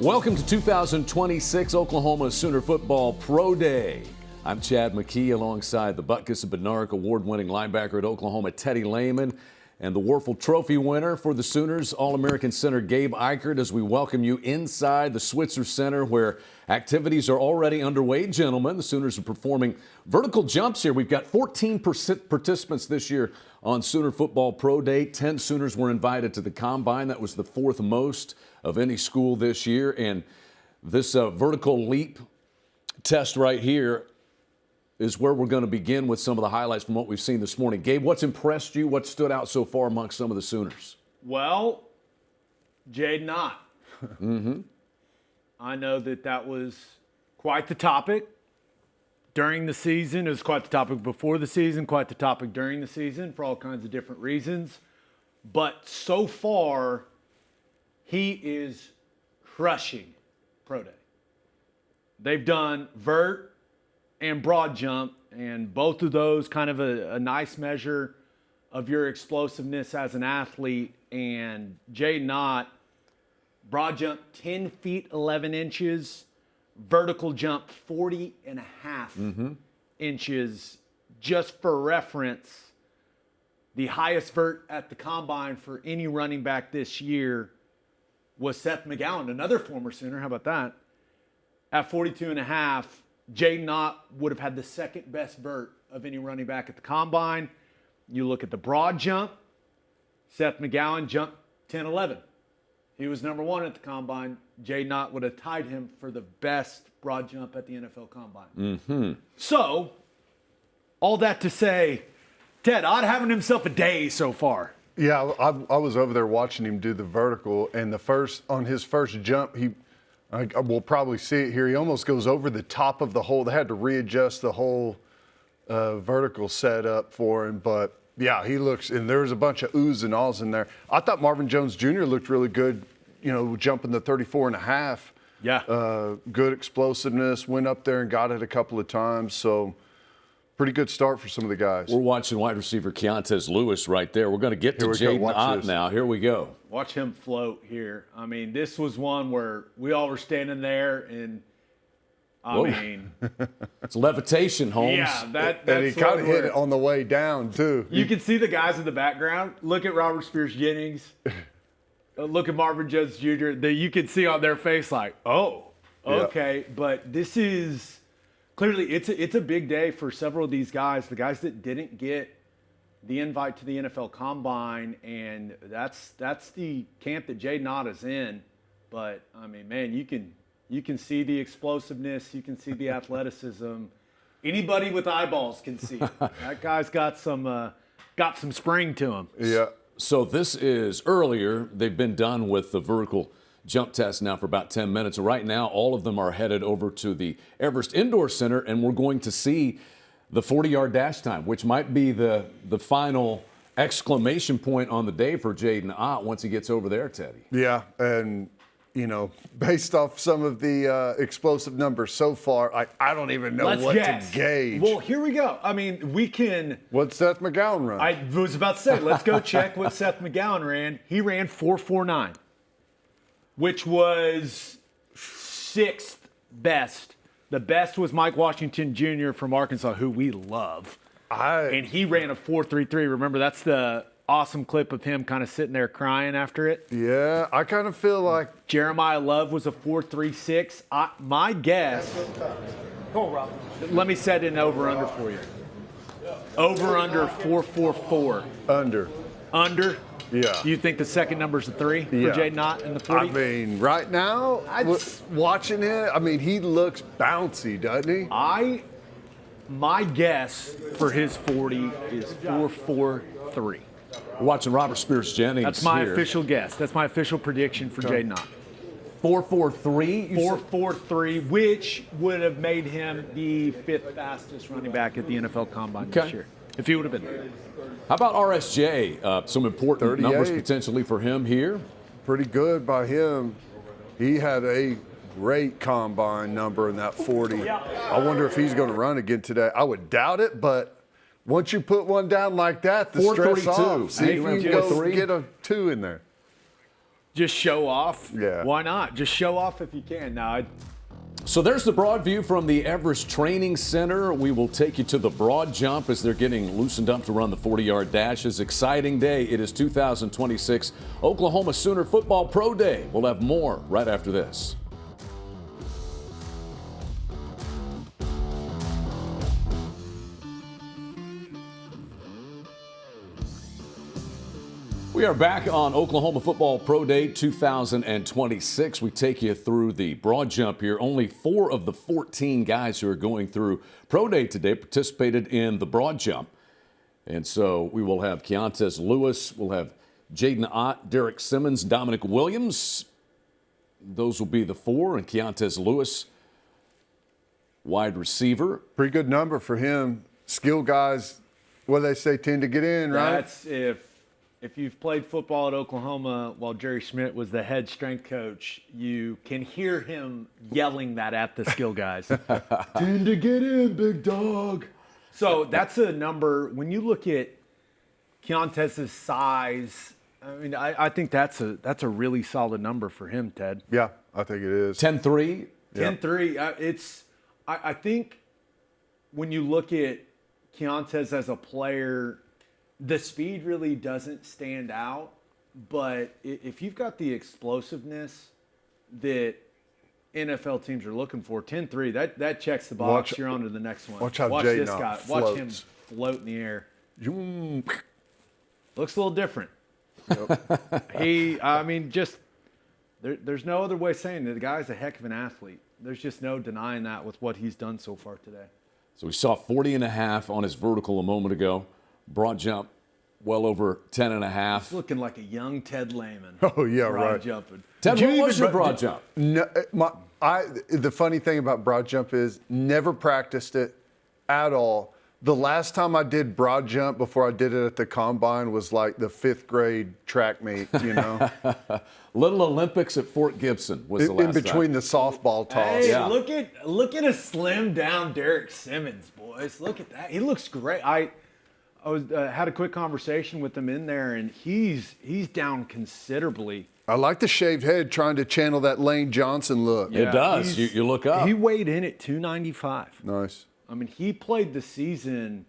Welcome to 2026 Oklahoma Sooner Football Pro Day. I'm Chad McKee alongside the Butkus and Bednarik award-winning linebacker at Oklahoma, Teddy Lehman, and the Warfel Trophy winner for the Sooners, All-American center Gabe Ikard, as we welcome you inside the Switzer Center where activities are already underway. Gentlemen, the Sooners are performing vertical jumps here. We've got 14 participants this year on Sooner Football Pro Day. 10 Sooners were invited to the Combine. That was the fourth most of any school this year. And this vertical leap test right here is where we're going to begin with some of the highlights from what we've seen this morning. Gabe, what's impressed you? What stood out so far amongst some of the Sooners? Well, Jaden Ott. I know that was quite the topic during the season. It was quite the topic before the season, quite the topic during the season for all kinds of different reasons. But so far, he is crushing Pro Day. They've done vert and broad jump, and both of those kind of a nice measure of your explosiveness as an athlete. And Jaden Ott, broad jump 10 feet 11 inches, vertical jump 40 and a half inches. Just for reference, the highest vert at the Combine for any running back this year was Seth McGowan, another former Sooner. How about that? At 42 and a half. Jaden Ott would have had the second best vert of any running back at the Combine. You look at the broad jump, Seth McGowan jumped 10-11. He was number one at the Combine. Jaden Ott would have tied him for the best broad jump at the NFL Combine. So, all that to say, Ted Ott having himself a day so far. Yeah, I was over there watching him do the vertical, and on his first jump, we'll probably see it here. He almost goes over the top of the hole. They had to readjust the whole vertical setup for him. But, yeah, he looks – and there's a bunch of oohs and ahs in there. I thought Marvin Jones Jr. looked really good, jumping the 34 and a half. Yeah. Good explosiveness. Went up there and got it a couple of times. So, pretty good start for some of the guys. We're watching wide receiver Keontez Lewis right there. We're going to get to Jaden Ott now. Here we go. Watch him float here. I mean, this was one where we all were standing there, and it's levitation, Holmes. Yeah, that's and he kind of hit it on the way down too. You can see the guys in the background. Look at Robert Spears Jennings. Look at Marvin Jones Jr. You can see on their face like, oh, okay. Yeah. But this is clearly it's a big day for several of these guys. The guys that didn't get the invite to the NFL Combine, and that's the camp that Jaden Ott is in. But I mean, man, you can see the explosiveness, you can see the athleticism. Anybody with eyeballs can see it. That guy's got some spring to him. Yeah. So this is earlier. They've been done with the vertical jump test now for about 10 minutes. Right now, all of them are headed over to the Everest Indoor Center, and we're going to see the 40-yard dash time, which might be the final exclamation point on the day for Jaden Ott once he gets over there, Teddy. Yeah, and, based off some of the explosive numbers so far, I don't even know what to gauge. Well, here we go. I mean, we can – What's Seth McGowan run? I was about to say, let's go check what Seth McGowan ran. He ran 4.49, which was sixth best. The best was Mike Washington Jr. from Arkansas, who we love. And he ran a 4.33. Remember, that's the awesome clip of him kind of sitting there crying after it. Yeah, I kind of feel like Jeremiah Love was a 4.36. My guess. Let me set an over-under for you. Over-under 4.44. Under? Yeah. Do you think the second number's a 3 for Jaden Ott in the 40? I mean, right now, watching it, he looks bouncy, doesn't he? My guess for his 40 is 4.43. We're watching Robert Spears Jennings. That's my official guess. That's my official prediction for Jaden Ott. 4.43? 4.43, which would have made him the fifth fastest running back at the NFL Combine this year, if he would have been there. How about RSJ? Some important 38. Numbers potentially for him here. Pretty good by him. He had a great Combine number in that 40. I wonder if he's going to run again today. I would doubt it, but once you put one down like that, the stress off. See if you can go get a 2 in there. just show off. Yeah. Why not? Just show off if you can. Now, So there's the broad view from the Everest Training Center. We will take you to the broad jump as they're getting loosened up to run the 40-yard dashes. Exciting day. It is 2026 Oklahoma Sooner Football Pro Day. We'll have more right after this. We are back on Oklahoma Football Pro Day 2026. We take you through the broad jump here. Only 4 of the 14 guys who are going through Pro Day today participated in the broad jump. And so we will have Keontez Lewis, we'll have Jaden Ott, Derek Simmons, Dominic Williams. Those will be the 4. And Keontez Lewis, wide receiver. Pretty good number for him. Skill guys, what do they say, tend to get in, right? that's if you've played football at Oklahoma while Jerry Schmidt was the head strength coach, you can hear him yelling that at the skill guys. Tend to get in, big dog. So that's a number. When you look at Keontez's size, I mean, I think that's a really solid number for him, Ted. Yeah, I think it is. 10-3. 10-3. I think when you look at Keontez as a player, the speed really doesn't stand out, but if you've got the explosiveness that NFL teams are looking for, 10-3, that checks the box. You're on to the next one. Watch how Watch Jaden this Ott guy. Watch him floats. float in the air. Zoom. Looks a little different. There's no other way of saying that the guy's a heck of an athlete. There's just no denying that with what he's done so far today. So we saw 40.5 on his vertical a moment ago. Broad jump, well over 10.5. He's looking like a young Ted Lehman. Oh, yeah, broad right. jumping. Ted, Did you what was even- your broad jump? No, the funny thing about broad jump is never practiced it at all. The last time I did broad jump before I did it at the combine was like the 5th grade track meet, you know, Little Olympics at Fort Gibson was the last in between the softball toss. Hey, Yeah. look at a slim down Derek Simmons, boys. Look at that. He looks great. I was had a quick conversation with him in there, and he's down considerably. I like the shaved head, trying to channel that Lane Johnson look. It does. You look up. He weighed in at 295. Nice. I mean, he played the season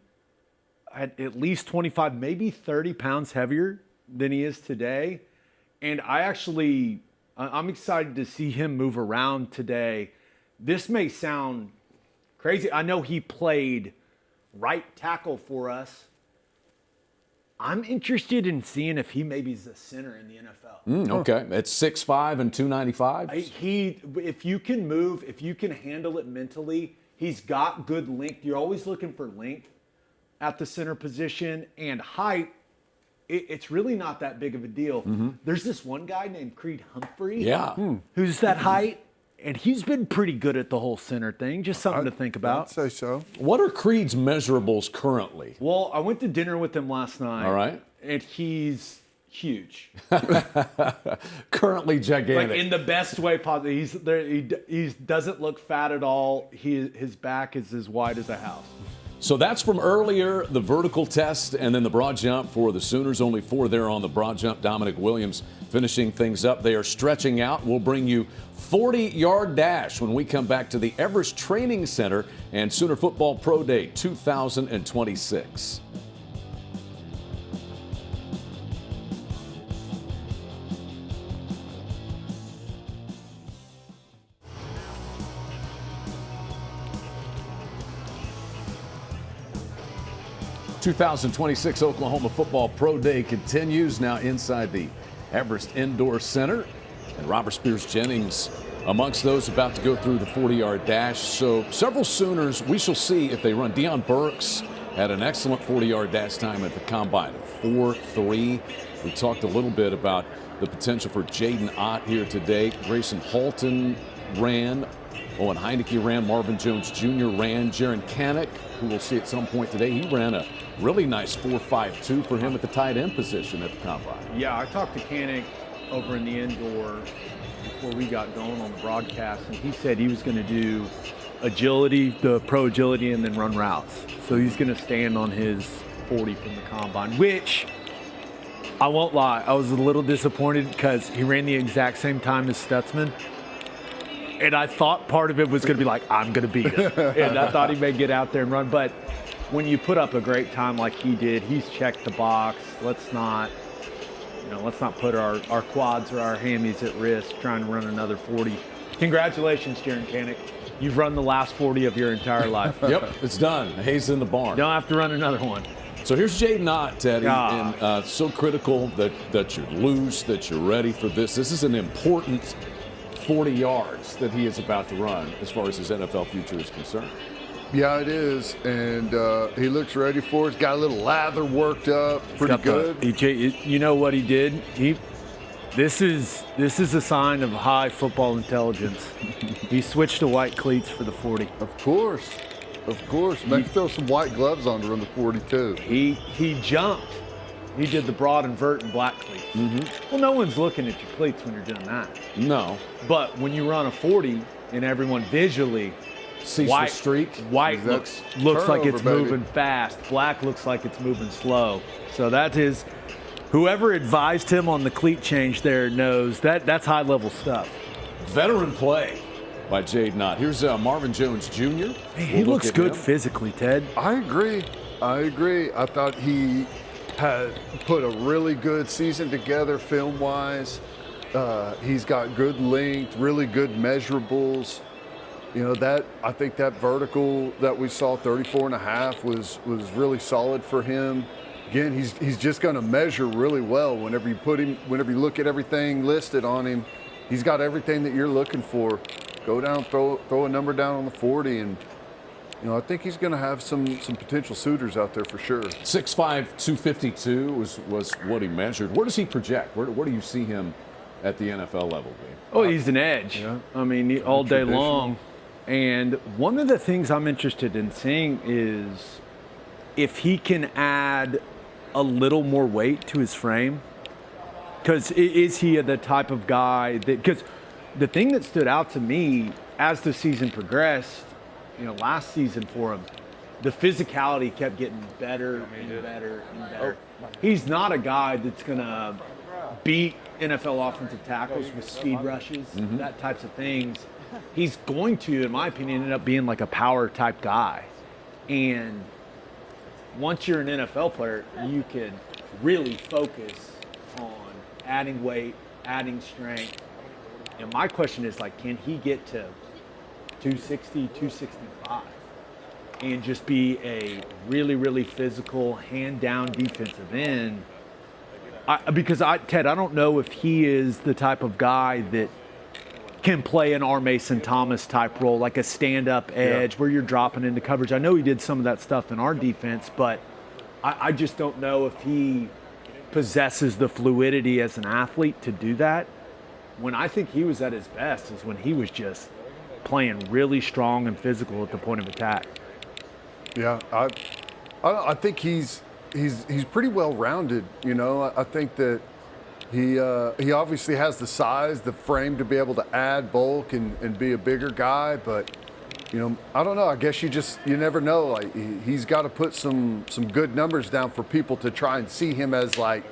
at least 25, maybe 30 pounds heavier than he is today. And I'm excited to see him move around today. This may sound crazy. I know he played right tackle for us. I'm interested in seeing if he maybe is a center in the NFL. Okay. It's 6'5" and 295. If you can move, if you can handle it mentally, he's got good length. You're always looking for length at the center position, and height. It's really not that big of a deal. There's this one guy named Creed Humphrey. Yeah. Who's that height, and he's been pretty good at the whole center thing. Just something to think about. I'd say so. What are Creed's measurables currently? Well, I went to dinner with him last night. All right. And he's huge. Currently gigantic. Like in the best way possible. He's there. He doesn't look fat at all. His back is as wide as a house. So that's from earlier, the vertical test, and then the broad jump for the Sooners. Only 4 there on the broad jump. Dominic Williams finishing things up. They are stretching out. We'll bring you 40-yard dash when we come back to the Everest Training Center and Sooner Football Pro Day 2026. '26 Oklahoma Football Pro Day continues now inside the Everest Indoor Center. And Robert Spears Jennings amongst those about to go through the 40-yard dash. So several Sooners, we shall see if they run. Deion Burks had an excellent 40-yard dash time at the Combine, 4.3. We talked a little bit about the potential for Jaden Ott here today. Grayson Halton ran. Owen Heineke ran. Marvin Jones Jr. ran. Jaron Kanek, who we'll see at some point today, he ran a really nice 4.52 for him at the tight end position at the Combine. Yeah, I talked to Kanek over in the indoor before we got going on the broadcast, and he said he was going to do agility, the pro agility, and then run routes. So he's going to stand on his 40 from the Combine, which I won't lie. I was a little disappointed because he ran the exact same time as Stutzman. And I thought part of it was going to be like, I'm going to beat him. And I thought he may get out there and run. But when you put up a great time like he did, he's checked the box. Let's not put our quads or our hammies at risk trying to run another 40. Congratulations, Jaron Kanak. You've run the last 40 of your entire life. Yep, it's done. Hayes in the barn. Don't have to run another one. So here's Jaydn Ott, Teddy, Gosh. and so critical that you're loose, that you're ready for this. This is an important 40 yards that he is about to run as far as his NFL future is concerned. Yeah, it is, and he looks ready for it. He's got a little lather worked up, pretty good. You know what he did? This is a sign of high football intelligence. He switched to white cleats for the 40. Of course. Maybe throw some white gloves on to run the 42. He jumped. He did the broad and vert and black cleats. Well, no one's looking at your cleats when you're doing that. No. But when you run a 40 and everyone visually Sees the streak. White looks like it's baby. moving fast. Black looks like it's moving slow. So that is, whoever advised him on the cleat change there knows that's high level stuff. Veteran play by Jaydn Ott. Here's Marvin Jones Jr. He looks good physically, Ted. I agree. I thought he had put a really good season together film-wise. He's got good length, really good measurables. You know, I think that vertical that we saw, 34.5, was really solid for him. Again, he's just going to measure really well whenever you look at everything listed on him. He's got everything that you're looking for. Go down, throw a number down on the 40, and I think he's going to have some potential suitors out there for sure. 6'5", 252 was what he measured. Where does he project? Where do you see him at the NFL level being? Oh, he's an edge. Yeah. I mean, all day long. And one of the things I'm interested in seeing is if he can add a little more weight to his frame. Because is he the type of guy that – because the thing that stood out to me as the season progressed, last season for him, the physicality kept getting better and better and better. He's not a guy that's going to beat NFL offensive tackles with speed rushes, that types of things. He's going to, in my opinion, end up being like a power type guy. And once you're an NFL player, you can really focus on adding weight, adding strength. And my question is, can he get to 260, 265 and just be a really, really physical, hand-down defensive end? Ted, I don't know if he is the type of guy that can play an R. Mason Thomas type role, like a stand-up edge where you're dropping into coverage. I know he did some of that stuff in our defense, but I just don't know if he possesses the fluidity as an athlete to do that. When I think he was at his best is when he was just playing really strong and physical at the point of attack. Yeah, I think he's pretty well-rounded. I think that he obviously has the size, the frame to be able to add bulk and be a bigger guy. But I don't know. I guess you never know. He's got to put some good numbers down for people to try and see him as like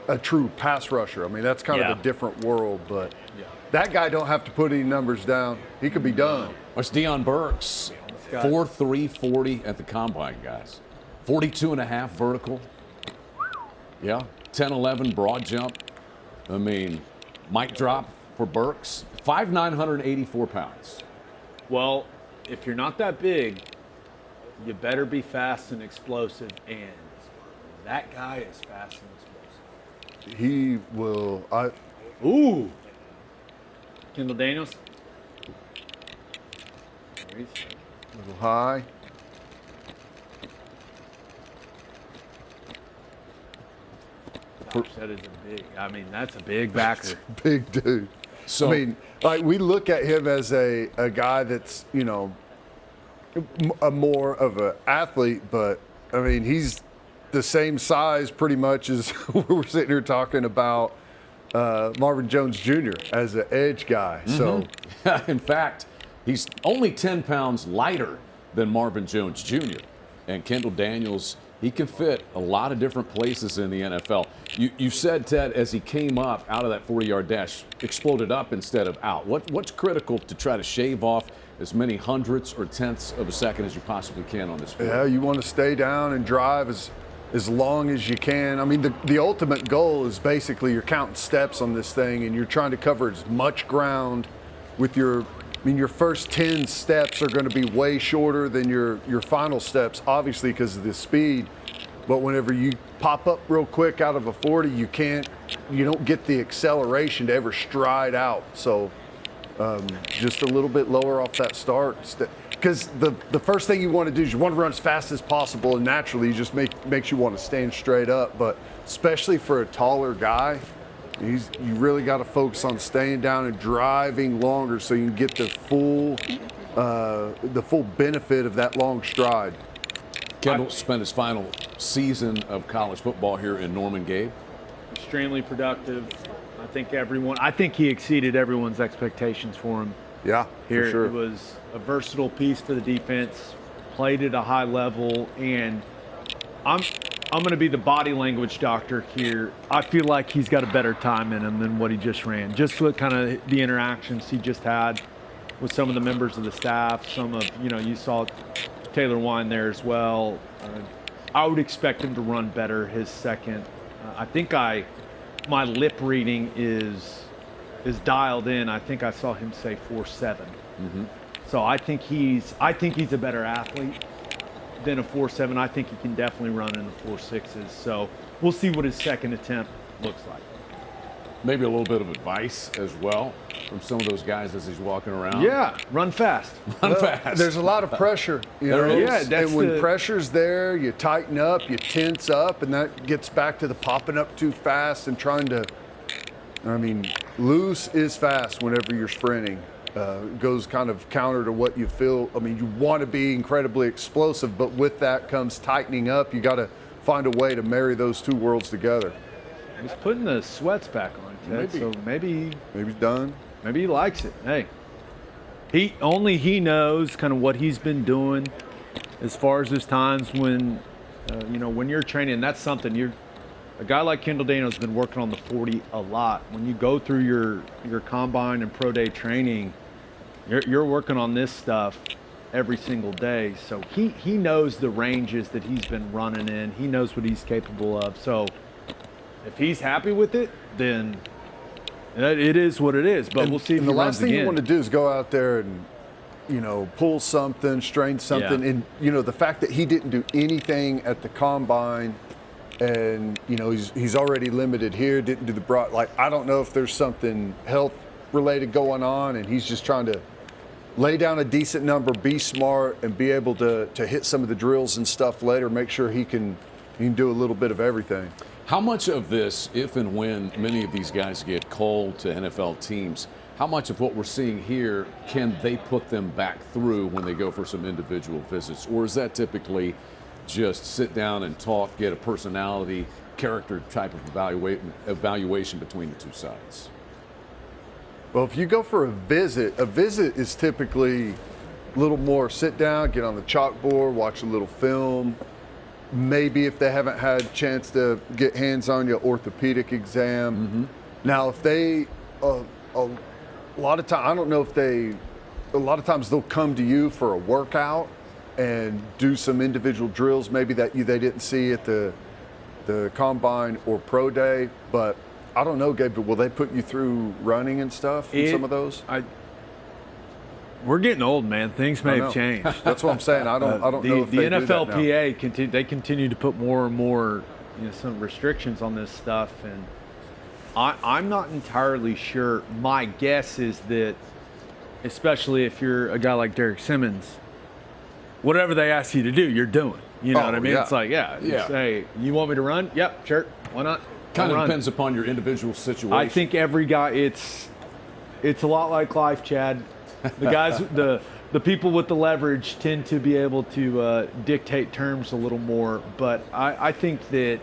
a true pass rusher. I mean, that's kind of a different world. But that guy don't have to put any numbers down. He could be done. It's Deion Burks, 4.3 40 at the combine, guys. 42.5 vertical. Yeah, 10-11 broad jump. I mean, mic drop for Burks. 5'9", 184 pounds. Well, if you're not that big, you better be fast and explosive, and that guy is fast and explosive. He will. Ooh. Kendall Daniels. A little high. Gosh, that is that's a big backer. Big dude. So, we look at him as a guy that's, a more of an athlete, but he's the same size pretty much as we're sitting here talking about Marvin Jones Jr. as an edge guy. So, in fact, he's only 10 pounds lighter than Marvin Jones Jr. And Kendall Daniels He can fit a lot of different places in the NFL. You said, Ted, as he came up out of that 40-yard dash, exploded up instead of out. What's critical to try to shave off as many hundredths or tenths of a second as you possibly can on this field? Yeah, you want to stay down and drive as long as you can. I mean, the ultimate goal is basically you're counting steps on this thing, and you're trying to cover as much ground with your first 10 steps are going to be way shorter than your final steps, obviously because of the speed. But whenever you pop up real quick out of a 40, you don't get the acceleration to ever stride out. So just a little bit lower off that start. Because the first thing you want to do is you want to run as fast as possible, and naturally it just makes you want to stand straight up. But especially for a taller guy, you really got to focus on staying down and driving longer so you can get the full benefit of that long stride. Kendall spent his final season of college football here in Norman, Gabe. Extremely productive. I think he exceeded everyone's expectations for him. Yeah, Here for sure. it was a versatile piece for the defense, played at a high level, and I'm going to be the body language doctor here. I feel like he's got a better time in him than what he just ran. Just with kind of the interactions he just had with some of the members of the staff, you saw Taylor Wine there as well. I would expect him to run better his second. I think my lip reading is dialed in. I think I saw him say 4.7. Mm-hmm. So I think he's a better athlete than a 4.7. I think he can definitely run in the 4.6s. So we'll see what his second attempt looks like. Maybe a little bit of advice as well from some of those guys as he's walking around. Yeah, run fast. Run fast. There's a lot of pressure. There is. Yeah, that's and when the- pressure's there, you tighten up, you tense up, and that gets back to the popping up too fast and trying to. Loose is fast whenever you're sprinting. It goes kind of counter to what you feel. You want to be incredibly explosive, but with that comes tightening up. You got to find a way to marry those two worlds together. He's putting the sweats back on, Ted. Maybe. So maybe Maybe done. he likes it. Hey, he knows kind of what he's been doing as far as his times when, when you're training. That's something a guy like Kendall Daniels has been working on the 40 a lot. When you go through your combine and pro day training, you're working on this stuff every single day. So he knows the ranges that he's been running in. He knows what he's capable of. So if he's happy with it, then it is what it is. But we'll see if and he the runs last thing again. you want to do is go out there and pull something, strain something. Yeah. And the fact that he didn't do anything at the combine, and he's already limited here, didn't do the broad. Like, I don't know if there's something health related going on, and he's just trying to lay down a decent number, be smart, and be able to hit some of the drills and stuff later. Make sure he can do a little bit of everything. How much of this, if and when many of these guys get called to NFL teams, how much of what we're seeing here can they put them back through when they go for some individual visits? Or is that typically just sit down and talk, get a personality, character type of evaluation between the two sides? Well, if you go for a visit is typically a little more sit down, get on the chalkboard, watch a little film. Maybe if they haven't had a chance to get hands on your orthopedic exam. Mm-hmm. Now, if they, a lot of times, I don't know if a lot of times they'll come to you for a workout and do some individual drills, maybe that they didn't see at the combine or pro day. But I don't know, Gabe, but will they put you through running and stuff in some of those? We're getting old, man. Things may have changed. That's what I'm saying. I don't know if the they do that now. NFLPA continue to put more and more some restrictions on this stuff, and I'm not entirely sure. My guess is that, especially if you're a guy like Derek Simmons, whatever they ask you to do, you're doing. You know what I mean? Yeah. It's like, hey, you want me to run? Yep, sure. Why not? Kind I'll of run. depends upon your individual situation. I think every guy, it's a lot like life, Chad. The guys, the people with the leverage tend to be able to dictate terms a little more. But I think that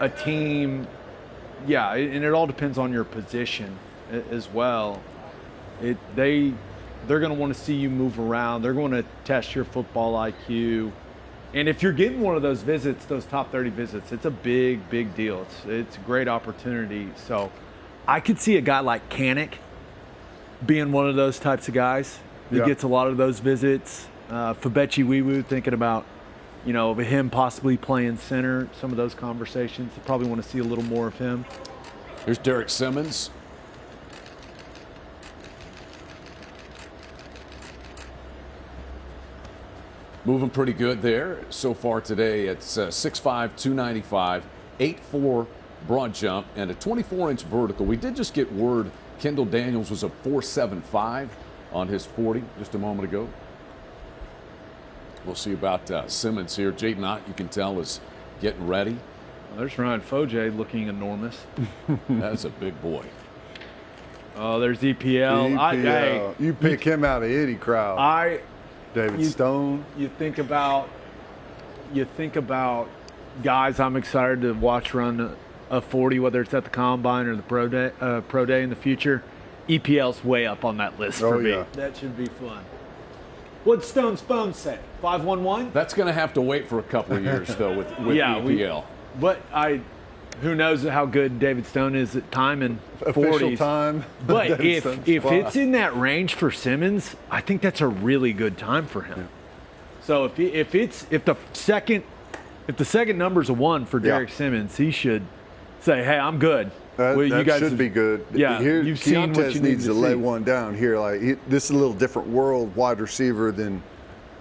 a team, and it all depends on your position as well. They're going to want to see you move around. They're going to test your football IQ. And if you're getting one of those visits, those top 30 visits, it's a big, big deal. It's a great opportunity. So I could see a guy like Kanik being one of those types of guys that gets a lot of those visits. Fabechi Wiwu, thinking about, him possibly playing center, some of those conversations. You probably want to see a little more of him. Here's Derek Simmons. Moving pretty good there so far today. It's 6'5", 295, 8'4" broad jump, and a 24-inch vertical. We did just get word Kendall Daniels was a 4.75 on his 40 just a moment ago. We'll see about Simmons here. Jaden Ott, you can tell, is getting ready. Well, there's Ryan Foje looking enormous. That's a big boy. Oh, there's EPL. You pick him out of any crowd. David Stone. You think about guys I'm excited to watch run a 40, whether it's at the combine or the pro day in the future. EPL's way up on that list for me. Yeah. That should be fun. What'd Stone's phone say? 511? That's going to have to wait for a couple of years, though, with EPL. Who knows how good David Stone is at timing 40s. Official time. But if it's in that range for Simmons, I think that's a really good time for him. Yeah. So if the second number's a 1 for Derek Simmons, he should say, "Hey, I'm good." You guys should be good. Yeah, you've seen what you needs to lay one down here. This is a little different world, wide receiver than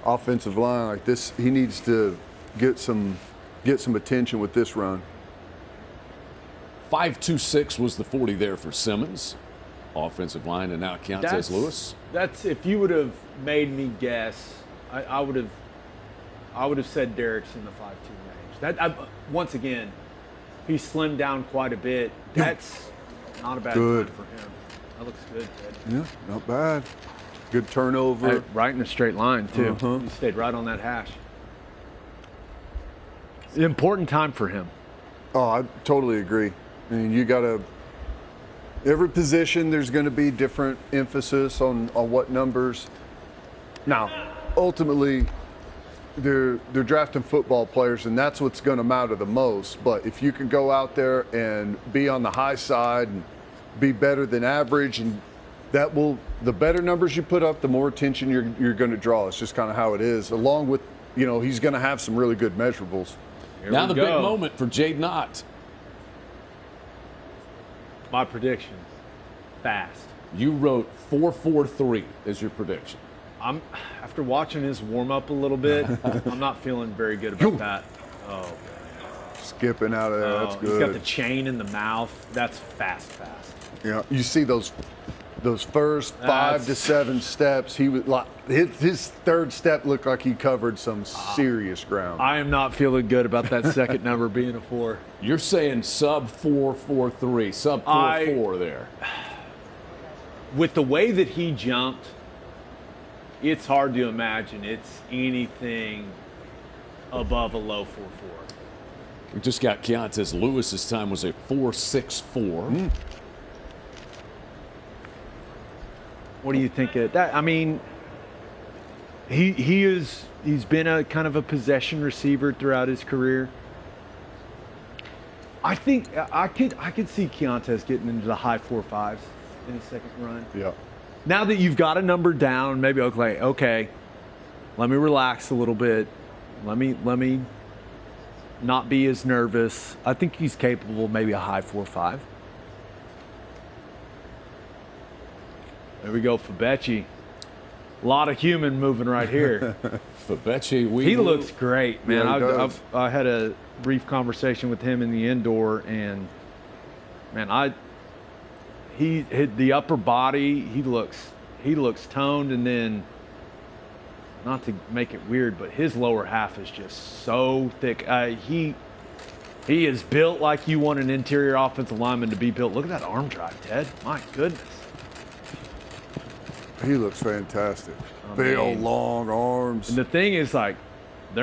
offensive line. Like this, he needs to get some attention with this run. 5.26 was the 40 there for Simmons, offensive line, and now Keontez Lewis. That's if you would have made me guess, I would have said Derek's in the 5.2 range. Once again, he slimmed down quite a bit. That's not a bad time for him. That looks good, Ted. Yeah, not bad. Good turnover. Right in a straight line too. He stayed right on that hash. Important time for him. Oh, I totally agree. I mean, every position there's going to be different emphasis on what numbers. Now, ultimately, they're drafting football players, and that's what's going to matter the most. But if you can go out there and be on the high side and be better than average, and the better numbers you put up, the more attention you're going to draw. It's just kind of how it is. Along with, he's going to have some really good measurables. Now the big moment for Jaden Ott. My prediction, fast. You wrote 4.43 as your prediction. After watching his warm up a little bit, I'm not feeling very good about that. Oh, skipping out of there. That's good. He's got the chain in the mouth. That's fast. Yeah, you see those first 5 to 7 steps. He was like his third step looked like he covered some serious ground. I am not feeling good about that second number being a 4. You're saying sub 4.43, sub 4.4 there. With the way that he jumped, it's hard to imagine it's anything above a low 4.4. We just got Keontez Lewis's time was a 4.64. What do you think of that? I mean, he's been a kind of a possession receiver throughout his career. I think I could see Keontez getting into the high 4.5s in his second run. Yeah. Now that you've got a number down, maybe okay, let me relax a little bit. Let me not be as nervous. I think he's capable of maybe a high 4.5. There we go, Fabechi. A lot of human moving right here. Fabechi, he looks great, man. Yeah, I had a brief conversation with him in the indoor, and man, he hit the upper body. He looks toned, and then, not to make it weird, but his lower half is just so thick. He is built like you want an interior offensive lineman to be built. Look at that arm drive, Ted. My goodness. He looks fantastic. Big old long arms. And the thing is, there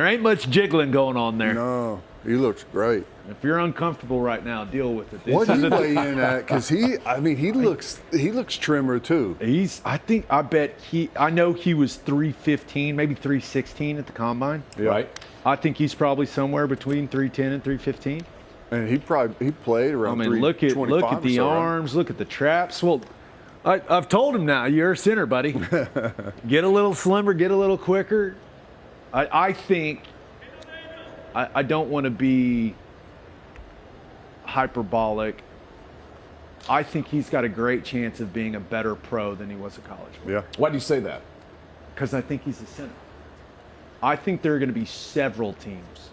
ain't much jiggling going on there. No, he looks great. If you're uncomfortable right now, deal with it. What do you weigh in at? Because he looks trimmer too. I know he was 315, maybe 316 at the combine. Right. I think he's probably somewhere between 310 and 315. And he played I around mean, look at 325 the or so, right? arms, look at the traps. Well, I've told him now, you're a center, buddy. Get a little slimmer, get a little quicker. I think I don't want to be hyperbolic. I think he's got a great chance of being a better pro than he was a college player. Yeah. Why do you say that? Because I think he's a center. I think there are going to be several teams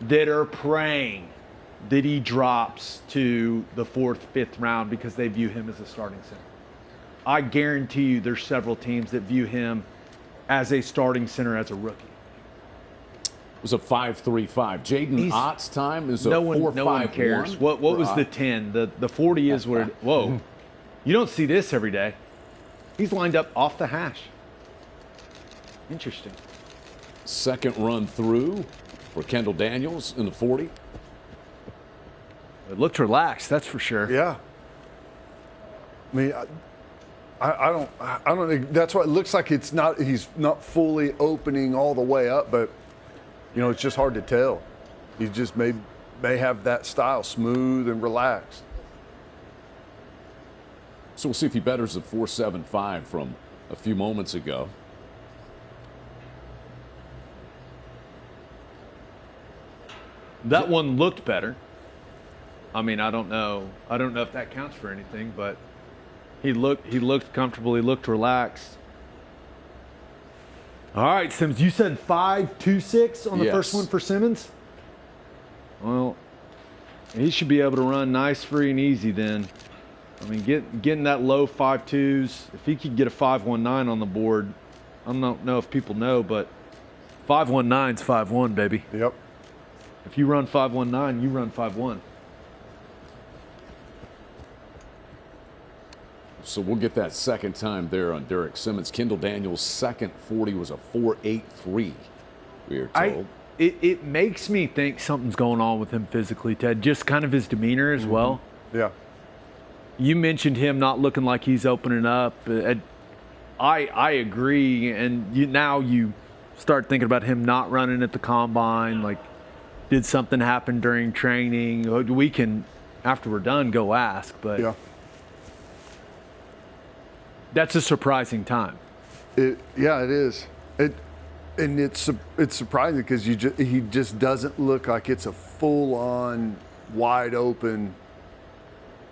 that are praying that he drops to the 4th, 5th round because they view him as a starting center. I guarantee you there's several teams that view him as a starting center as a rookie. It was a 5.35. Jaden Ott's time is a No 4.51. one cares. What was the 10? The 40 is where, whoa. You don't see this every day. He's lined up off the hash. Interesting. Second run through for Kendall Daniels in the 40. It looked relaxed, that's for sure. Yeah. I mean, I don't think that's why it looks like he's not fully opening all the way up, but you know, it's just hard to tell. He just may have that style, smooth and relaxed. So we'll see if he betters the 4.75 from a few moments ago. That one looked better. I mean, I don't know if that counts for anything, but he looked comfortable. He looked relaxed. All right, Sims, you said 5.26 on the first one for Simmons? Well, he should be able to run nice, free, and easy then. I mean, getting that low 5.2s, if he could get a 5.19 on the board, I don't know if people know, but 5.19's 5.1, baby. Yep. If you run 5.19, you run 5.1. So we'll get that second time there on Derek Simmons. Kendall Daniels' second 40 was a 4.83, we are told. It makes me think something's going on with him physically, Ted. Just kind of his demeanor as well. Yeah. You mentioned him not looking like he's opening up. I agree, and now you start thinking about him not running at the combine. Like, did something happen during training? We can, after we're done, go ask. But Yeah. that's a surprising time. It is. It's surprising because he just doesn't look like it's a full-on, wide-open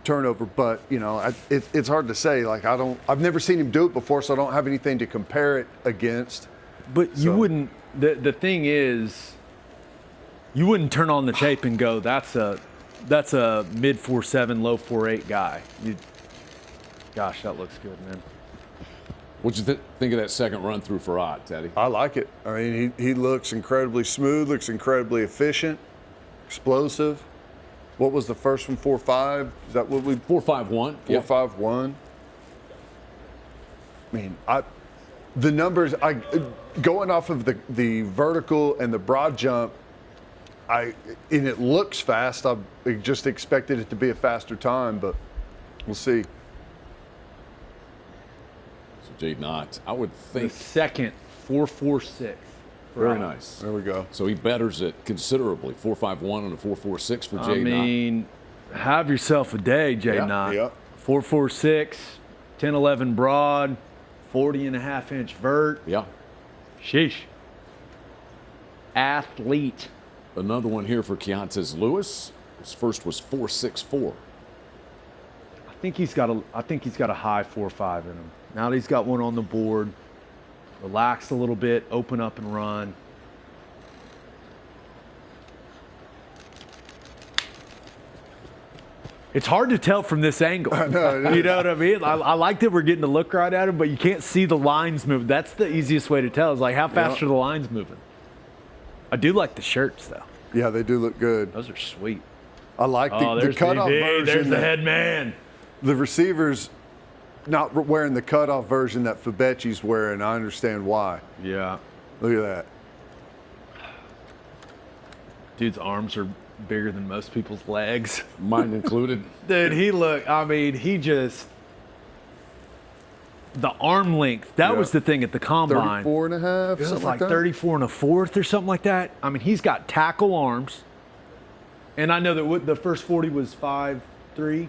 turnover. But you know, it's hard to say. Like I've never seen him do it before, so I don't have anything to compare it against. But you wouldn't. The thing is, you wouldn't turn on the tape and go, "That's a mid 4.7, low 4.8 guy." Gosh, that looks good, man. What'd you think of that second run through for Ott, Teddy? I like it. I mean, he looks incredibly smooth, looks incredibly efficient, explosive. What was the first one? 4.5? Is that what we? 4.51. 4.51. I mean, the numbers. Going off of the vertical and the broad jump. And it looks fast. I just expected it to be a faster time, but we'll see. So Jaden Ott, I would The think. second 4.46. Very nice. There we go. So he betters it considerably. 4.51 and a 4.46 for Jaden Ott. I mean, have yourself a day, Jaden Ott. Yeah. 4.46, 10.11 broad, 40.5-inch vert. Yeah. Sheesh. Athlete. Another one here for Keontae Lewis. His first was 4.64. I think he's got a high 4.5 in him. Now that he's got one on the board, relax a little bit, open up and run. It's hard to tell from this angle. You know what I mean? I like that we're getting to look right at him, but you can't see the lines move. That's the easiest way to tell. Is like, how fast are the lines moving? I do like the shirts, though. Yeah, they do look good. Those are sweet. I like the cutoff version. There's the head man. The receivers not wearing the cutoff version that Fabecchi's wearing. I understand why. Yeah. Look at that. Dude's arms are bigger than most people's legs. Mine included. Dude, he the arm length. That Yeah. was the thing at the combine. 34 and a half, It was something like like that. 34 and a fourth or something like that. I mean, he's got tackle arms. And I know that the first 40 was 5'3".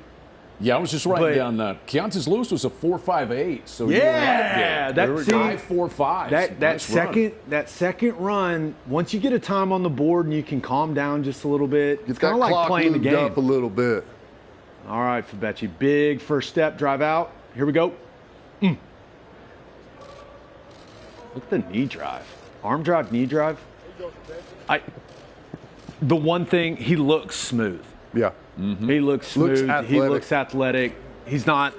Yeah, I was just writing But- down Keontae Lewis was a 4.58, so you were right Yeah, there. that- See, see, 5.45. That Nice run. second run, once you get a time on the board and you can calm down just a little bit, it's Get kind that of like clock playing the lubed game. up a little bit. All right, Fabechi, big first step, drive out. Here we go. Look at the knee drive, arm drive, knee drive. The one thing, he looks smooth. Yeah. He looks smooth. He athletic. looks athletic. He's not.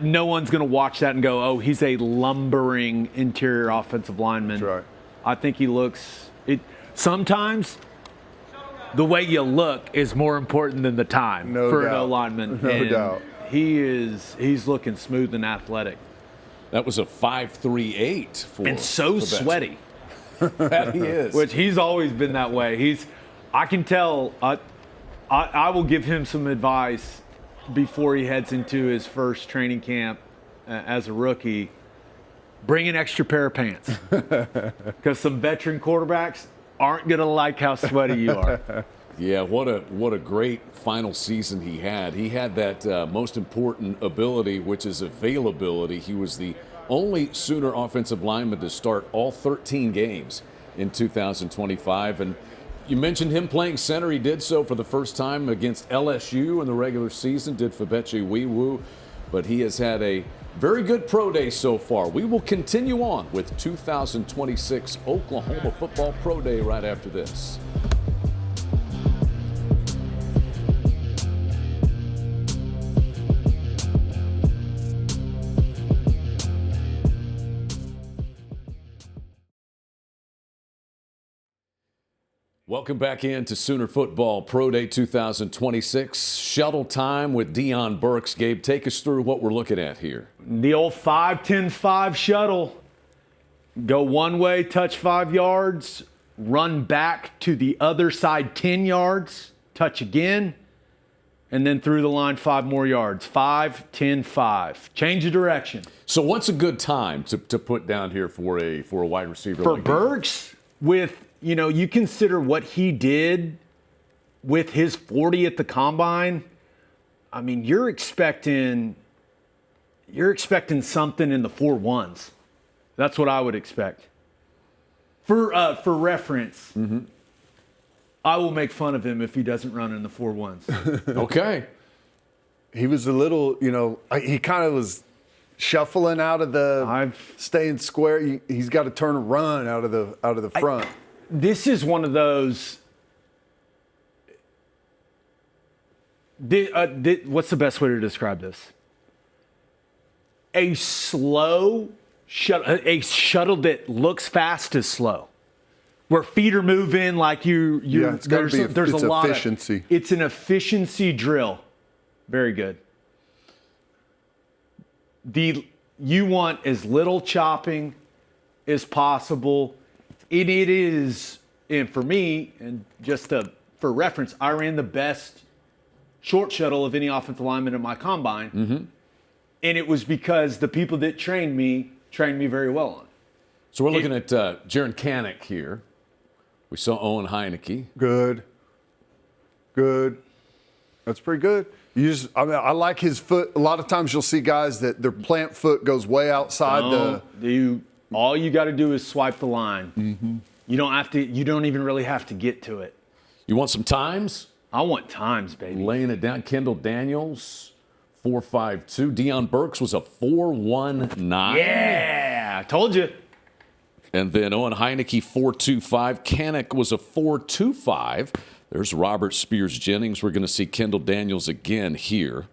No one's going to watch that and go, "Oh, he's a lumbering interior offensive lineman." That's right. I think he looks. Sometimes the way you look is more important than the time No for an doubt. O lineman. No And doubt. He's looking smooth and athletic, That was a 5.38 for and so Fabechi. sweaty. That he is. Which he's always been that way. I can tell. I will give him some advice before he heads into his first training camp as a rookie. Bring an extra pair of pants, because some veteran quarterbacks aren't gonna like how sweaty you are. Yeah, what a great final season he had. He had that most important ability, which is availability. He was the only Sooner offensive lineman to start all 13 games in 2025. And you mentioned him playing center. He did so for the first time against LSU in the regular season, did Fabechi Wiwu. But he has had a very good pro day so far. We will continue on with 2026 Oklahoma Football Pro Day right after this. Welcome back into Sooner Football Pro Day 2026. Shuttle time with Dion Burks. Gabe, take us through what we're looking at here. The old 5-10-5 shuttle. Go one way, touch 5 yards, run back to the other side 10 yards, touch again, and then through the line 5 more yards. 5-10-5. Change of direction. So what's a good time to put down here for a wide receiver? For like that? Burks, you consider what he did with his 40 at the combine. I mean, you're expecting something in the 4.1s. That's what I would expect. For reference, I will make fun of him if he doesn't run in the 4.1s. Okay. He was a little, he kind of was shuffling out of the staying square. He's got to turn and run out of the front. This is one of those. What's the best way to describe this? A shuttle that looks fast is slow, where feet are moving like you. Yeah, it's gotta be. There's It's a lot efficiency. It's an efficiency drill. Very good. You want as little chopping as possible. It is, and for me, and just for reference, I ran the best short shuttle of any offensive lineman in my combine. And it was because the people that trained me very well on it. So we're looking at Jaron Kanak here. We saw Owen Heineke. Good. That's pretty good. I like his foot. A lot of times you'll see guys that their plant foot goes way outside All you got to do is swipe the line. You don't have to. You don't even really have to get to it. You want some times? I want times, baby. Laying it down. Kendall Daniels, 4.52. Dion Burks was a 4.19. Yeah, I told you. And then Owen Heineke, 4.25. Kanak was a 4.25. There's Robert Spears Jennings. We're going to see Kendall Daniels again here.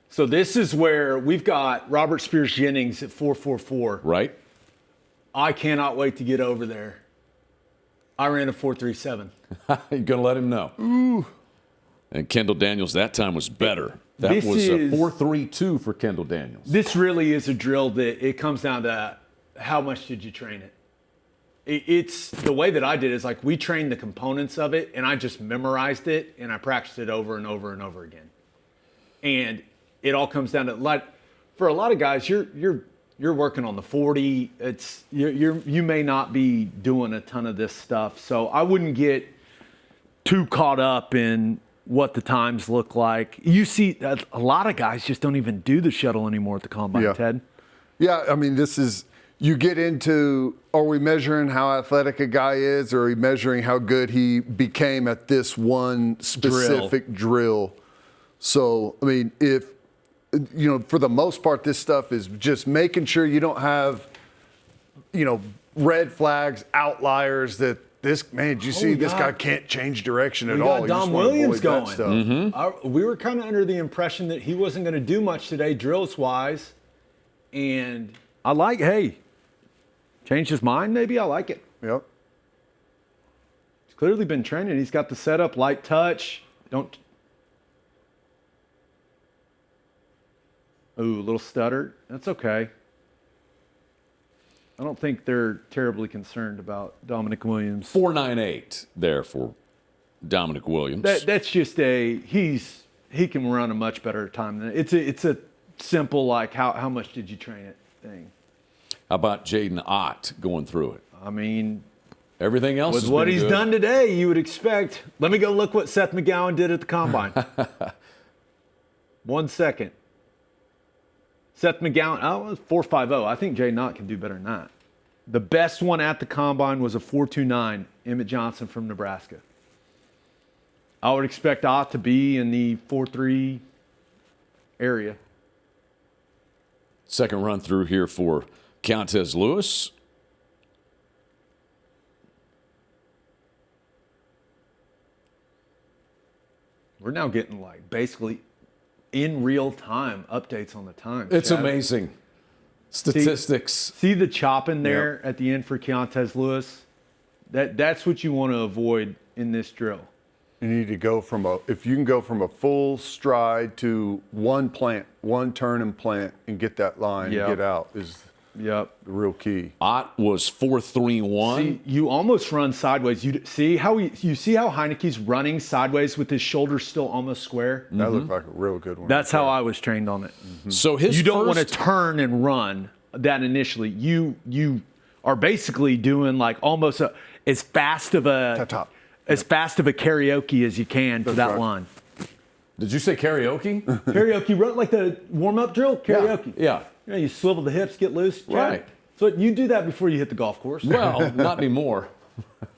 So this is where we've got Robert Spears Jennings at 4.44. Right? I cannot wait to get over there. I ran a 4.37. You're going to let him know. Ooh. And Kendall Daniels that time was better. That This was a is- 4.32 for Kendall Daniels. This really is a drill that it comes down to how much did you train it? It's the way that I did is like we trained the components of it and I just memorized it and I practiced it over and over and over again. And it all comes down to, like, for a lot of guys, you're you're working on the 40. You may not be doing a ton of this stuff. So I wouldn't get too caught up in what the times look like. You see a lot of guys just don't even do the shuttle anymore at the combine, Yeah. Ted. Yeah, I mean, you get into, are we measuring how athletic a guy is, or are we measuring how good he became at this one specific drill? So, I mean, for the most part, this stuff is just making sure you don't have, red flags, outliers that did you see this guy can't change direction at We all? got You just Dom wanna Williams avoid that going. stuff. We were kind of under the impression that he wasn't going to do much today, drills-wise. And changed his mind maybe? I like it. Yep. He's clearly been training. He's got the setup, light touch. Ooh, a little stutter. That's okay. I don't think they're terribly concerned about Dominic Williams. 4.98 there for Dominic Williams. That's just he can run a much better time than it's a simple like how much did you train it thing. How about Jaden Ott going through it? I mean, Everything else with has what been he's good. done today, you would expect. Let me go look what Seth McGowan did at the combine. 1 second. Seth McGowan, it was 4.50. I think Jay Knott can do better than that. The best one at the combine was a 4.29, Emmett Johnson from Nebraska. I would expect Ott to be in the 4.3 area. Second run through here for Countess Lewis. We're now getting basically in real time updates on the time. It's Chad. amazing. Statistics. See the chop in there at the end for Keontez Lewis? That's what you want to avoid in this drill. You need to go if you can go from a full stride to one turn and plant and get that line and get out is the real key. Ott was 4.31. See, you almost run sideways. You see how Heineke's running sideways with his shoulders still almost square? That looked like a real good one. That's how I was trained on it. So his You don't want to first- turn and run that initially. You are basically doing almost as fast of a karaoke as you can to that right. line. Did you say karaoke? Karaoke run like the warm-up drill. Karaoke. Yeah. You swivel the hips, get loose. Chad. Right. So you do that before you hit the golf course. Well, not anymore.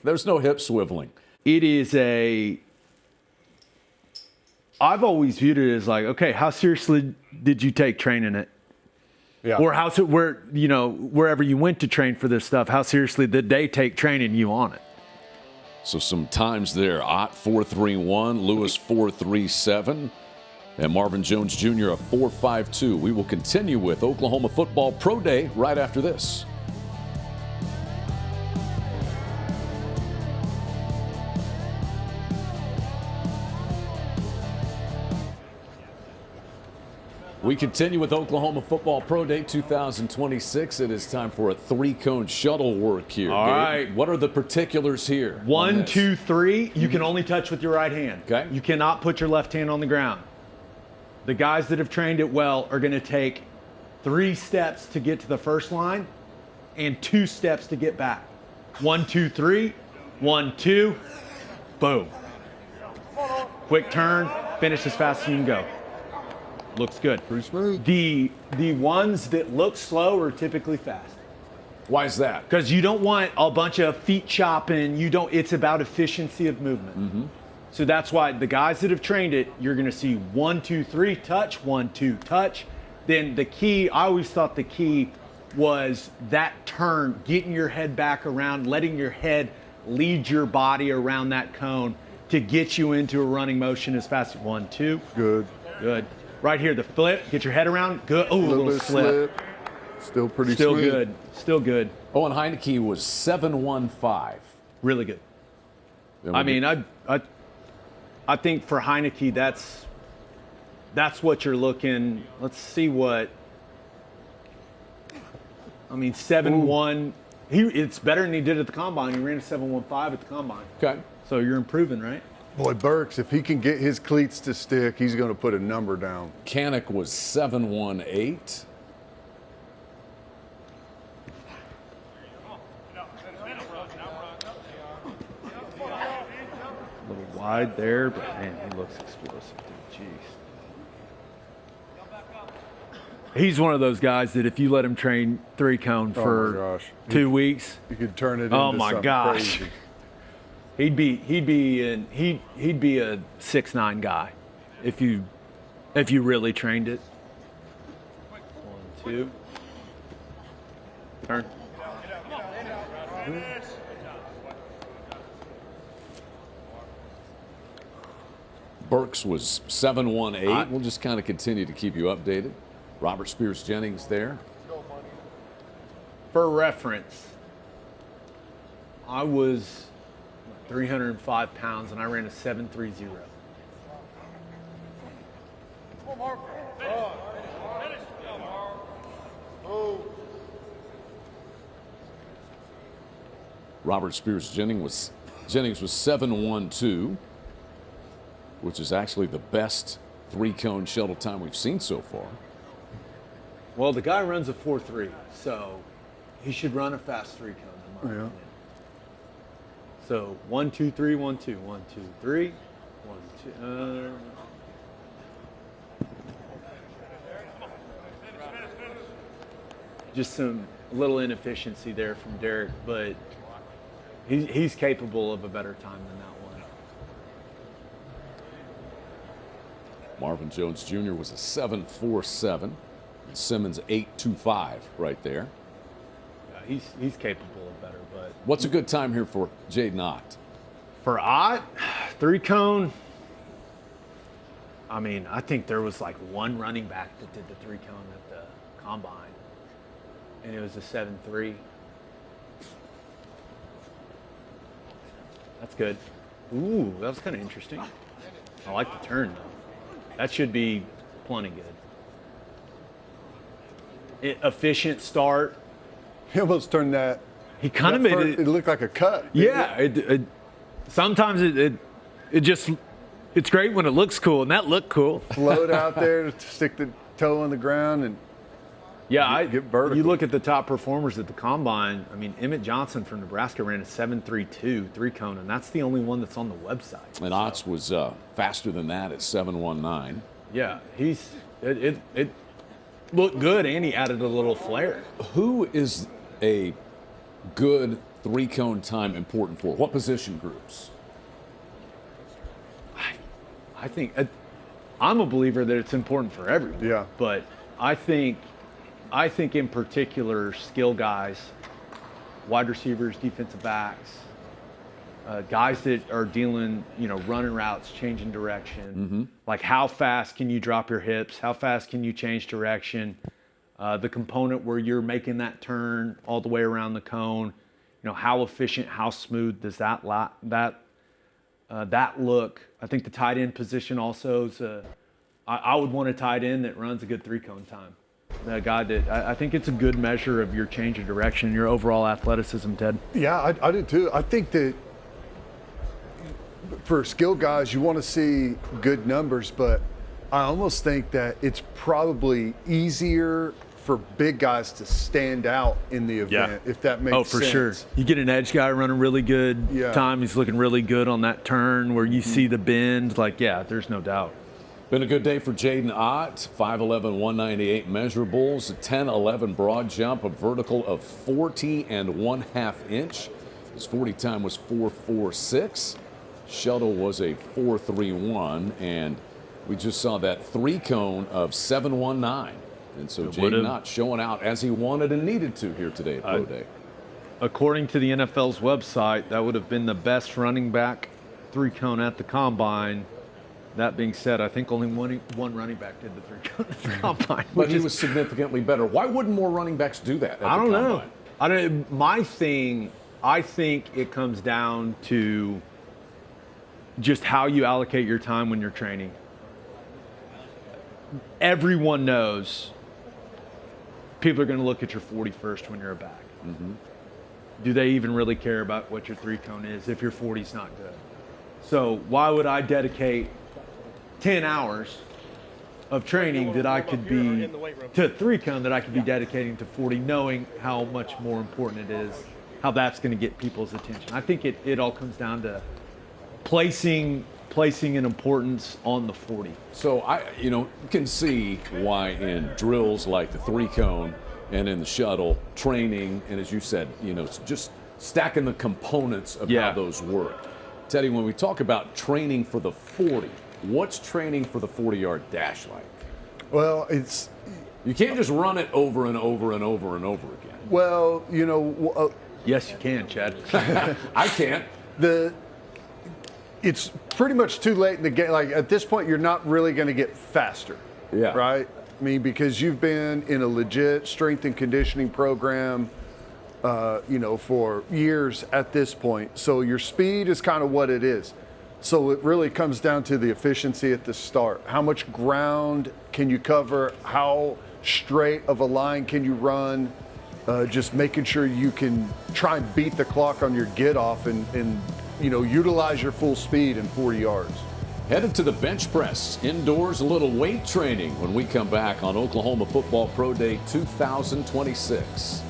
There's no hip swiveling. It is I've always viewed it as okay, how seriously did you take training it? Yeah. Or wherever you went to train for this stuff, how seriously did they take training you on it? So some times there. Ott 4.31, Lewis 4.37, and Marvin Jones Jr. a 4.52. We will continue with Oklahoma Football Pro Day right after this. We continue with Oklahoma Football Pro Day 2026. It is time for a three-cone shuttle work here. All Gabe. right. What are the particulars here? on 1, this? 2, 3. You can only touch with your right hand. Okay. You cannot put your left hand on the ground. The guys that have trained it well are going to take 3 steps to get to the first line and 2 steps to get back. 1, 2, 3. 1, 2. Boom. Quick turn. Finish as fast as you can go. Looks good. Pretty smooth. The ones that look slow are typically fast. Why is that? Because you don't want a bunch of feet chopping. It's about efficiency of movement. Mm-hmm. So that's why the guys that have trained it, you're going to see 1, 2, 3, touch, 1, 2, touch. Then the key, I always thought the key was that turn, getting your head back around, letting your head lead your body around that cone to get you into a running motion as fast as 1, 2. Good. Good. Right here, the flip, get your head around. Good. Oh, a little bit of slip. Still pretty Still smooth. good. Still good. Owen Heineke was 7.15. Really good. Then I we mean, I think for Heineke, that's what you're looking. Let's see what. I mean, 7.1. It's better than he did at the combine. He ran a 7.15 at the combine. Okay. So you're improving, right? Boy, Burks, if he can get his cleats to stick, he's going to put a number down. Kanik was 7.18. wide there, but man, he looks explosive, dude. Jeez. He's one of those guys that if you let him train 3-cone for 2 weeks, You could turn it into oh my something gosh, crazy. he'd be a 6'9" guy if you really trained it. 1, 2, turn. Burks was 7-1-8. We'll just kind of continue to keep you updated. Robert Spears Jennings there. For reference, I was 305 pounds and I ran a 7.30. Robert Spears Jennings was 7-1-2, which is actually the best 3-cone shuttle time we've seen so far. Well, the guy runs a 4.3, so he should run a fast 3-cone in my opinion. So 1, 2, 3, 1, 2, 1, 2, 3, 1, 2. Just a little inefficiency there from Derek, but he's capable of a better time than that one. Marvin Jones Jr. was a 7.47. And Simmons 8.25 right there. Yeah, he's capable of better, but What's a good time here for Jaden Ott? for Ott, 3-cone. I mean, I think there was like one running back that did the 3-cone at the combine, and it was a 7.3. That's good. Ooh, that was kind of interesting. I like the turn though. That should be plenty good. Efficient start. He almost turned that. He kind of that made first- it. It looked like a cut. didn't Yeah. it? Sometimes it just it's great when it looks cool, and that looked cool. Float out there to stick the toe on the ground and Yeah, Get vertical. You look at the top performers at the combine. I mean, Emmett Johnson from Nebraska ran a 7.32 3-cone, and that's the only one that's on the website. And Otts was faster than that at 7.19. Yeah, it looked good, and he added a little flair. Who is a good 3-cone time important for? What position groups? I think I'm a believer that it's important for everyone. Yeah. But I think in particular, skill guys, wide receivers, defensive backs, guys that are dealing, running routes, changing direction. Like how fast can you drop your hips? How fast can you change direction? The component where you're making that turn all the way around the cone. How efficient, how smooth does that look? I think the tight end position also is I would want a tight end that runs a good 3-cone time. The guy that I think it's a good measure of your change of direction, your overall athleticism, Ted. Yeah, I do too. I think that for skill guys, you want to see good numbers, but I almost think that it's probably easier for big guys to stand out in the event, if that makes sense. Oh, for sure. You get an edge guy running really good time. He's looking really good on that turn where you see the bend. There's no doubt. Been a good day for Jaden Ott. 5'11", 198 measurables, a 10-11 broad jump, a vertical of 40.5 inch. His 40 time was 4.46. Shuttle was a 4.31, and we just saw that 3-cone of 7.19. And so Jaden Ott showing out as he wanted and needed to here today at Pro Day. According to the NFL's website, that would have been the best running back 3-cone at the combine. That being said, I think only one running back did the 3-cone at the combine. But he was significantly better. Why wouldn't more running backs do that at the I don't combine? know. My thing, I think it comes down to just how you allocate your time when you're training. Everyone knows people are going to look at your 40 first when you're a back. Do they even really care about what your 3-cone is if your 40's not good? So why would I dedicate 10 hours of training that I could be to 3-cone that I could be dedicating to 40, knowing how much more important it is, how that's going to get people's attention? I think it all comes down to placing an importance on the 40. So you can see why in drills like the 3-cone and in the shuttle training, and as you said, just stacking the components of how those work. Teddy, when we talk about training for the 40, what's training for the 40-yard dash like? Well, you can't just run it over and over and over and over again. well, Yes, you can, Chad. I can't. it's pretty much too late in the game. Like at this point, you're not really going to get faster. Yeah. Right? I mean, because you've been in a legit strength and conditioning program, for years at this point. So your speed is kind of what it is. So it really comes down to the efficiency at the start. How much ground can you cover? How straight of a line can you run? Just making sure you can try and beat the clock on your get off and utilize your full speed in 40 yards. Headed to the bench press, indoors, a little weight training when we come back on Oklahoma Football Pro Day 2026.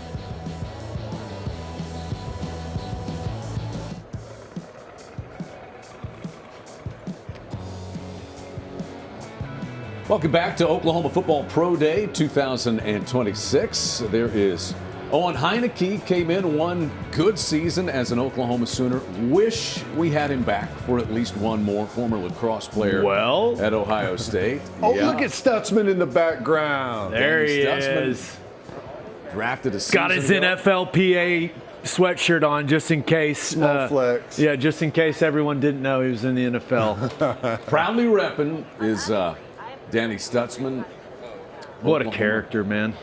Welcome back to Oklahoma Football Pro Day 2026. There is Owen Heineke, came in one good season as an Oklahoma Sooner. Wish we had him back for at least one more. Former lacrosse player at Ohio State. Oh, look at Stutzman in the background. There he Stutzman is. Drafted a season Got his ago. NFLPA sweatshirt on just in case. Small flex. Yeah, just in case everyone didn't know he was in the NFL. Proudly repping is Danny Stutzman. What a character, man.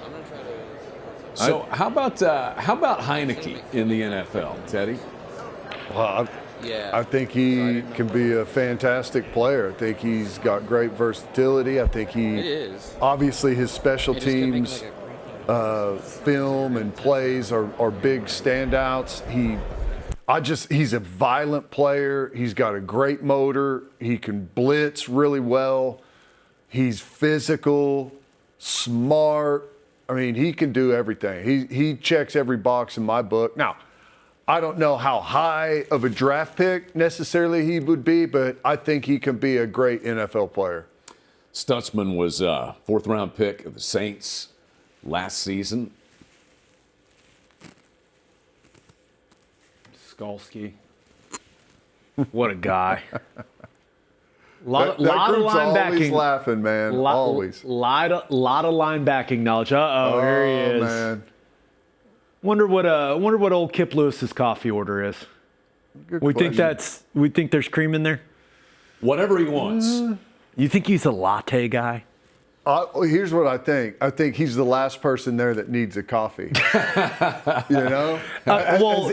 So how about Heineke in the NFL, Teddy? Well, I think he can be a fantastic player. I think he's got great versatility. I think obviously his special teams, film and plays are big standouts. He's a violent player. He's got a great motor. He can blitz really well. He's physical, smart. I mean, he can do everything. He checks every box in my book. Now, I don't know how high of a draft pick necessarily he would be, but I think he can be a great NFL player. Stutzman was a fourth-round pick of the Saints last season. Skalski. What a guy. Lot of group's always linebacking. laughing, man. Always. Lot of linebacking knowledge. Uh-oh, here he is. Man. Wonder what old Kip Lewis's coffee order is. Good We question. think there's cream in there. Whatever he wants. You think he's a latte guy? Here's what I think. I think he's the last person there that needs a coffee. Has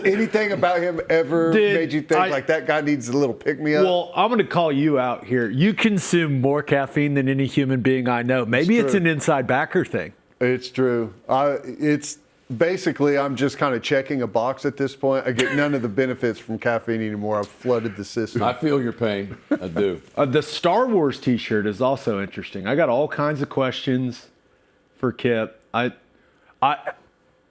anything about him ever made you think like that guy needs a little pick-me-up? Well, I'm going to call you out here. You consume more caffeine than any human being I know. Maybe it's an inside backer thing. It's true. It's basically I'm just kind of checking a box at this point. I get none of the benefits from caffeine anymore. I've flooded the system. I feel your pain. I do. The Star Wars T-shirt is also interesting. I got all kinds of questions for Kip.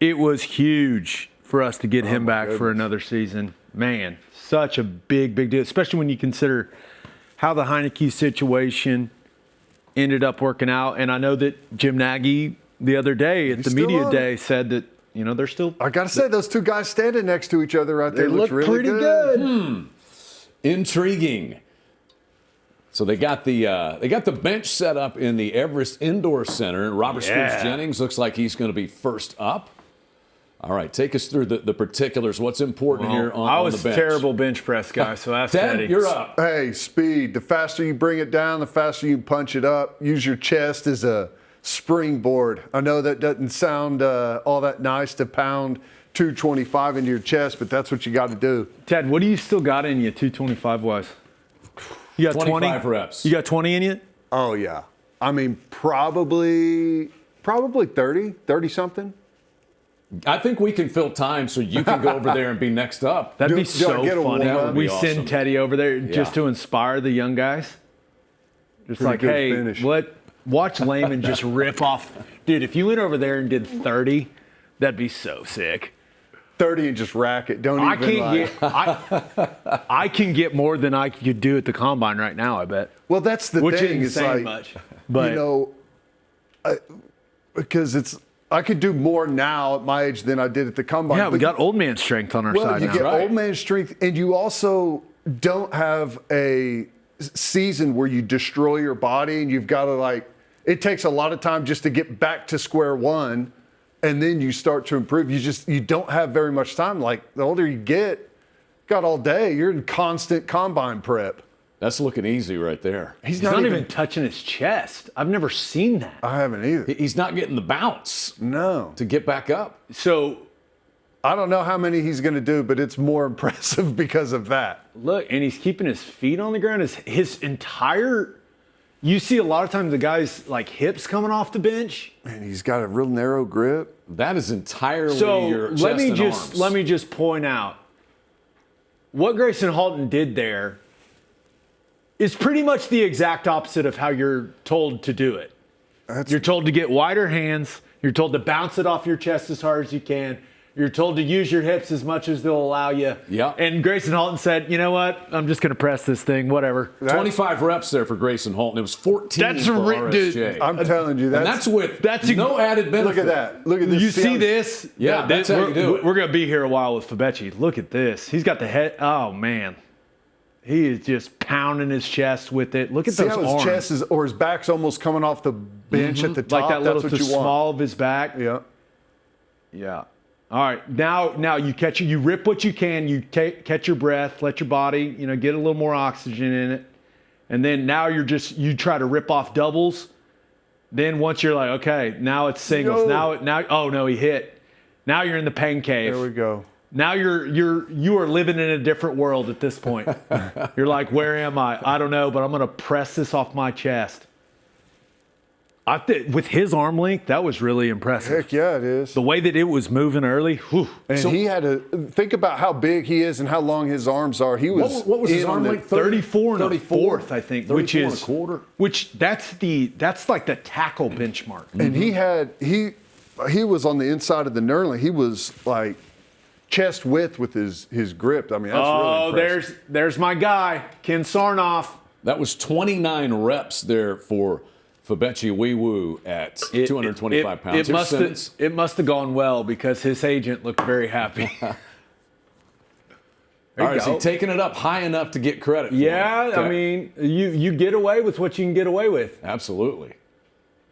It was huge for us to get him back for another season. Man, such a big deal, especially when you consider how the Heineke situation ended up working out. And I know that Jim Nagy the other day at the still media on day said that they're still. I got to say, those two guys standing next to each other right there They look really pretty good. Intriguing. So they got the bench set up in the Everest Indoor Center. Robert Spence Jennings looks like he's going to be first up. All right, take us through the particulars. What's important here on the bench? I was a terrible bench press guy, so ask Ted, Teddy. you're up. Hey, speed. The faster you bring it down, the faster you punch it up. Use your chest as a springboard. I know that doesn't sound all that nice to pound 225 into your chest, but that's what you got to do. Ted, what do you still got in you 225 wise? You got 25 20 reps. You got 20 in you? Oh, yeah. I mean, probably 30 something. I think we can fill time so you can go over there and be next up. That'd be Do I so get a funny. warm-up? That'd be We awesome. send Teddy over there just Yeah. to inspire the young guys. Just Pretty like, good hey, finish. watch Lehman just rip off. Dude, if you went over there and did 30, that'd be so sick. 30 and just rack it. Don't I even can't get. I can get more than I could do at the combine right now. I bet. Well, that's the Which thing. isn't It's saying like, much, but you know, because I could do more now at my age than I did at the combine. yeah, we But got old man strength on our well, side you now. get Right. old man strength, and you also don't have a season where you destroy your body, and you've got to like. It takes a lot of time just to get back to square one, and then you start to improve. You don't have very much time. Like the older you get, got all day. You're in constant combine prep. That's looking easy right there. He's not even touching his chest. I've never seen that. I haven't either. He's not getting the bounce No. to get back up. So I don't know how many he's going to do, but it's more impressive because of that. look, and he's keeping his feet on the ground. His entire. You see a lot of times the guys like hips coming off the bench. And he's got a real narrow grip. That is entirely So your chest let me and just arms. let me just point out what Grayson Halton did there is pretty much the exact opposite of how you're told to do it. You're told to get wider hands. You're told to bounce it off your chest as hard as you can. You're told to use your hips as much as they'll allow you. Yeah. And Grayson Halton said, you know what? I'm just going to press this thing, whatever. 25 reps there for Grayson Halton. It was 14 That's for dude, RSJ. I'm telling you, and that's with no added benefit. Look at that. Look at this. You see how- this? Yeah, that's how you do it. We're going to be here a while with Fabechi. Look at this. He's got the head. Oh, man. He is just pounding his chest with it. Look at See those how his arms. chest is, or his back's almost coming off the bench at the top. like that little That's what the you want. small of his back. Yeah. Yeah. All right. Now you catch it. You rip what you can. You catch your breath. Let your body, get a little more oxygen in it. And then now you try to rip off doubles. Then once you're like, okay, now it's singles. Yo. Now oh no, he hit. Now you're in the pain cave. There we go. Now you are living in a different world at this point. You're like, where am I? I don't know, but I'm gonna press this off my chest. I think with his arm length, that was really impressive. Heck yeah, it is. The way that it was moving early, whew. And he had to think about how big he is and how long his arms are. He was What was his in on arm the- length? 34 and a 34? fourth, I think, which 34 and is a quarter. which that's like the tackle benchmark. And he was on the inside of the knurling. He was like chest width with his grip. I mean, that's really impressive. there's my guy, Ken Sarnoff. That was 29 reps there for Fabechi Wiwu at 225 pounds. Here's Simmons. It must have gone well because his agent looked very happy. All right, is he taking it up high enough to get credit for Yeah, it? I Okay. mean, you get away with what you can get away with. Absolutely.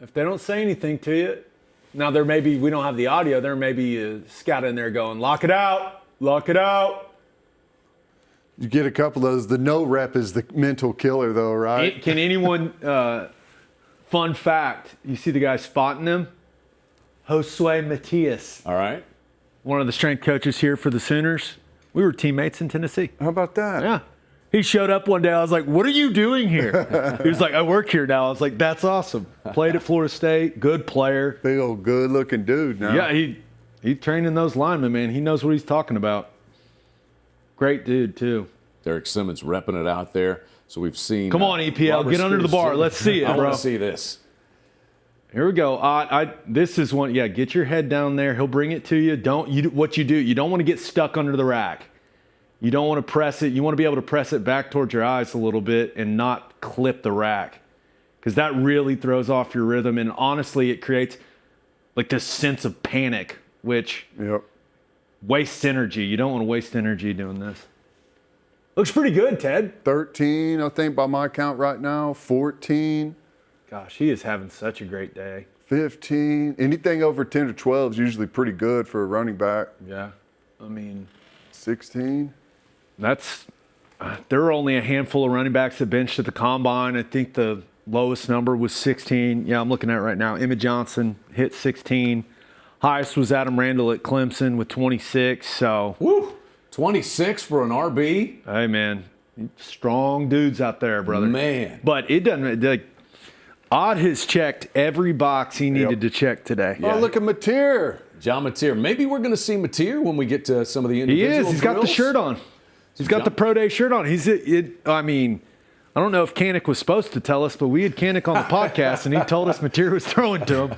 If they don't say anything to you, now we don't have the audio. There may be a scout in there going, lock it out. You get a couple of those. The no rep is the mental killer, though, right? Can anyone? Fun fact: you see the guy spotting him, Josue Matias, All right. one of the strength coaches here for the Sooners. We were teammates in Tennessee. How about that? Yeah. He showed up one day. I was like, what are you doing here? He was like, I work here now. I was like, that's awesome. Played at Florida State. Good player. Big old good-looking dude now. Yeah, he training those linemen, man. He knows what he's talking about. Great dude, too. Derek Simmons repping it out there. So we've seen. Come on, EPL. Robert Get under the Spears bar. Jr. Let's see it, I bro. want to see this. Here we go. This is one. Yeah, get your head down there. He'll bring it to you. What you do. You don't want to get stuck under the rack. You don't want to press it. You want to be able to press it back towards your eyes a little bit and not clip the rack, because that really throws off your rhythm. And honestly, it creates like this sense of panic, which Yep. wastes energy. You don't want to waste energy doing this. Looks pretty good, Ted. 13, I think, by my count right now. 14, Gosh, he is having such a great day. 15. Anything over 10 to 12 is usually pretty good for a running back. Yeah. I mean, 16. there were only a handful of running backs that benched at the combine. I think the lowest number was 16. Yeah, I'm looking at it right now. Emmett Johnson hit 16. Highest was Adam Randall at Clemson with 26. So, Woo! 26 for an RB. hey, man, strong dudes out there, brother. Man. But it doesn't. Like, Odd has checked every box he needed to check today. Oh, look at Mateer. John Mateer. Maybe we're going to see Mateer when we get to some of the He individual is. He's got the drills. shirt on. He's got the pro day shirt on. I mean, I don't know if Kanik was supposed to tell us, but we had Kanik on the podcast, and he told us Mateer was throwing to him.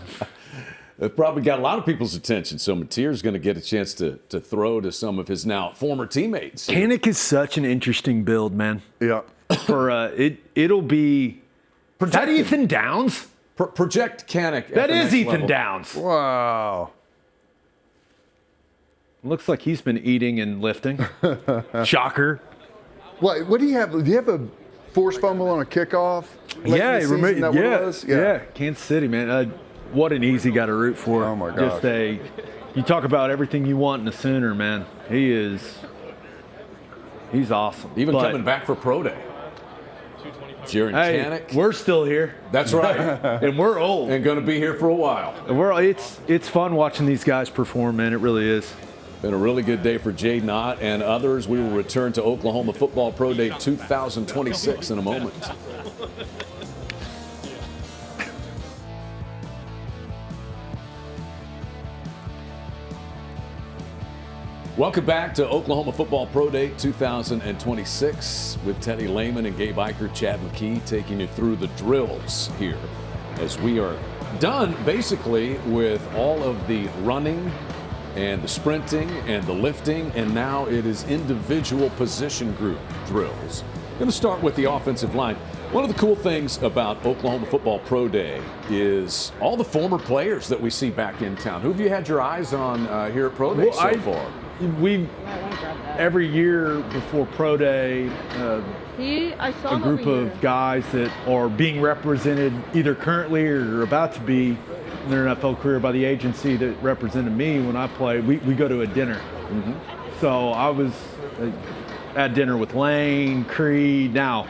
It probably got a lot of people's attention. So Mateer's going to get a chance to throw to some of his now former teammates. Kanik is such an interesting build, man. Yeah. For it'll be. Is that Ethan Downs? Project Kanik. That is Ethan Downs. Wow. Looks like he's been eating and lifting. Shocker. What do you have? Do you have a force fumble on a kickoff? Late in the season? Is that what it was? Yeah. Kansas City, man. What an easy guy to root for. Oh, my gosh. You talk about everything you want in a Sooner, man. He's awesome. Even But, coming back for Pro Day. Jaron hey, Kanik. we're still here. That's right. And we're old. And going to be here for a while. It's fun watching these guys perform, man. It really is. Been a really good day for Jaden Ott and others. We will return to Oklahoma Football Pro Day 2026 in a moment. Welcome back to Oklahoma Football Pro Day 2026 with Teddy Lehman and Gabe Eicher, Chad McKee taking you through the drills here as we are done basically with all of the running and the sprinting and the lifting, and now it is individual position group drills. Going to start with the offensive line. One of the cool things about Oklahoma Football Pro Day is all the former players that we see back in town. Who have you had your eyes on here at Pro Day so far? Every year before Pro Day, a group of guys that are being represented either currently or about to be in their NFL career by the agency that represented me when I played. We go to a dinner. Mm-hmm. So I was at dinner with Lane, Creed. Now,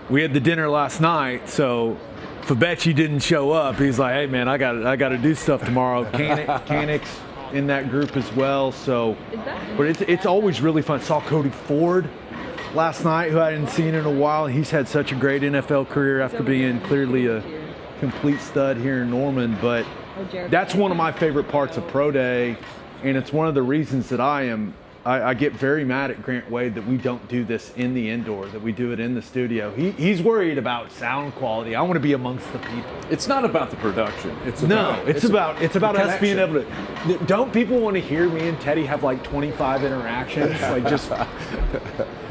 we had the dinner last night, so Fabechi didn't show up. He's like, hey, man, I got to do stuff tomorrow. Kanik's in that group as well. So, but it's always really fun. Saw Cody Ford last night, who I hadn't seen in a while. He's had such a great NFL career after being clearly a complete stud here in Norman. But that's one of my favorite parts of Pro Day, and it's one of the reasons that I get very mad at Grant Wade that we don't do this in the indoor, that we do it in the studio. He's worried about sound quality. I want to be amongst the people. It's not about the production. It's about us being connection. able to. Don't people want to hear me and Teddy have like 25 interactions, like just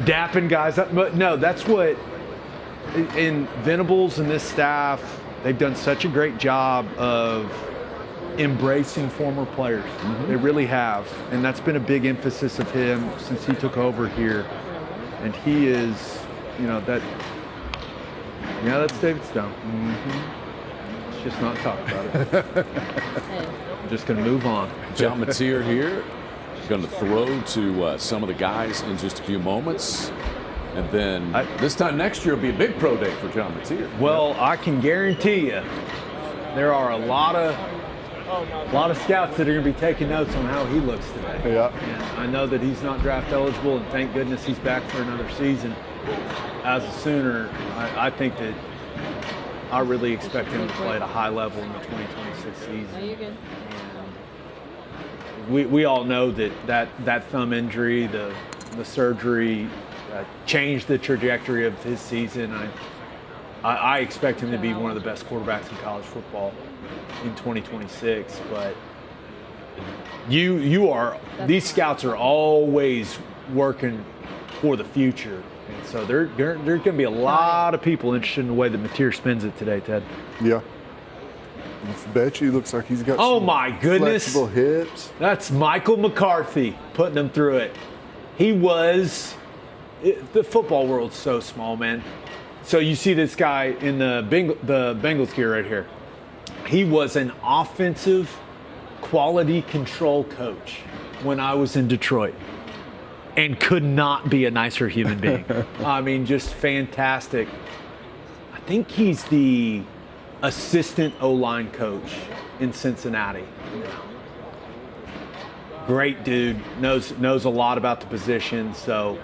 dapping guys up? But no, that's what. In Venables and this staff, they've done such a great job of embracing former players. Mm-hmm. They really have, and that's been a big emphasis of him since he took over here. And he is, that's David Stone. Mm-hmm. Let's just not talk about it. I'm just going to move on. John Mateer here, going to throw to some of the guys in just a few moments. And then this time next year will be a big pro day for John Mateer. Well, I can guarantee you there are a lot of scouts that are going to be taking notes on how he looks today. Yeah. And I know that he's not draft eligible, and thank goodness he's back for another season. As a Sooner, I think that I really expect him to play at a high level in the 2026 season. No, you're good. And we all know that thumb injury, the surgery, changed the trajectory of his season. I expect him to be one of the best quarterbacks in college football in 2026, but these scouts are always working for the future, and so there's going to be a lot of people interested in the way that Mateer spins it today, Ted. Yeah. Bet you looks like he's got Oh some my goodness, flexible hips. That's Michael McCarthy putting them through it. The football world's so small, man. So you see this guy in the Bengals gear right here. He was an offensive quality control coach when I was in Detroit and could not be a nicer human being. I mean, just fantastic. I think he's the assistant O-line coach in Cincinnati. Great dude, knows a lot about the position, so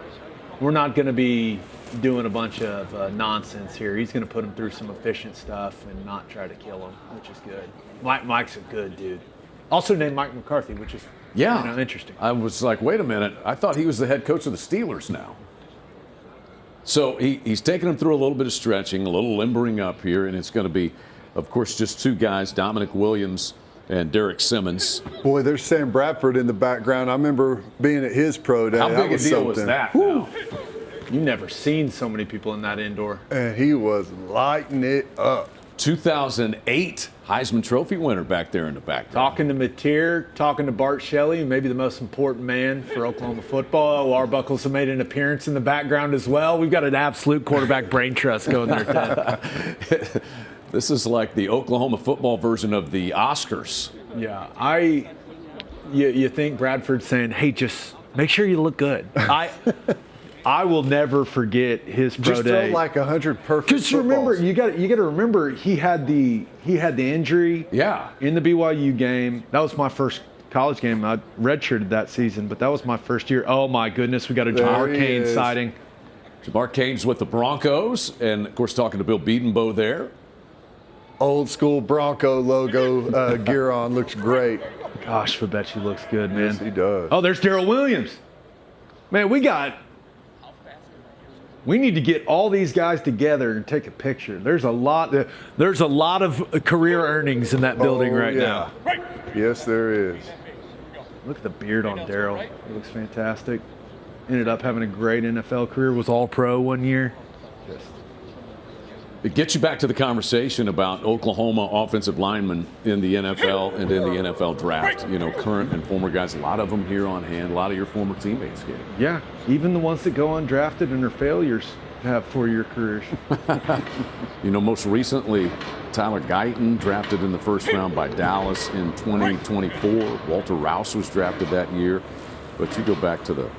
we're not going to be doing a bunch of nonsense here. He's going to put him through some efficient stuff and not try to kill him, which is good. Mike's a good dude. Also named Mike McCarthy, which is interesting. I was like, wait a minute. I thought he was the head coach of the Steelers now. So he's taking him through a little bit of stretching, a little limbering up here, and it's going to be, of course, just two guys, Dominic Williams and Derek Simmons. Boy, there's Sam Bradford in the background. I remember being at his pro day. How big a was deal was something. that now? You've never seen so many people in that indoor. And he was lighting it up. 2008 Heisman Trophy winner back there in the background. Talking to Mateer, talking to Bart Shelley, maybe the most important man for Oklahoma football. Arbuckles have made an appearance in the background as well. We've got an absolute quarterback brain trust going there, Ted. This is like the Oklahoma football version of the Oscars. Yeah, you think Bradford's saying, hey, just make sure you look good. I will never forget his pro Just day. throw like 100 perfect Just remember, footballs. you got to remember he had the injury. Yeah. In the BYU game. That was my first college game. I redshirted that season, but that was my first year. Oh my goodness, we got a Jamar There he Cain is. sighting. Jamar Cain's with the Broncos, and of course talking to Bill Bedenbaugh there. Old school Bronco logo gear on. Looks great. Gosh, Fabechi looks good, man. Yes, he does. Oh, there's Daryl Williams. Man, we need to get all these guys together and take a picture. There's a lot of career earnings in that building Oh, right yeah. now. Yes, there is. Look at the beard on Daryl. He looks fantastic. Ended up having a great NFL career. Was all pro one year. Just It gets you back to the conversation about Oklahoma offensive linemen in the NFL and in the NFL draft. You know, current and former guys, a lot of them here on hand, a lot of your former teammates here. yeah, even the ones that go undrafted and are failures have 4-year careers. You know, most recently, Tyler Guyton drafted in the first round by Dallas in 2024. Walter Rouse was drafted that year. But you go back to the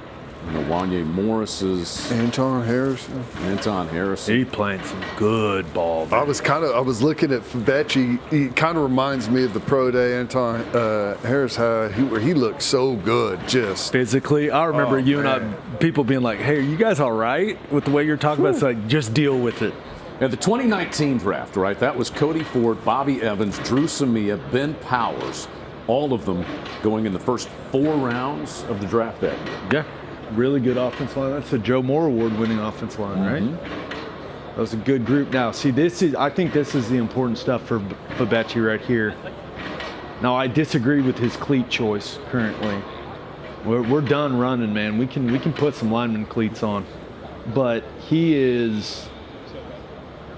Wanye Morris's, Anton Harrison. Anton Harrison. He's playing some good ball. I was looking at Fabechi. He kind of reminds me of the pro day Anton Harris where he looked so good. Just Physically, I remember Oh, you man. and I, people being like, "Hey, are you guys all right with the way you're talking about?" It's like, just deal with it. And the 2019 draft, right? That was Cody Ford, Bobby Evans, Drew Samia, Ben Powers, all of them going in the first 4 rounds of the draft that year. Yeah, really good offensive line. That's a Joe Moore Award-winning offensive line, right? That was a good group. Now, see, I think this is the important stuff for Fabechi right here. Now, I disagree with his cleat choice currently. We're done running, man. We can put some lineman cleats on, but he is.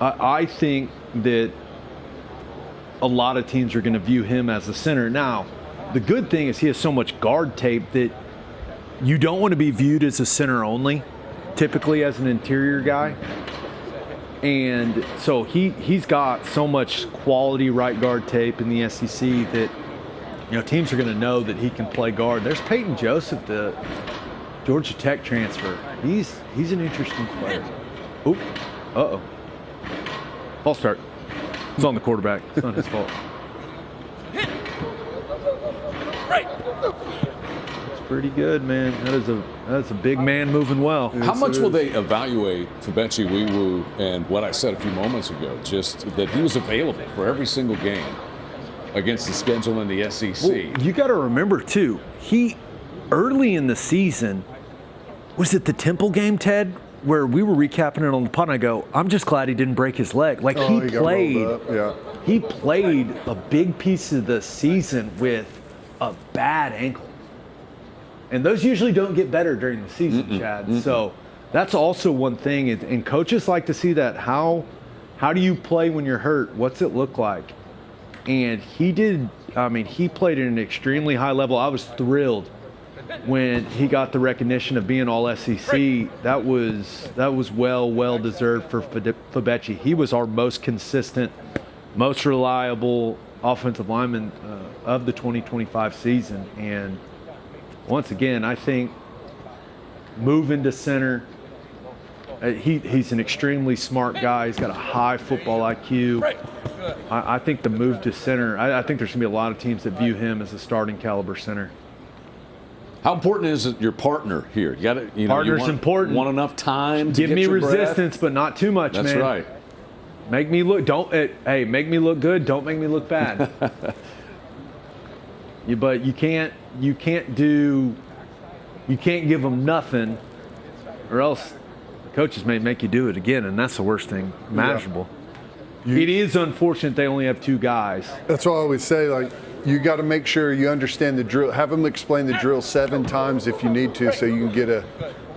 I think that a lot of teams are going to view him as a center. Now, the good thing is he has so much guard tape that you don't want to be viewed as a center only, typically as an interior guy. And so he's got so much quality right guard tape in the SEC that teams are going to know that he can play guard. There's Peyton Joseph, the Georgia Tech transfer. He's an interesting player. Oop, uh-oh. False start. It's on the quarterback. It's not his fault. It's pretty good, man. That's a big man moving well. How much will they evaluate Fabechi Wiwu and what I said a few moments ago, just that he was available for every single game against the schedule in the SEC? Well, you got to remember, too, he, early in the season, was it the Temple game, Ted, where we were recapping it on the pod, and I go, I'm just glad he didn't break his leg. Like, he got rolled up, yeah. He played a big piece of the season with a bad ankle. And those usually don't get better during the season, Chad. So that's also one thing, and coaches like to see that. How do you play when you're hurt? What's it look like? And he did. I mean, he played at an extremely high level. I was thrilled when he got the recognition of being all SEC. That was well deserved for Fabechi. He was our most consistent, most reliable offensive lineman of the 2025 season. And once again, I think moving to center, he's an extremely smart guy. He's got a high football IQ. I think the move to center, I think there's going to be a lot of teams that view him as a starting caliber center. How important is it your partner here? You got to, Partner's important. Want enough time to Give get me your breath? resistance, but not too much, That's man. right. Make me look. Hey, make me look good. Don't make me look bad. But you can't give them nothing, or else coaches may make you do it again, and that's the worst thing imaginable. It is unfortunate they only have 2 guys. That's why I always say, like, you got to make sure you understand the drill. Have them explain the drill 7 times if you need to, so you can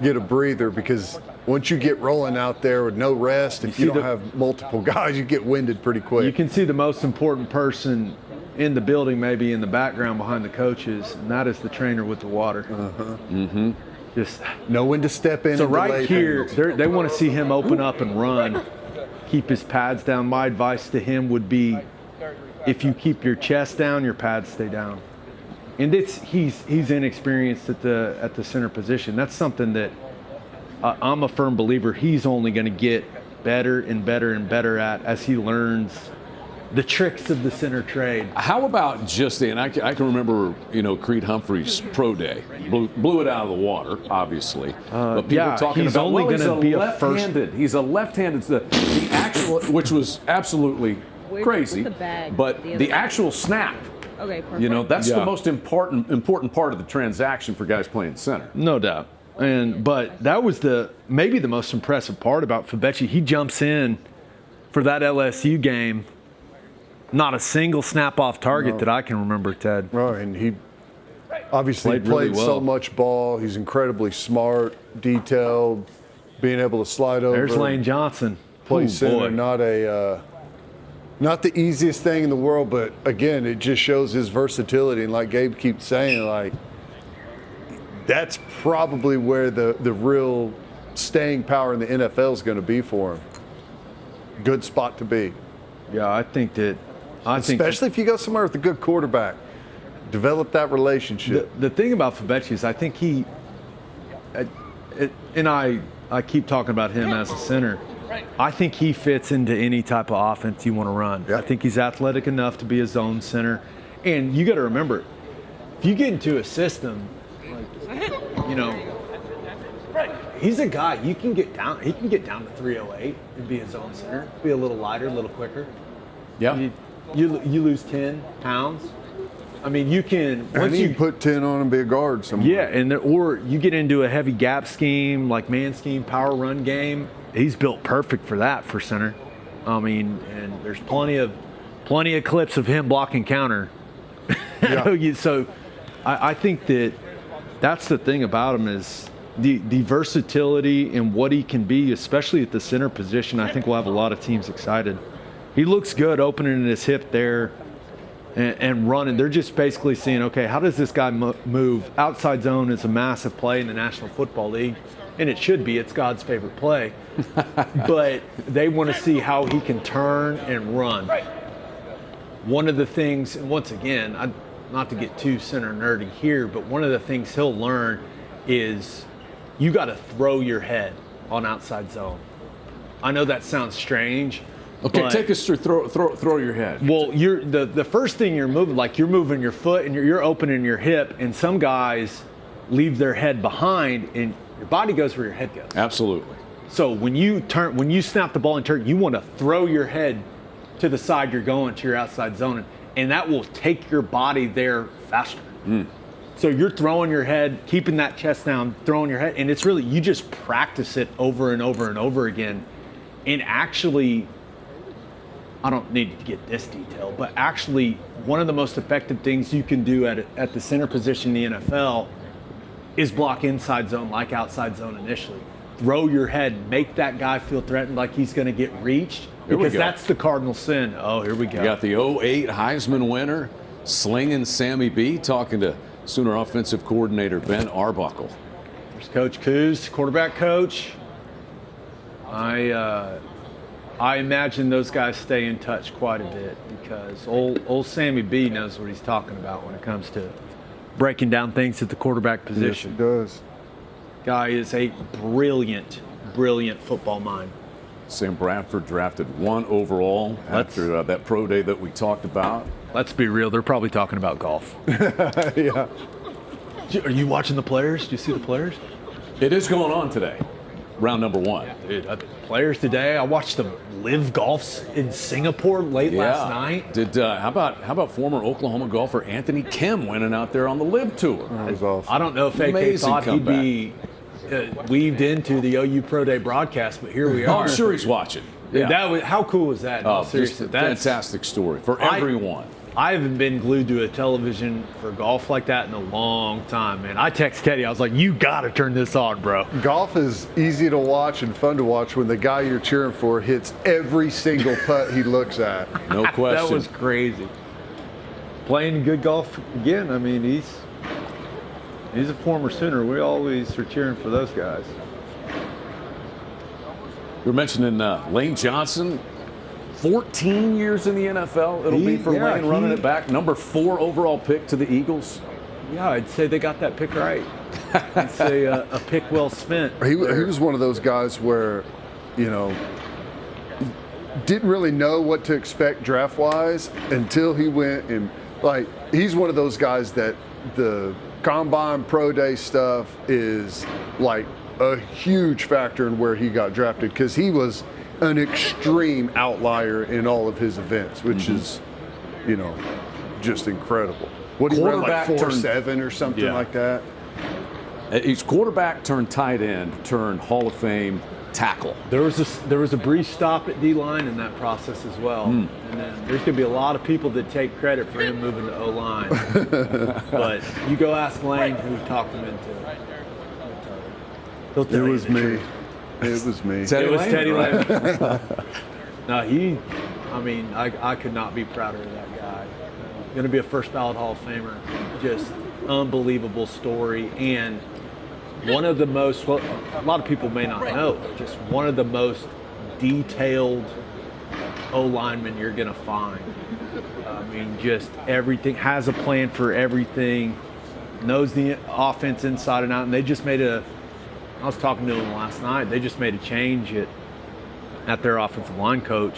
get a breather. Because once you get rolling out there with no rest, if you don't have multiple guys, you get winded pretty quick. You can see the most important person in the building, maybe in the background behind the coaches, and that is the trainer with the water. Just know when to step in. so and right delay here, things. they want to see him open up and run, keep his pads down. My advice to him would be, if you keep your chest down, your pads stay down. And he's inexperienced at the center position. That's something that I'm a firm believer he's only going to get better and better and better at as he learns the tricks of the center trade. How about just the, and I can remember, Creed Humphrey's pro day, blew it out of the water, obviously. But people yeah, were talking he's about, only well, gonna he's be a left-handed. He's a left-handed, the actual, which was absolutely crazy. Put the bag But the other the way. actual snap, Okay, perfect. that's Yeah. the most important part of the transaction for guys playing center. No doubt. But that was maybe the most impressive part about Fabechi. He jumps in for that LSU game. Not a single snap off target that I can remember, Ted. Right, and he obviously Played really played well. so much ball. He's incredibly smart, detailed, being able to slide over. There's Lane Johnson. Play Ooh, center, boy. not the easiest thing in the world, but again, it just shows his versatility. And like Gabe keeps saying, like, that's probably where the real staying power in the NFL is going to be for him. Good spot to be. Yeah, I think Especially if you go somewhere with a good quarterback. Develop that relationship. the thing about Fabechi is I think I keep talking about him as a center. I think he fits into any type of offense you want to run. Yeah. I think he's athletic enough to be a zone center. And you got to remember, if you get into a system, he's a guy you can get down. He can get down to 308 and be a zone center, be a little lighter, a little quicker. Yeah. You lose 10 pounds. I mean, you can And once you you put 10 on and be a guard somewhere. yeah, or you get into a heavy gap scheme, like man scheme, power run game. He's built perfect for that for center. I mean, and there's plenty of clips of him blocking counter. Yeah. So I think that's the thing about him is the versatility and what he can be, especially at the center position. I think we'll have a lot of teams excited. He looks good opening his hip there and running. They're just basically seeing, okay, how does this guy move? Outside zone is a massive play in the National Football League, and it should be. It's God's favorite play. But they want to see how he can turn and run. One of the things, and once again, not to get too center nerdy here, but one of the things he'll learn is you got to throw your head on outside zone. I know that sounds strange. Okay, but- take us through throw your head. well, you're the first thing you're moving, like you're moving your foot and you're opening your hip, and some guys leave their head behind, and your body goes where your head goes. Absolutely. So when you snap the ball and turn, you want to throw your head to the side you're going to your outside zone, and that will take your body there faster. So you're throwing your head, keeping that chest down, throwing your head, and it's really, you just practice it over and over and over again. And actually, I don't need to get this detail, but actually one of the most effective things you can do at the center position in the NFL is block inside zone like outside zone initially. Throw your head, make that guy feel threatened like he's going to get reached, Here we because go. that's the cardinal sin. Oh, here we go. You got the 08 Heisman winner, slinging Sammy B, talking to Sooner offensive coordinator Ben Arbuckle. There's Coach Coos, quarterback coach. I imagine those guys stay in touch quite a bit because old Sammy B knows what he's talking about when it comes to breaking down things at the quarterback Yes, position. it does. Guy is a brilliant football mind. Sam Bradford drafted 1 overall after that pro day that we talked about. Let's be real, they're probably talking about golf. Yeah. Are you watching the players? Do you see the players? It is going on today, round number 1. Dude, players today. I watched them live golfs in Singapore late last night. Did how about former Oklahoma golfer Anthony Kim winning out there on the Live Tour? That was awesome. I don't know if AK Amazing thought he'd comeback. be weaved into the OU Pro Day broadcast, but here we Oh, are. I'm sure he's watching. Yeah. That was, how cool was that? No, Oh, just seriously, a fantastic story for everyone. I haven't been glued to a television for golf like that in a long time, man. I text Teddy. I was like, you got to turn this on, bro. Golf is easy to watch and fun to watch when the guy you're cheering for hits every single putt he looks at. No question. That was crazy. Playing good golf again. I mean, he's a former Sooner. We always are cheering for those guys. You were mentioning Lane Johnson. 14 years in the NFL. It'll be for Lane running it back. Number 4 overall pick to the Eagles. Yeah, I'd say they got that pick right. I'd say a pick well spent. He was one of those guys where, you know, didn't really know what to expect draft-wise until he went and, like, he's one of those guys that the combine pro day stuff is, like, a huge factor in where he got drafted because he was an extreme outlier in all of his events, which is, you know, just incredible. What do you run, like 4.7 or something like that? He's quarterback turned tight end turned Hall of Fame tackle. There was a brief stop at D-line in that process as well. And then there's going to be a lot of people that take credit for him moving to O-line. But you go ask Lane who talked him into it. He'll tell It you was the me. truth. It was me. Teddy It was Lane, Teddy right? Lane. No, I could not be prouder of that guy. Going to be a first ballot Hall of Famer. Just unbelievable story. And one of the most, well, a lot of people may not know, just one of the most detailed O-linemen you're going to find. I mean, just everything, has a plan for everything, knows the offense inside and out. And they just made I was talking to them last night. They just made a change at their offensive line coach,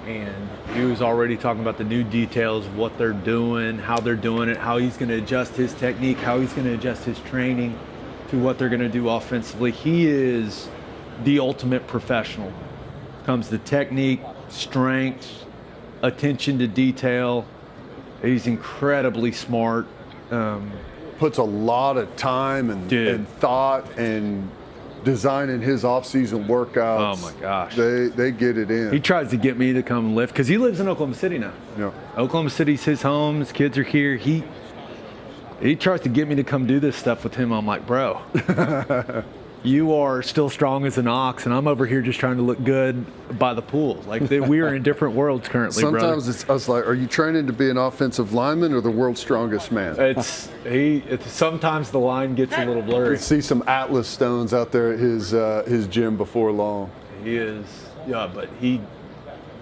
and he was already talking about the new details of what they're doing, how they're doing it, how he's going to adjust his technique, how he's going to adjust his training to what they're going to do offensively. He is the ultimate professional. Comes to technique, strength, attention to detail. He's incredibly smart. Puts a lot of time and thought and designing his off-season workouts. Oh my gosh. They get it in. He tries to get me to come lift because he lives in Oklahoma City now. Yeah. Oklahoma City's his home. His kids are here. He tries to get me to come do this stuff with him. I'm like, bro, you are still strong as an ox, and I'm over here just trying to look good by the pool. Like we are in different worlds currently. Sometimes I was like, are you training to be an offensive lineman or the world's strongest man? It's sometimes the line gets a little blurry. You see some Atlas stones out there at his gym before long. He is, yeah, but he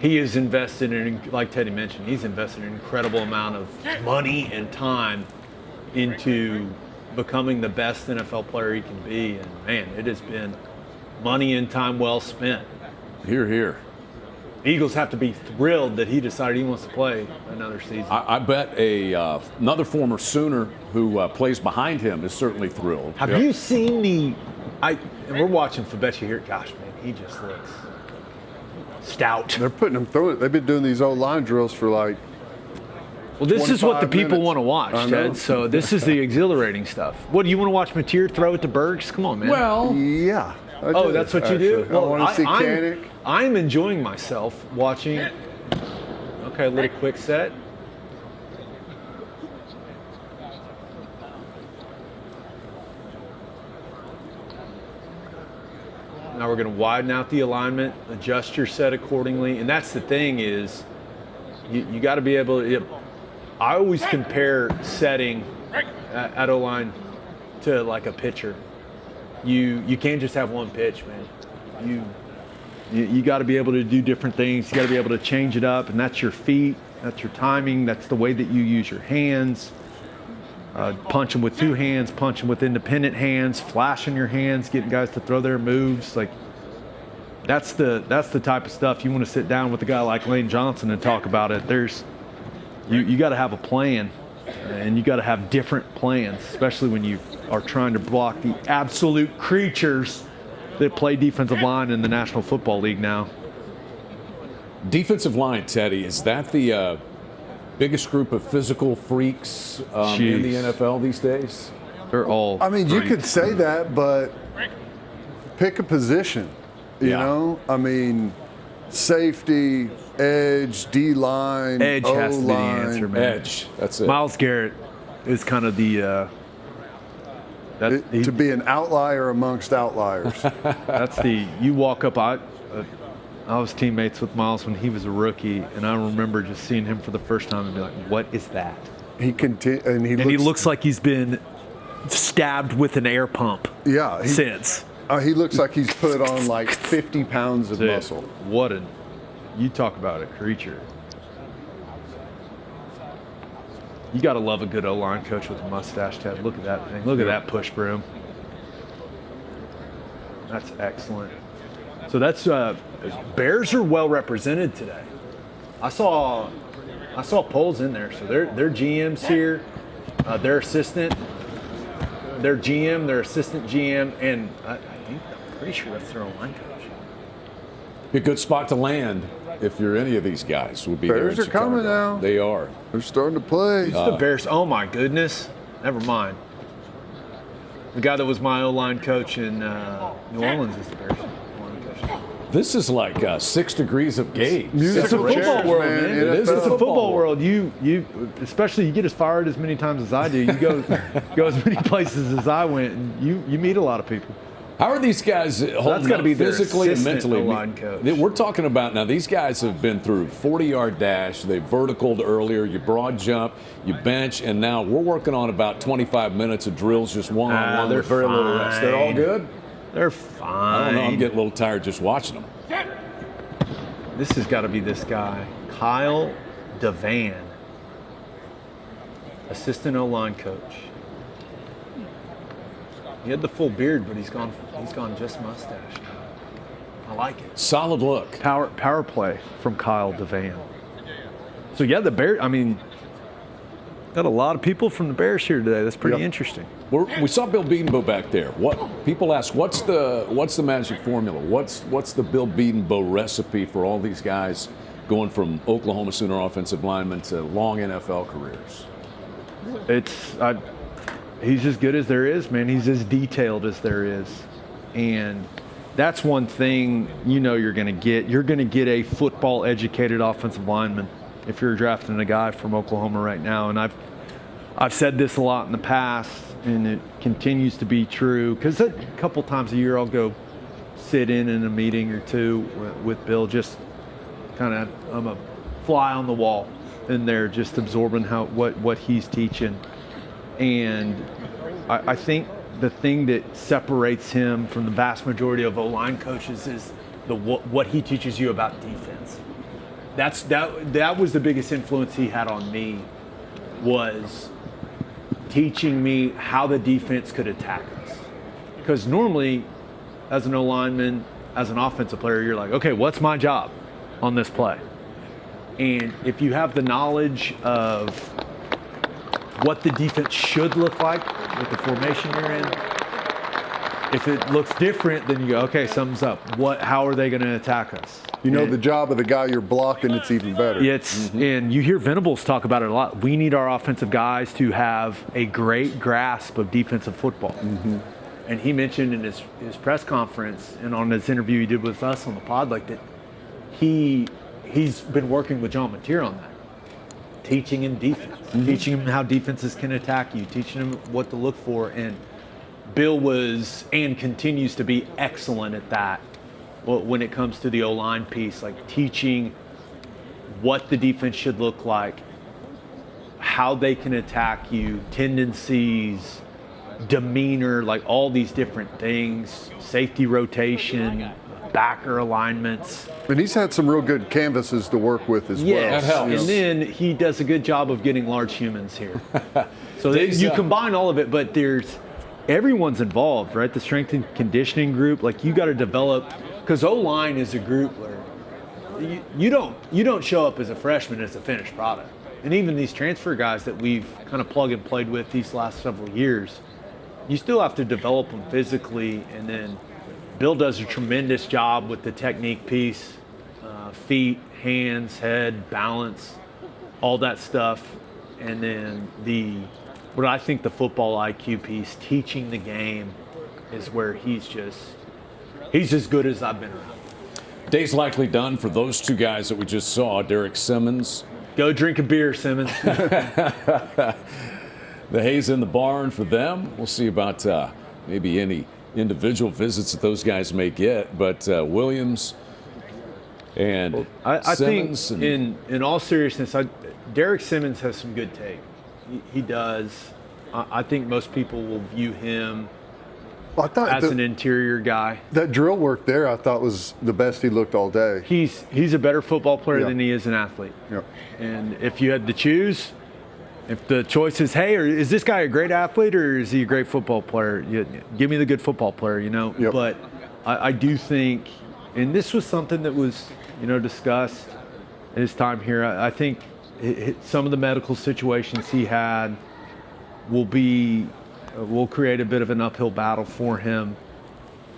is invested in, like Teddy mentioned, he's invested an incredible amount of money and time into becoming the best NFL player he can be. And man, it has been money and time well spent. Hear, hear. Eagles have to be thrilled that he decided he wants to play another season. I bet another former Sooner who plays behind him is certainly thrilled. Have you seen and we're watching Fabechi here. Gosh, man, he just looks stout. They're putting him through it. They've been doing these line drills for like. Well, this is what the 25 people minutes. want to watch, Ted. So this is the exhilarating stuff. What, do you want to watch Mateer throw it to Bergs? Come on, man. Well, Yeah. I oh, do, that's what you do? actually. I want to see Kanik. I'm enjoying myself watching. Okay, a little quick set. Now we're going to widen out the alignment, adjust your set accordingly. And that's the thing is, you got to be able to, I always compare setting at O-line to like a pitcher. You can't just have one pitch, man. You got to be able to do different things. You got to be able to change it up, and that's your feet, that's your timing, that's the way that you use your hands. Punch them with two hands, punch them with independent hands, flashing your hands, getting guys to throw their moves. Like that's the type of stuff you want to sit down with a guy like Lane Johnson and talk about it. You got to have a plan, and you got to have different plans, especially when you are trying to block the absolute creatures that play defensive line in the National Football League now. defensive line, Teddy, is that the biggest group of physical freaks in the NFL these days? They're all. I mean, you freaks. could say that, but pick a position. You know, I mean, safety, edge, D line, Edge has to be the O-line. answer, man. Edge. That's it. Miles Garrett is kind of the To be an outlier amongst outliers. that's the you walk up. I was teammates with Miles when he was a rookie, and I remember just seeing him for the first time and be like, "What is that?" He And he looks like he's been stabbed with an air pump yeah. since. He looks like he's put on like 50 pounds of Dude, muscle. What a you talk about a creature. You got to love a good O-line coach with a mustache, Ted. Look at that thing. Look at that push broom. That's excellent. So that's Bears are well represented today. I saw polls in there. So their GM's here, their assistant, their GM, their assistant GM, and I'm pretty sure that's their O-line coach. Be a good spot to land if you're any of these guys. Would be Bears there in are coming Chicago. now. They are. They're starting to play. The Bears. Oh my goodness. Never mind. The guy that was my O-line coach in New Orleans is the Bears O-line coach. This is like 6 degrees of gauge. It's a football chairs, world, man. man. It is It's a football football world. You especially you get as fired as many times as I do. You go as many places as I went, and you meet a lot of people. How are these guys holding gotta up be their physically and assistant mentally? O-line coach. We're talking about now. These guys have been through 40-yard dash. They verticaled earlier. You broad jump. You bench, and now we're working on about 25 minutes of drills, just one-on-one. they're with very little rest. They're all fine. good. They're I fine. don't know. I'm getting a little tired just watching them. This has got to be this guy, Kyle Devan, assistant O-line coach. He had the full beard, but he's gone just mustache now. I like it. Solid look. Power play from Kyle Devan. So yeah, the Bears. I mean, got a lot of people from the Bears here today. That's pretty interesting. We saw Bill Bedenbaugh back there. What people ask, what's the magic formula? What's the Bill Bedenbaugh recipe for all these guys going from Oklahoma Sooner offensive linemen to long NFL careers? He's as good as there is, man. He's as detailed as there is, and that's one thing you're going to get. You're going to get a football-educated offensive lineman if you're drafting a guy from Oklahoma right now. And I've said this a lot in the past, and it continues to be true. Because a couple times a year I'll go sit in a meeting or two with Bill. Just kind of I'm a fly on the wall in there, just absorbing what he's teaching. And I think the thing that separates him from the vast majority of O-line coaches is what he teaches you about defense. That was the biggest influence he had on me, was teaching me how the defense could attack us. Because normally, as an O-lineman, as an offensive player, you're like, okay, what's my job on this play? And if you have the knowledge of what the defense should look like with the formation you're in, if it looks different, then you go, okay, something's up. How are they going to attack us? The job of the guy you're blocking, it's even better. And you hear Venables talk about it a lot. We need our offensive guys to have a great grasp of defensive football. And he mentioned in his press conference and on his interview he did with us on the pod, like that he's been working with John Mateer on that, teaching him defense, teaching him how defenses can attack you, teaching him what to look for. And Bill was and continues to be excellent at that when it comes to the O-line piece, like teaching what the defense should look like, how they can attack you, tendencies, demeanor, like all these different things, safety rotation, backer alignments. And he's had some real good canvases to work with as well. Yes, That helps. and then he does a good job of getting large humans here. So you combine all of it, but everyone's involved, right? The strength and conditioning group, like you got to develop, because O-line is a group where you don't show up as a freshman as a finished product. And even these transfer guys that we've kind of plug and played with these last several years, you still have to develop them physically. And then Bill does a tremendous job with the technique piece, feet, hands, head, balance, all that stuff. And then what I think the football IQ piece, teaching the game, is where he's as good as I've been around. Day's likely done for those two guys that we just saw, Derek Simmons. Go drink a beer, Simmons. The hay's in the barn for them. We'll see about maybe any individual visits that those guys may get. But Williams and I think, Simmons. And in all seriousness, Derek Simmons has some good tape. He does. I think most people will view him I thought as an interior guy. that drill work there, I thought was the best he looked all day. He's a better football player Yeah. than he is an athlete. Yep. And if you had to choose, if the choice is, hey, or is this guy a great athlete or is he a great football player? Give me the good football player, Yep. But I do think, and this was something that was, discussed in his time here. I think some of the medical situations he had will create a bit of an uphill battle for him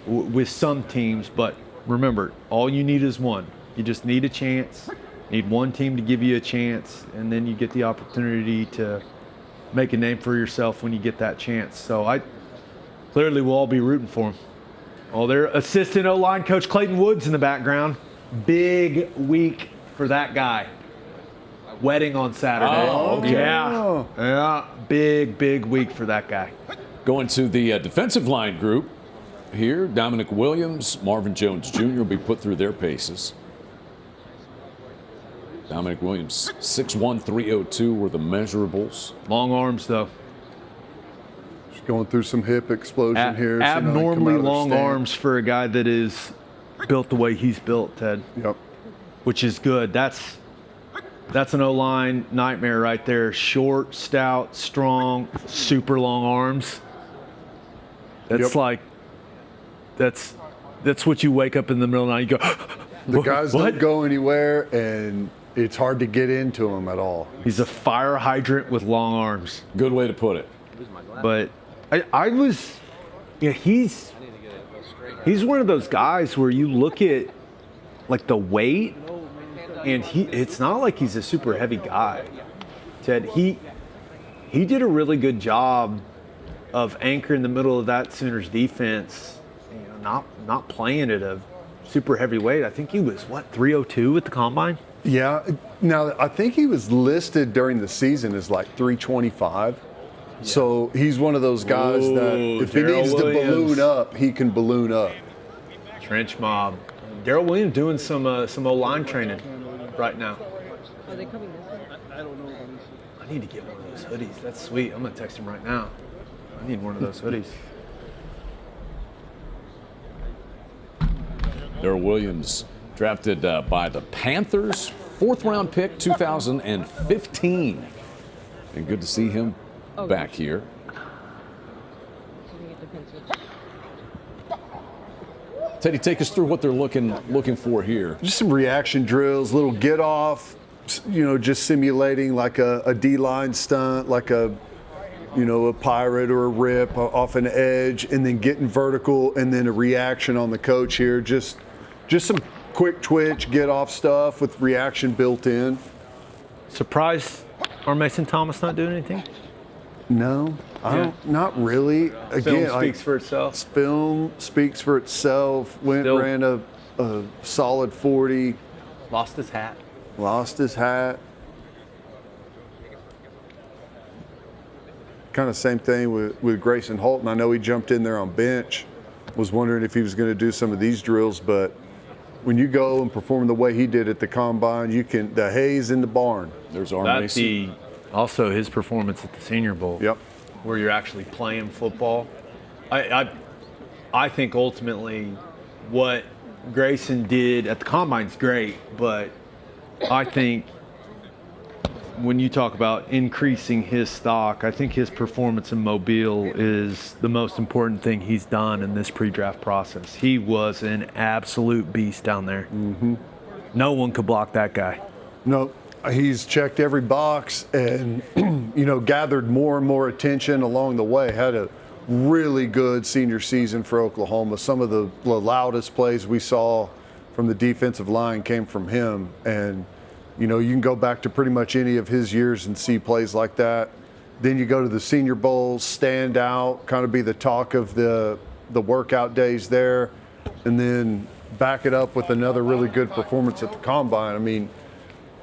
with some teams. But remember, all you need is one. You just need a chance. Need one team to give you a chance, and then you get the opportunity to make a name for yourself when you get that chance. So I clearly will all be rooting for him. Oh, their assistant O-line coach Clayton Woods in the background. Big week for that guy. Wedding on Saturday. Oh, okay. Yeah. Big week for that guy. going to the defensive line group here, Dominic Williams, Marvin Jones Jr. will be put through their paces. Dominic Williams, 6'1", 302 were the measurables. Long arms, though. Just going through some hip explosion here. so now he come Abnormally out of the long stand. arms for a guy that is built the way he's built, Ted, Yep. which is good. That's an O-line nightmare right there. Short, stout, strong, super long arms. That's Yep. that's what you wake up in the middle of the night. You go, The guys what? don't go anywhere, and it's hard to get into them at all. He's a fire hydrant with long arms. Good way to put it. But I was, he's one of those guys where you look at like the weight, and it's not like he's a super heavy guy. Ted, he did a really good job of anchoring the middle of that Sooners defense, not playing at a super heavy weight. I think he was 302 at the combine. Yeah. Now, I think he was listed during the season as like 325. So he's one of those guys that Ooh, if he Darrell needs to Williams. balloon up, he can balloon up. Trench mob. Darrell Williams doing some O-line training right now. Are they coming this way? I need to get one of those hoodies. That's sweet. I'm gonna text him right now. I need one of those hoodies. Darrell Williams, drafted by the Panthers, 4th round pick, 2015. And good to see him back here. Keeping it defensive. Teddy, take us through what they're looking for here. Just some reaction drills, little get off, just simulating like a D-line stunt, like a pirate or a rip off an edge, and then getting vertical, and then a reaction on the coach here. Just some quick twitch, get off stuff with reaction built in. Surprised are Mason Thomas not doing anything? No, I don't. Not really. Again, Film speaks for itself. Film speaks for itself. Still- Ran a solid 40. Lost his hat. Lost his hat. Kind of same thing with Grayson Holton. I know he jumped in there on bench. Was wondering if he was going to do some of these drills, but when you go and perform the way he did at the combine, the hay's in the barn. There's Arm That's Mason. also his performance at the Senior Bowl. Yep. Where you're actually playing football. I think ultimately what Grayson did at the combine's great, but I think when you talk about increasing his stock, I think his performance in Mobile is the most important thing he's done in this pre-draft process. He was an absolute beast down there. Mm-hmm. No one could block that guy. No, he's checked every box and, gathered more and more attention along the way. Had a really good senior season for Oklahoma. Some of the loudest plays we saw from the defensive line came from him. And, you can go back to pretty much any of his years and see plays like that. Then you go to the Senior Bowl, stand out, kind of be the talk of the workout days there. And then back it up with another really good performance at the combine. I mean,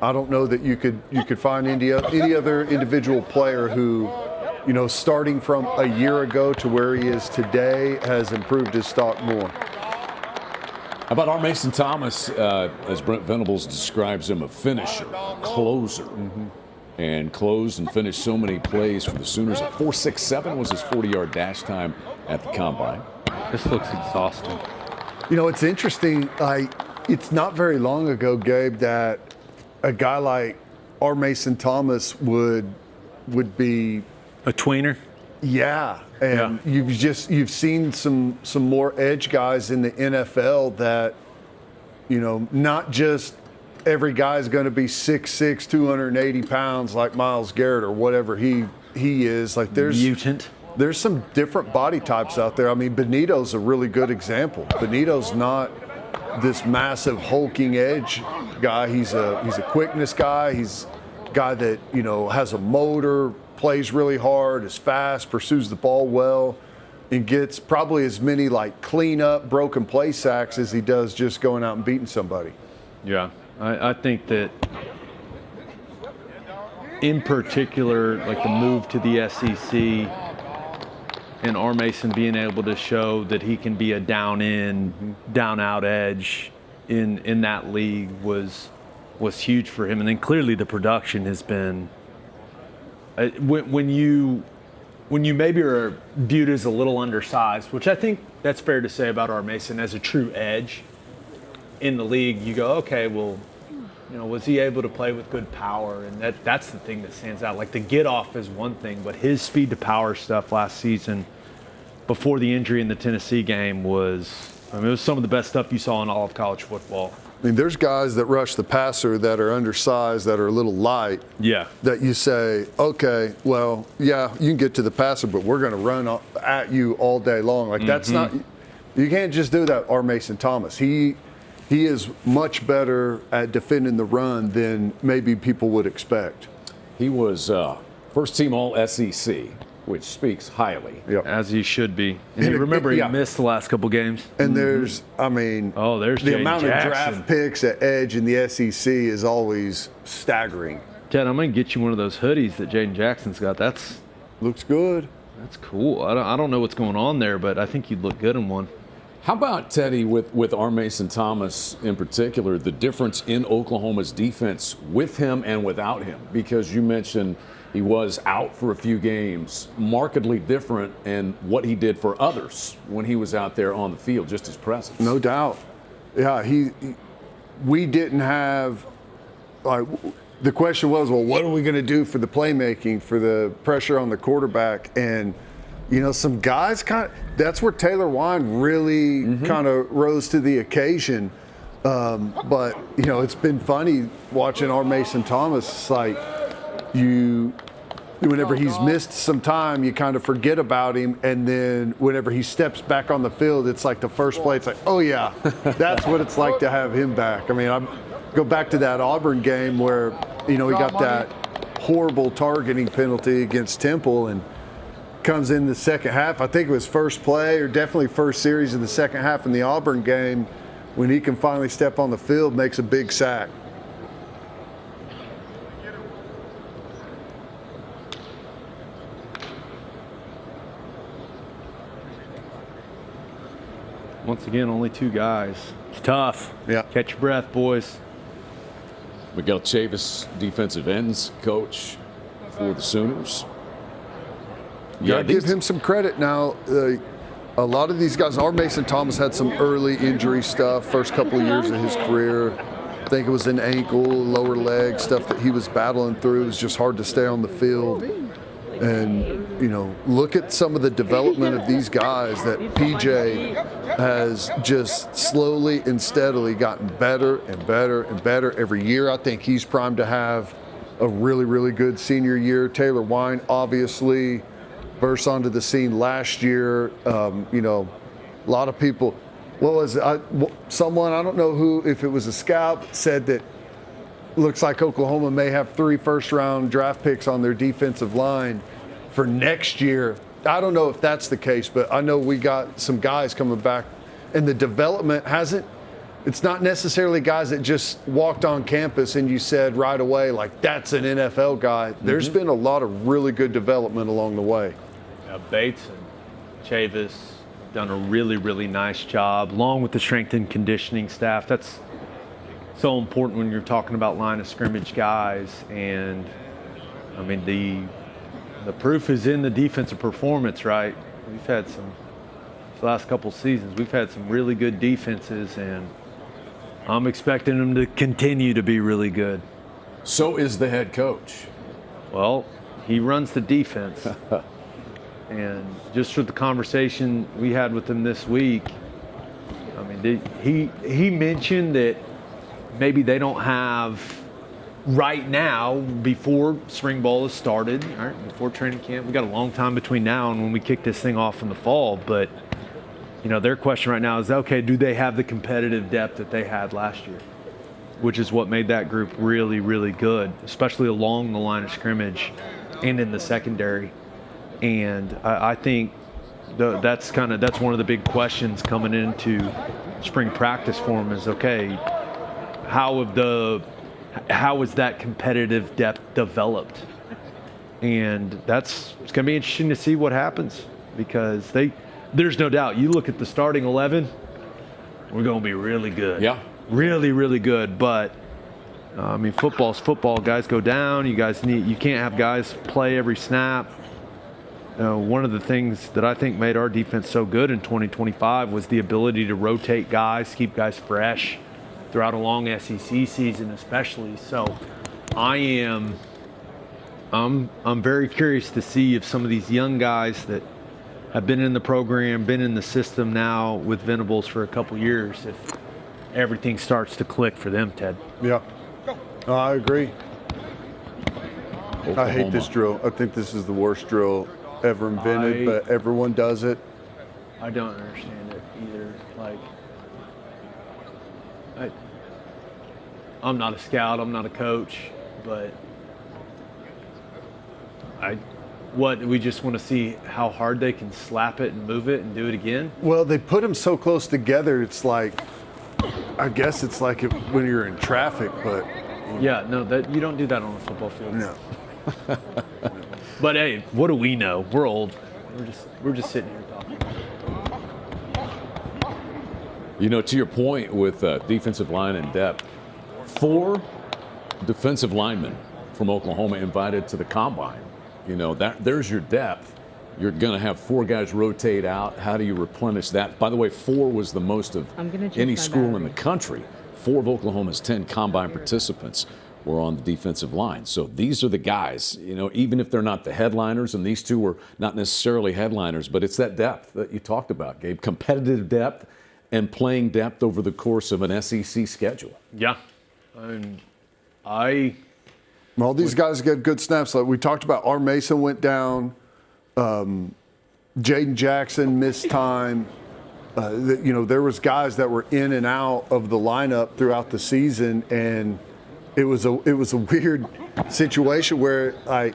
I don't know that you could find any other individual player who, you know, starting from a year ago to where he is today, has improved his stock more. How about R. Mason Thomas, as Brent Venables describes him, a finisher, a closer, and closed and finished so many plays for the Sooners. A 4.67 was his 40-yard dash time at the combine. This looks exhausting. You know, it's interesting. It's not very long ago, Gabe, that a guy like R. Mason Thomas would be A tweener? Yeah, and you've seen some more edge guys in the NFL that, you know, not just every guy's going to be 6'6", 280 pounds like Myles Garrett or whatever he is. Like there's some different body types out there. I mean, Benito's a really good example. Benito's not this massive hulking edge guy. He's a quickness guy. He's a guy that, you know, has a motor, plays really hard, is fast, pursues the ball well, and gets probably as many like clean up, broken play sacks as he does just going out and beating somebody. Yeah, I think that in particular, like the move to the SEC and R. Mason being able to show that he can be a down in, down out edge in that league was huge for him. And then clearly the production has been when you maybe are viewed as a little undersized, which I think that's fair to say about R. Mason as a true edge in the league, you go, okay, well, you know, was he able to play with good power? And that's the thing that stands out. Like the get off is one thing, but his speed to power stuff last season before the injury in the Tennessee game was, I mean, it was some of the best stuff you saw in all of college football. I mean, there's guys that rush the passer that are undersized, that are a little light. Yeah. That you say, okay, well, yeah, you can get to the passer, but we're going to run at you all day long. Like that's not, you can't just do that, R. Mason Thomas. He is much better at defending the run than maybe people would expect. He was first team All-SEC, which speaks highly. Yep. As he should be. And you remember he missed the last couple games. And there's, I mean, there's the Jaden amount Jackson. of draft picks at edge in the SEC is always staggering. Ted, I'm going to get you one of those hoodies that Jaden Jackson's got. That's Looks good. cool. I don't know what's going on there, but I think you'd look good in one. How about, Teddy, with R. Mason Thomas in particular, the difference in Oklahoma's defense with him and without him? Because you mentioned he was out for a few games, markedly different in what he did for others when he was out there on the field, just his presence. No doubt. Yeah, we didn't have the question was, well, what are we going to do for the playmaking, for the pressure on the quarterback? And, you know, some guys that's where Taylor Wine really kind of rose to the occasion. But, you know, it's been funny watching R. Mason Thomas. It's like whenever he's missed some time, you kind of forget about him. And then whenever he steps back on the field, it's like the first play, it's like, oh, yeah, that's what it's like to have him back. I mean, I go back to that Auburn game where, you know, he got that horrible targeting penalty against Temple and comes in the second half. I think it was first play or definitely first series of the second half in the Auburn game when he can finally step on the field, makes a big sack. Once again, only two guys. It's tough. Yeah. Catch your breath, boys. Miguel Chavis, defensive ends coach for the Sooners. Yeah, give him some credit now. A lot of these guys, R. Mason Thomas had some early injury stuff, first couple of years of his career. I think it was an ankle, lower leg, stuff that he was battling through. It was just hard to stay on the field. And, you know, look at some of the development of these guys that PJ has just slowly and steadily gotten better and better and better every year. I think he's primed to have a really, really good senior year. Taylor Wine, obviously, burst onto the scene last year. You know, a lot of people, someone, I don't know who, if it was a scout, said that looks like Oklahoma may have 3 first-round draft picks on their defensive line for next year. I don't know if that's the case, but I know we got some guys coming back, and the development hasn't it's not necessarily guys that just walked on campus and you said right away, like, that's an NFL guy. There's been a lot of really good development along the way. Bates and Chavis done a really, really nice job, along with the strength and conditioning staff. That's so important when you're talking about line of scrimmage guys. And I mean, the proof is in the defensive performance, right? We've had the last couple seasons, we've had some really good defenses, and I'm expecting them to continue to be really good. So is the head coach. Well, he runs the defense. And just with the conversation we had with him this week, I mean, he mentioned that maybe they don't have right now, before spring ball has started, all right, before training camp. We got a long time between now and when we kick this thing off in the fall. But, you know, their question right now is, okay, do they have the competitive depth that they had last year? Which is what made that group really, really good, especially along the line of scrimmage and in the secondary. And I think that's one of the big questions coming into spring practice for them is, okay, how is that competitive depth developed? And it's going to be interesting to see what happens, because there's no doubt, you look at the starting 11, we're going to be really good. Yeah. Really, really good. But I mean, football's football. Guys go down. You can't have guys play every snap. One of the things that I think made our defense so good in 2025 was the ability to rotate guys, keep guys fresh throughout a long SEC season, especially. So I'm very curious to see if some of these young guys that have been in the program, been in the system now with Venables for a couple years, if everything starts to click for them, Ted. Yeah, I agree. Oklahoma. I hate this drill. I think this is the worst drill ever invented, but everyone does it. I don't understand it either. Like, I'm not a scout, I'm not a coach, but we just want to see how hard they can slap it and move it and do it again. Well, they put them so close together, it's like, I guess it's like when you're in traffic, but. Yeah, no, that you don't do that on a football field. No. But hey, what do we know? We're old. We're just sitting here talking. You know, to your point with defensive line and depth, 4 defensive linemen from Oklahoma invited to the combine. You know, there's your depth. You're going to have 4 guys rotate out. How do you replenish that? By the way, 4 was the most of any school in the country. 4 of Oklahoma's 10 combine participants were on the defensive line. So these are the guys, you know, even if they're not the headliners, and these 2 were not necessarily headliners, but it's that depth that you talked about, Gabe. Competitive depth and playing depth over the course of an SEC schedule. Yeah. All these guys get good snaps. Like we talked about, R. Mason went down. Jaden Jackson missed time. You know, there was guys that were in and out of the lineup throughout the season, and it was a weird situation where, like,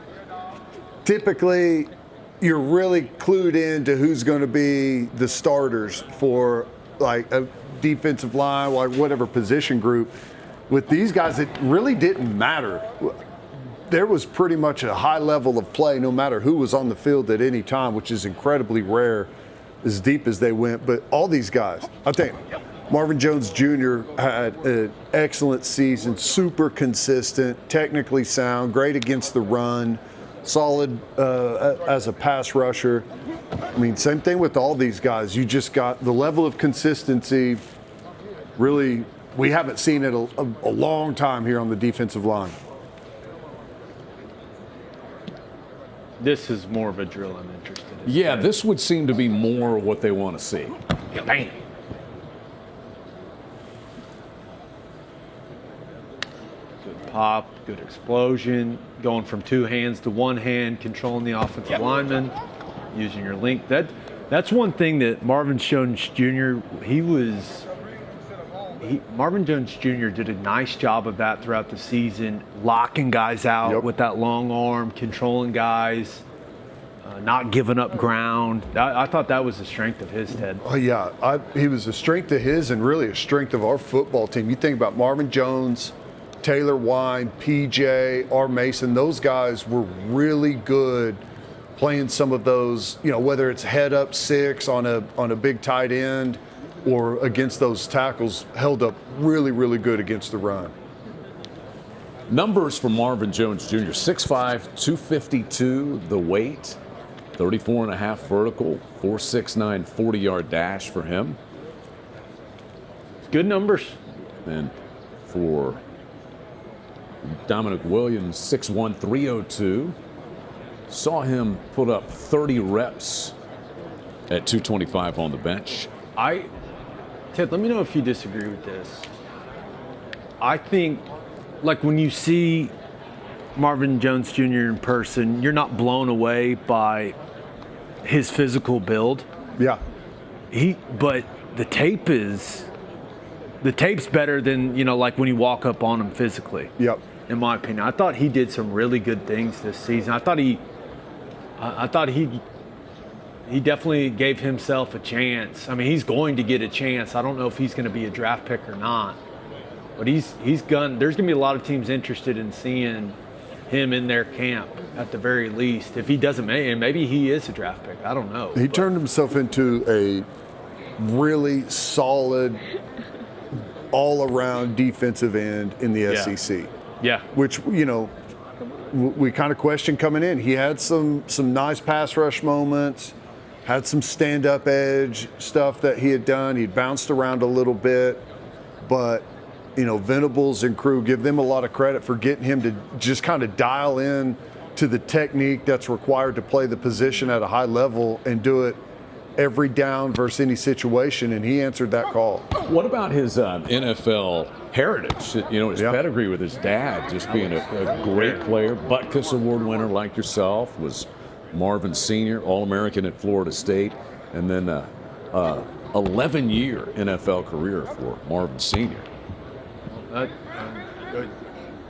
typically you're really clued in to who's going to be the starters for like a defensive line, like whatever position group. With these guys, it really didn't matter. There was pretty much a high level of play no matter who was on the field at any time, which is incredibly rare as deep as they went. But all these guys, I think Marvin Jones Jr. had an excellent season, super consistent, technically sound, great against the run, solid as a pass rusher. I mean, same thing with all these guys. You just got the level of consistency. Really, we haven't seen it a long time here on the defensive line. This is more of a drill I'm interested in. Yeah, this would seem to be more what they want to see. Bam. Good pop, good explosion, going from 2 hands to 1 hand, controlling the offensive lineman, using your link. That's one thing that Marvin Jones Jr. Marvin Jones Jr. did a nice job of that throughout the season, locking guys out with that long arm, controlling guys. not giving up ground. I thought that was the strength of his, Ted. Oh, yeah. He was a strength of his and really a strength of our football team. You think about Marvin Jones, Taylor Wine, PJ, R. Mason, those guys were really good playing some of those, whether it's head up six on a big tight end or against those tackles, held up really, really good against the run. Numbers for Marvin Jones Jr. 6'5", 252 the weight, 34.5 vertical, 4.69 40-yard dash for him. Good numbers. And for Dominic Williams, 6'1", 302. Saw him put up 30 reps at 225 on the bench. Ted, let me know if you disagree with this. I think, like, when you see Marvin Jones Jr. in person, you're not blown away by his physical build. Yeah. But the tape's better than, like when you walk up on him physically. Yep. In my opinion, I thought he did some really good things this season. I thought he definitely gave himself a chance. I mean, he's going to get a chance. I don't know if he's going to be a draft pick or not, but there's going to be a lot of teams interested in seeing him in their camp at the very least. If he doesn't make it, maybe he is a draft pick. I don't know. He turned himself into a really solid, all-around defensive end in the SEC. Yeah. Which, we kind of questioned coming in. He had some nice pass rush moments, had some stand-up edge stuff that he had done. He'd bounced around a little bit, but Venables and crew, give them a lot of credit for getting him to just kind of dial in to the technique that's required to play the position at a high level and do it every down versus any situation, and he answered that call. What about his NFL heritage? His pedigree with his dad just being a great player, Butkus Award winner like yourself, was Marvin Sr., All-American at Florida State, and then 11-year NFL career for Marvin Sr.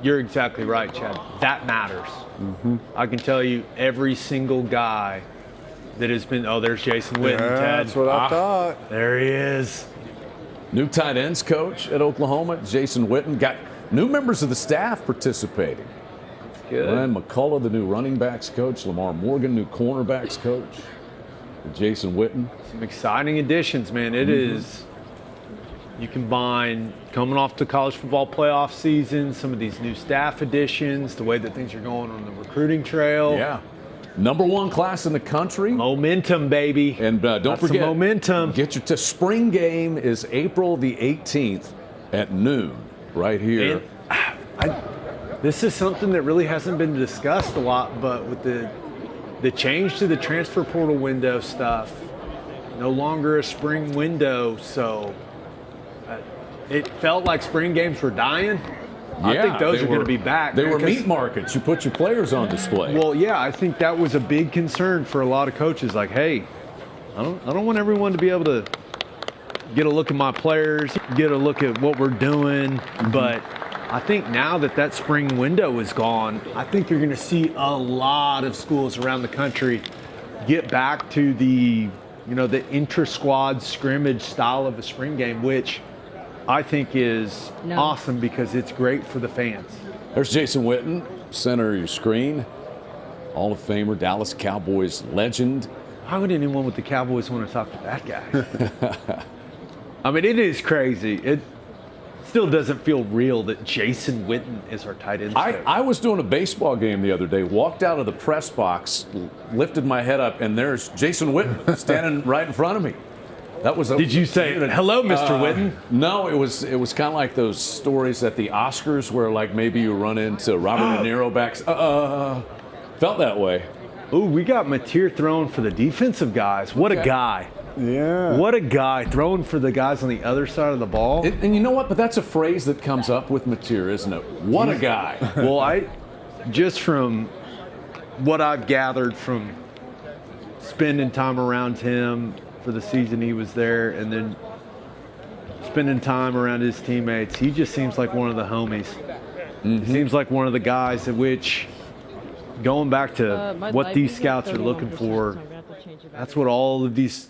You're exactly right, Chad. That matters. Mm-hmm. I can tell you every single guy that has been, there's Jason Witten, Ted. That's what I thought. There he is. New tight ends coach at Oklahoma, Jason Witten. Got new members of the staff participating. Good. Ryan McCullough, the new running backs coach. Lamar Morgan, new cornerbacks coach. Jason Witten. Some exciting additions, man. It is. You combine coming off the college football playoff season, some of these new staff additions, the way that things are going on the recruiting trail. Yeah. #1 class in the country. Momentum, baby. And don't forget, momentum. Get your spring game is April the 18th at noon, right here. And this is something that really hasn't been discussed a lot, but with the change to the transfer portal window stuff, no longer a spring window, so it felt like spring games were dying. I think those are going to be back. They were meat markets. You put your players on display. Well, yeah, I think that was a big concern for a lot of coaches. Like, hey, I don't want everyone to be able to get a look at my players, get a look at what we're doing. But I think now that spring window is gone, I think you're going to see a lot of schools around the country get back to the intra-squad scrimmage style of a spring game, which I think is awesome because it's great for the fans. There's Jason Witten, center of your screen. Hall of Famer, Dallas Cowboys legend. Why would anyone with the Cowboys want to talk to that guy? I mean, it is crazy. It still doesn't feel real that Jason Witten is our tight end coach. I was doing a baseball game the other day, walked out of the press box, lifted my head up, and there's Jason Witten standing right in front of me. That was. Did you say hello, Mr. Witten? No, it was kind of like those stories at the Oscars where like maybe you run into Robert De Niro back. Felt that way. Ooh, we got Mateer throwing for the defensive guys. What a guy! Yeah. What a guy throwing for the guys on the other side of the ball. And you know what? But that's a phrase that comes up with Mateer, isn't it? What a guy! Well, just from what I've gathered from spending time around him for the season he was there, and then spending time around his teammates, he just seems like one of the homies. Mm-hmm. Seems like one of the guys at which going back to My what life these is at scouts are looking 31%, for, so I'm gonna have to change it back. that's what all of these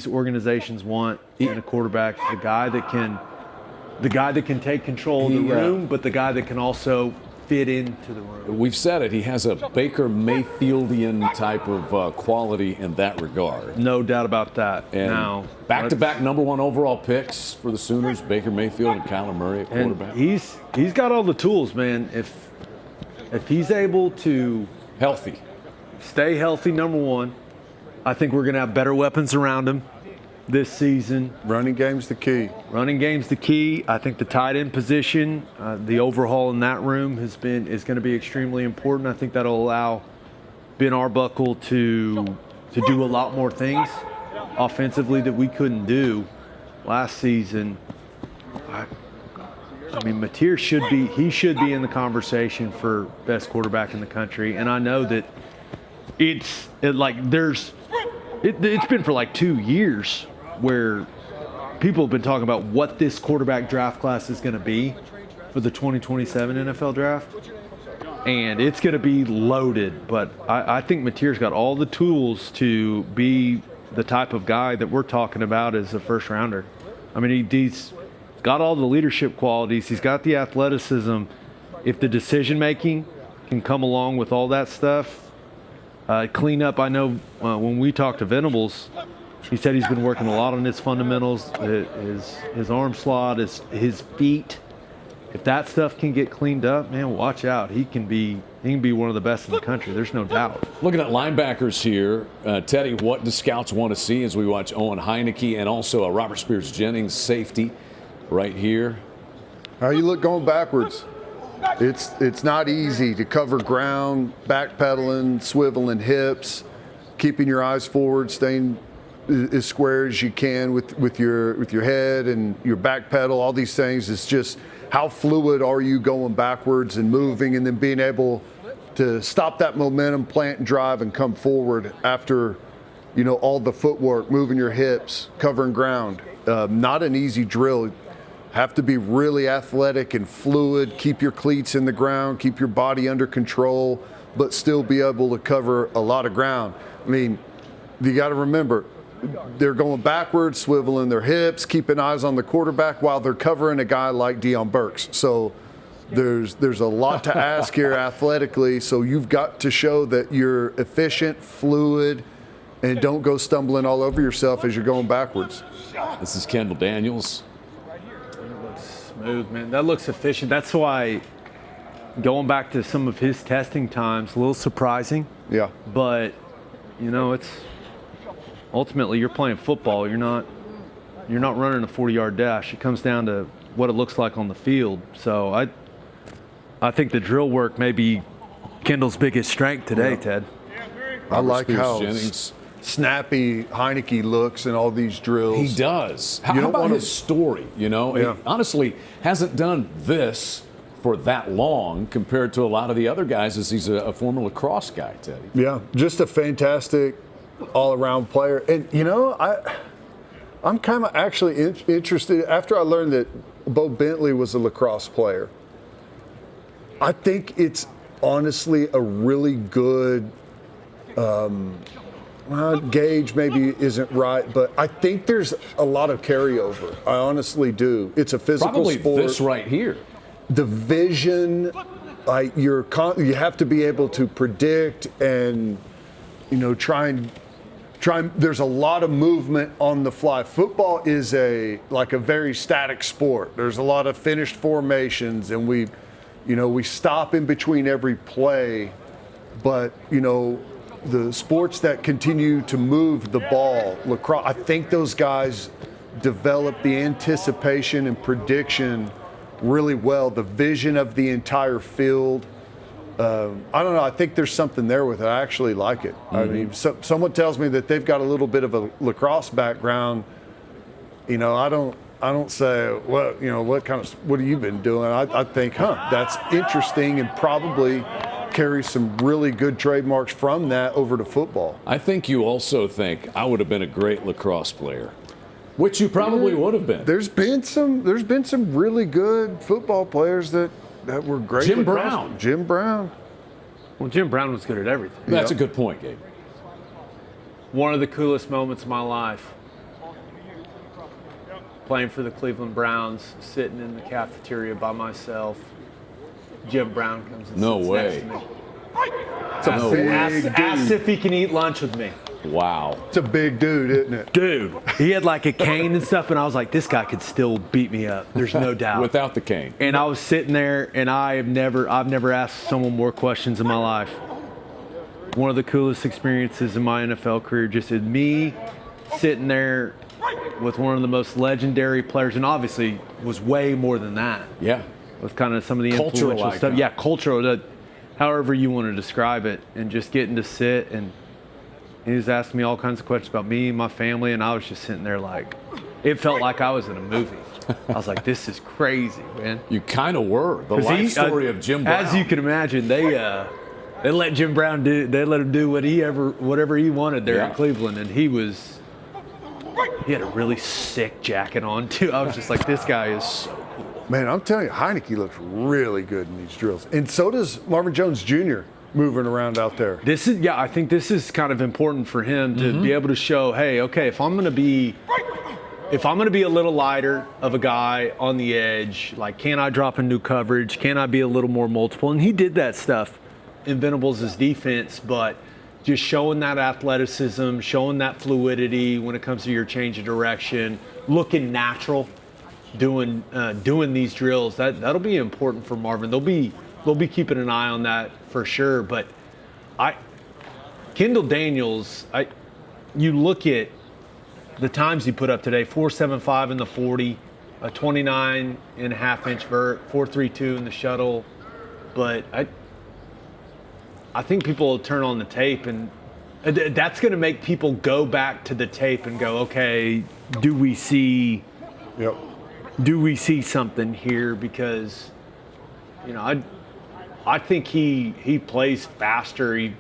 organizations want in a quarterback. The guy that can take control of the room, but the guy that can also fit into the room. We've said it. He has a Baker Mayfieldian type of quality in that regard. No doubt about that. And Now, back-to-back #1 overall picks for the Sooners, Baker Mayfield and Kyler Murray at and quarterback. he's got all the tools, man. If he's able to Healthy. stay healthy, number one, I think we're going to have better weapons around him this season. Running game's the key. Running game's the key. I think the tight end position, the overhaul in that room is going to be extremely important. I think that'll allow Ben Arbuckle to do a lot more things offensively that we couldn't do last season. I mean, Mateer should be in the conversation for best quarterback in the country, and I know that it's been for like 2 years where people have been talking about what this quarterback draft class is going to be for the 2027 NFL draft, and it's going to be loaded. But I think Mateer's got all the tools to be the type of guy that we're talking about as a first rounder. I mean, he's got all the leadership qualities. He's got the athleticism. If the decision making can come along with all that stuff, clean up. I know when we talked to Venables, he said he's been working a lot on his fundamentals, his arm slot, his feet. If that stuff can get cleaned up, man, watch out. He can be one of the best in the country. There's no doubt. Looking at linebackers here, Teddy, what do scouts want to see as we watch Owen Heineke and also a Robert Spears Jennings safety right here? How you look going backwards? It's not easy to cover ground, backpedaling, swiveling hips, keeping your eyes forward, staying as square as you can with your head and your back pedal. All these things. It's just how fluid are you going backwards and moving, and then being able to stop that momentum, plant and drive, and come forward after all the footwork, moving your hips, covering ground. Not an easy drill. Have to be really athletic and fluid, keep your cleats in the ground, keep your body under control, but still be able to cover a lot of ground. I mean, you got to remember, they're going backwards, swiveling their hips, keeping eyes on the quarterback while they're covering a guy like Deion Burks. So there's a lot to ask here athletically, so you've got to show that you're efficient, fluid, and don't go stumbling all over yourself as you're going backwards. This is Kendall Daniels. Smooth, man. That looks efficient. That's why going back to some of his testing times, a little surprising. Yeah. But, it's ultimately you're playing football. You're not running a 40-yard dash. It comes down to what it looks like on the field. So I think the drill work may be Kendall's biggest strength today, Ted. I like Spears how Jennings. snappy Heineke looks in all these drills. He does. How don't about wanna- his story? He honestly hasn't done this for that long compared to a lot of the other guys, as he's a former lacrosse guy, Teddy. Yeah, just a fantastic all-around player. And, I'm kind of actually interested, after I learned that Bo Bentley was a lacrosse player, I think it's honestly a really good gauge maybe isn't right, but I think there's a lot of carryover. I honestly do. It's a physical Probably sport. this right here. The vision, like you have to be able to predict and try and there's a lot of movement on the fly. Football is a very static sport. There's a lot of finished formations, and we stop in between every play, but the sports that continue to move the ball, lacrosse, I think those guys develop the anticipation and prediction really well, the vision of the entire field. I don't know. I think there's something there with it. I actually like it. I mean, someone tells me that they've got a little bit of a lacrosse background. I don't say, well, what have you been doing? I think, that's interesting, and probably carry some really good trademarks from that over to football. I think you also think I would have been a great lacrosse player, which you probably would have been. There's been some really good football players that were great. Jim lacrosse. Brown. Jim Brown. Well, Jim Brown was good at everything. That's a good point, Gabe. One of the coolest moments of my life. Playing for the Cleveland Browns, sitting in the cafeteria by myself. Jim Brown comes and No sits way. next to me. No way. Asked if he can eat lunch with me. Wow. It's a big dude, isn't it? Dude, he had like a cane and stuff, and I was like, this guy could still beat me up. There's no doubt. Without the cane. And I was sitting there, and I've never asked someone more questions in my life. One of the coolest experiences in my NFL career, just is me sitting there with one of the most legendary players, and obviously was way more than that. Yeah. With kind of some of the Cultural influential stuff. icon. Yeah, cultural, however you want to describe it, and just getting to sit and he was asking me all kinds of questions about me and my family, and I was just sitting there like, it felt like I was in a movie. I was like, this is crazy, man. You kind of were. The 'Cause life story of Jim Brown. As you can imagine, they let Jim Brown they let him do whatever he wanted there in Cleveland, and he had a really sick jacket on too. I was just like, this guy is so cool. Man, I'm telling you, Heineke looks really good in these drills. And so does Marvin Jones Jr. moving around out there. I think this is kind of important for him to be able to show, hey, okay, if I'm gonna be a little lighter of a guy on the edge, like, can I drop a new coverage? Can I be a little more multiple? And he did that stuff in Venables' defense, but just showing that athleticism, showing that fluidity when it comes to your change of direction, looking natural, doing these drills, that'll be important for Marvin. They'll be keeping an eye on that for sure. But Kendall Daniels, you look at the times he put up today: 4.75 in the 40, a 29.5-inch vert, 4.32 in the shuttle. But I think people will turn on the tape, and that's going to make people go back to the tape and go, okay, do we see something here? Because, I think he plays faster.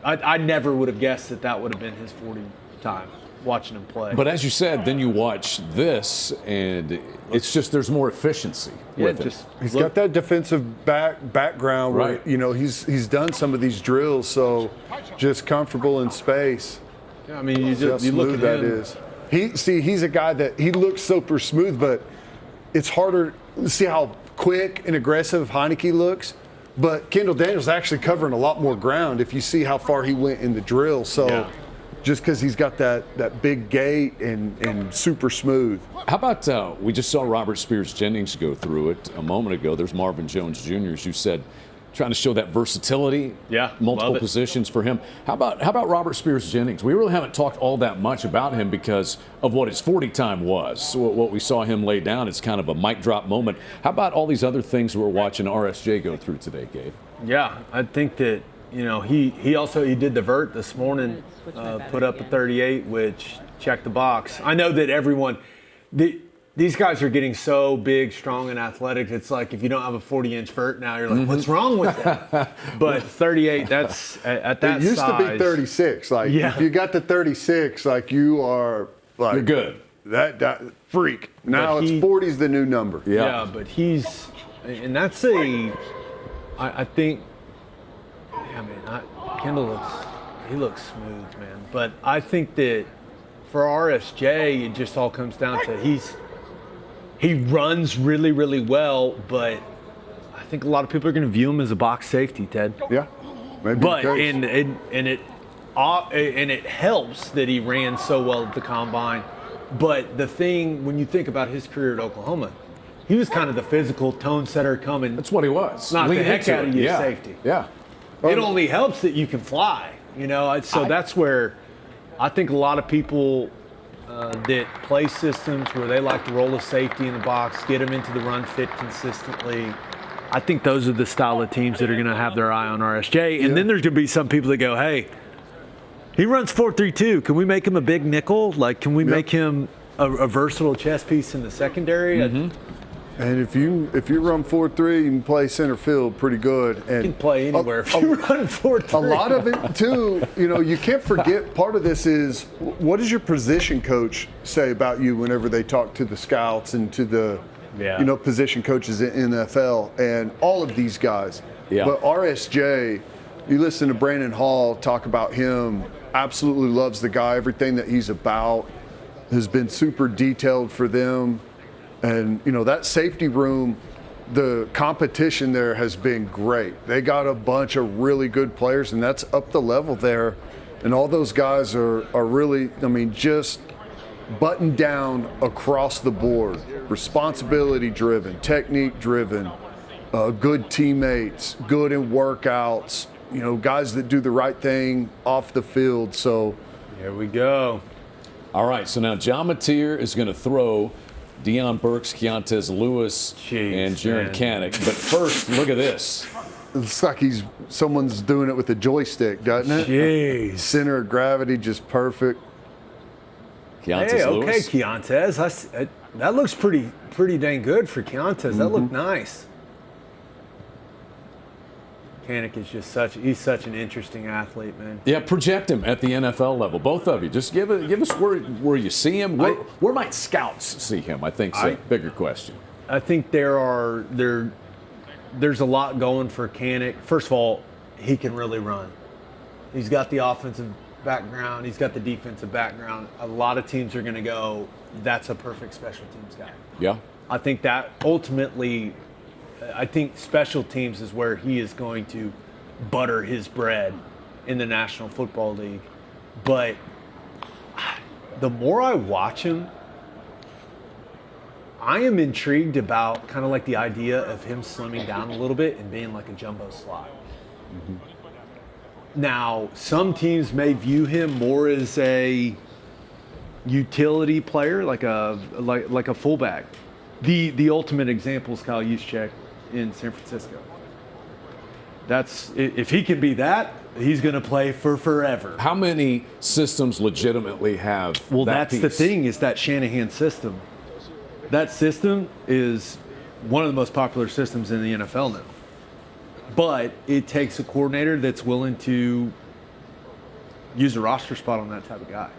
I never would have guessed that would have been his 40 time watching him play. But as you said, then you watch this, and it's just there's more efficiency with it. He's got that defensive background where, Right. he's done some of these drills, so just comfortable in space. I mean, you See how look at smooth that him. is. He's a guy that he looks super smooth, but it's harder to see how quick and aggressive Heineke looks. But Kendall Daniels actually covering a lot more ground if you see how far he went in the drill. So just because he's got that big gait and super smooth. How about we just saw Robert Spears Jennings go through it a moment ago. There's Marvin Jones Jr., as you said, trying to show that versatility, multiple love it. positions for him. How about Robert Spears Jennings? We really haven't talked all that much about him because of what his 40 time was. What we saw him lay down, it's kind of a mic drop moment. How about all these other things we're watching RSJ go through today, Gabe? Yeah, I think that, he did the vert this morning, put up a 38, which checked the box. I know that these guys are getting so big, strong, and athletic. It's like if you don't have a 40-inch vert now, you're like, what's wrong with that? But 38, that's at that size. It used to be 36. Like, if you got the 36, like, you are, like, You're good. That freak. Now it's 40's the new number. Yeah, but that's I think, Kendall looks smooth, man. But I think that for RSJ, it just all comes down to he runs really, really well, but I think a lot of people are going to view him as a box safety, Ted. Yeah, maybe. But and it helps that he ran so well at the combine. But the thing, when you think about his career at Oklahoma, he was kind of the physical tone setter coming. That's what he was. Not Lean the heck into out it. of you, Yeah. safety. Yeah. It only helps that you can fly, So that's where I think a lot of people that play systems where they like to roll a safety in the box, get them into the run fit consistently. I think those are the style of teams that are going to have their eye on RSJ. And then there's going to be some people that go, hey, he runs 4.32. Can we make him a big nickel? Like, can we make him a versatile chess piece in the secondary? And if you run 4.3, you can play center field pretty good. And You can play anywhere if you run 4.3. A lot of it, too, you can't forget part of this is what does your position coach say about you whenever they talk to the scouts and to the, position coaches in NFL and all of these guys. Yeah. But RSJ, You listen to Brandon Hall talk about him, absolutely loves the guy, everything that he's about, has been super detailed for them. And, you know, that safety room, the competition there has been great. They got a bunch of really good players, and that's up the level there. And all those guys are really, I mean, just buttoned down across the board, responsibility driven, technique driven, good teammates, good in workouts, you know, guys that do the right thing off the field. So Here we go. All right, so now John Mateer is going to throw Deion Burks, Keontez Lewis, and Jaren Kanak. But first, look at this. it's like someone's doing it with a joystick, doesn't it? Jeez. Center of gravity just perfect. Keontez Hey, okay, Lewis. Keontez. That looks pretty dang good for Keontez. That looked nice. Kanak is just he's such an interesting athlete, man. Yeah, project him at the NFL level. Both of you. Just give us where you see him. Where might scouts see him? I think is a bigger question. I think there's a lot going for Kanak. First of all, he can really run. He's got the offensive background. He's got the defensive background. A lot of teams are going to go, that's a perfect special teams guy. Yeah. I think that ultimately, I think special teams is where he is going to butter his bread in the National Football League. But the more I watch him, I am intrigued about kind of like the idea of him slimming down a little bit and being like a jumbo slot. Now, some teams may view him more as a utility player, like a fullback. The ultimate example is Kyle Juszczyk in San Francisco. That's if he can be that, he's going to play for forever. How many systems legitimately have Well, that that's the piece? thing, is that Shanahan system. That system is one of the most popular systems in the NFL now. But it takes a coordinator that's willing to use a roster spot on that type of guy.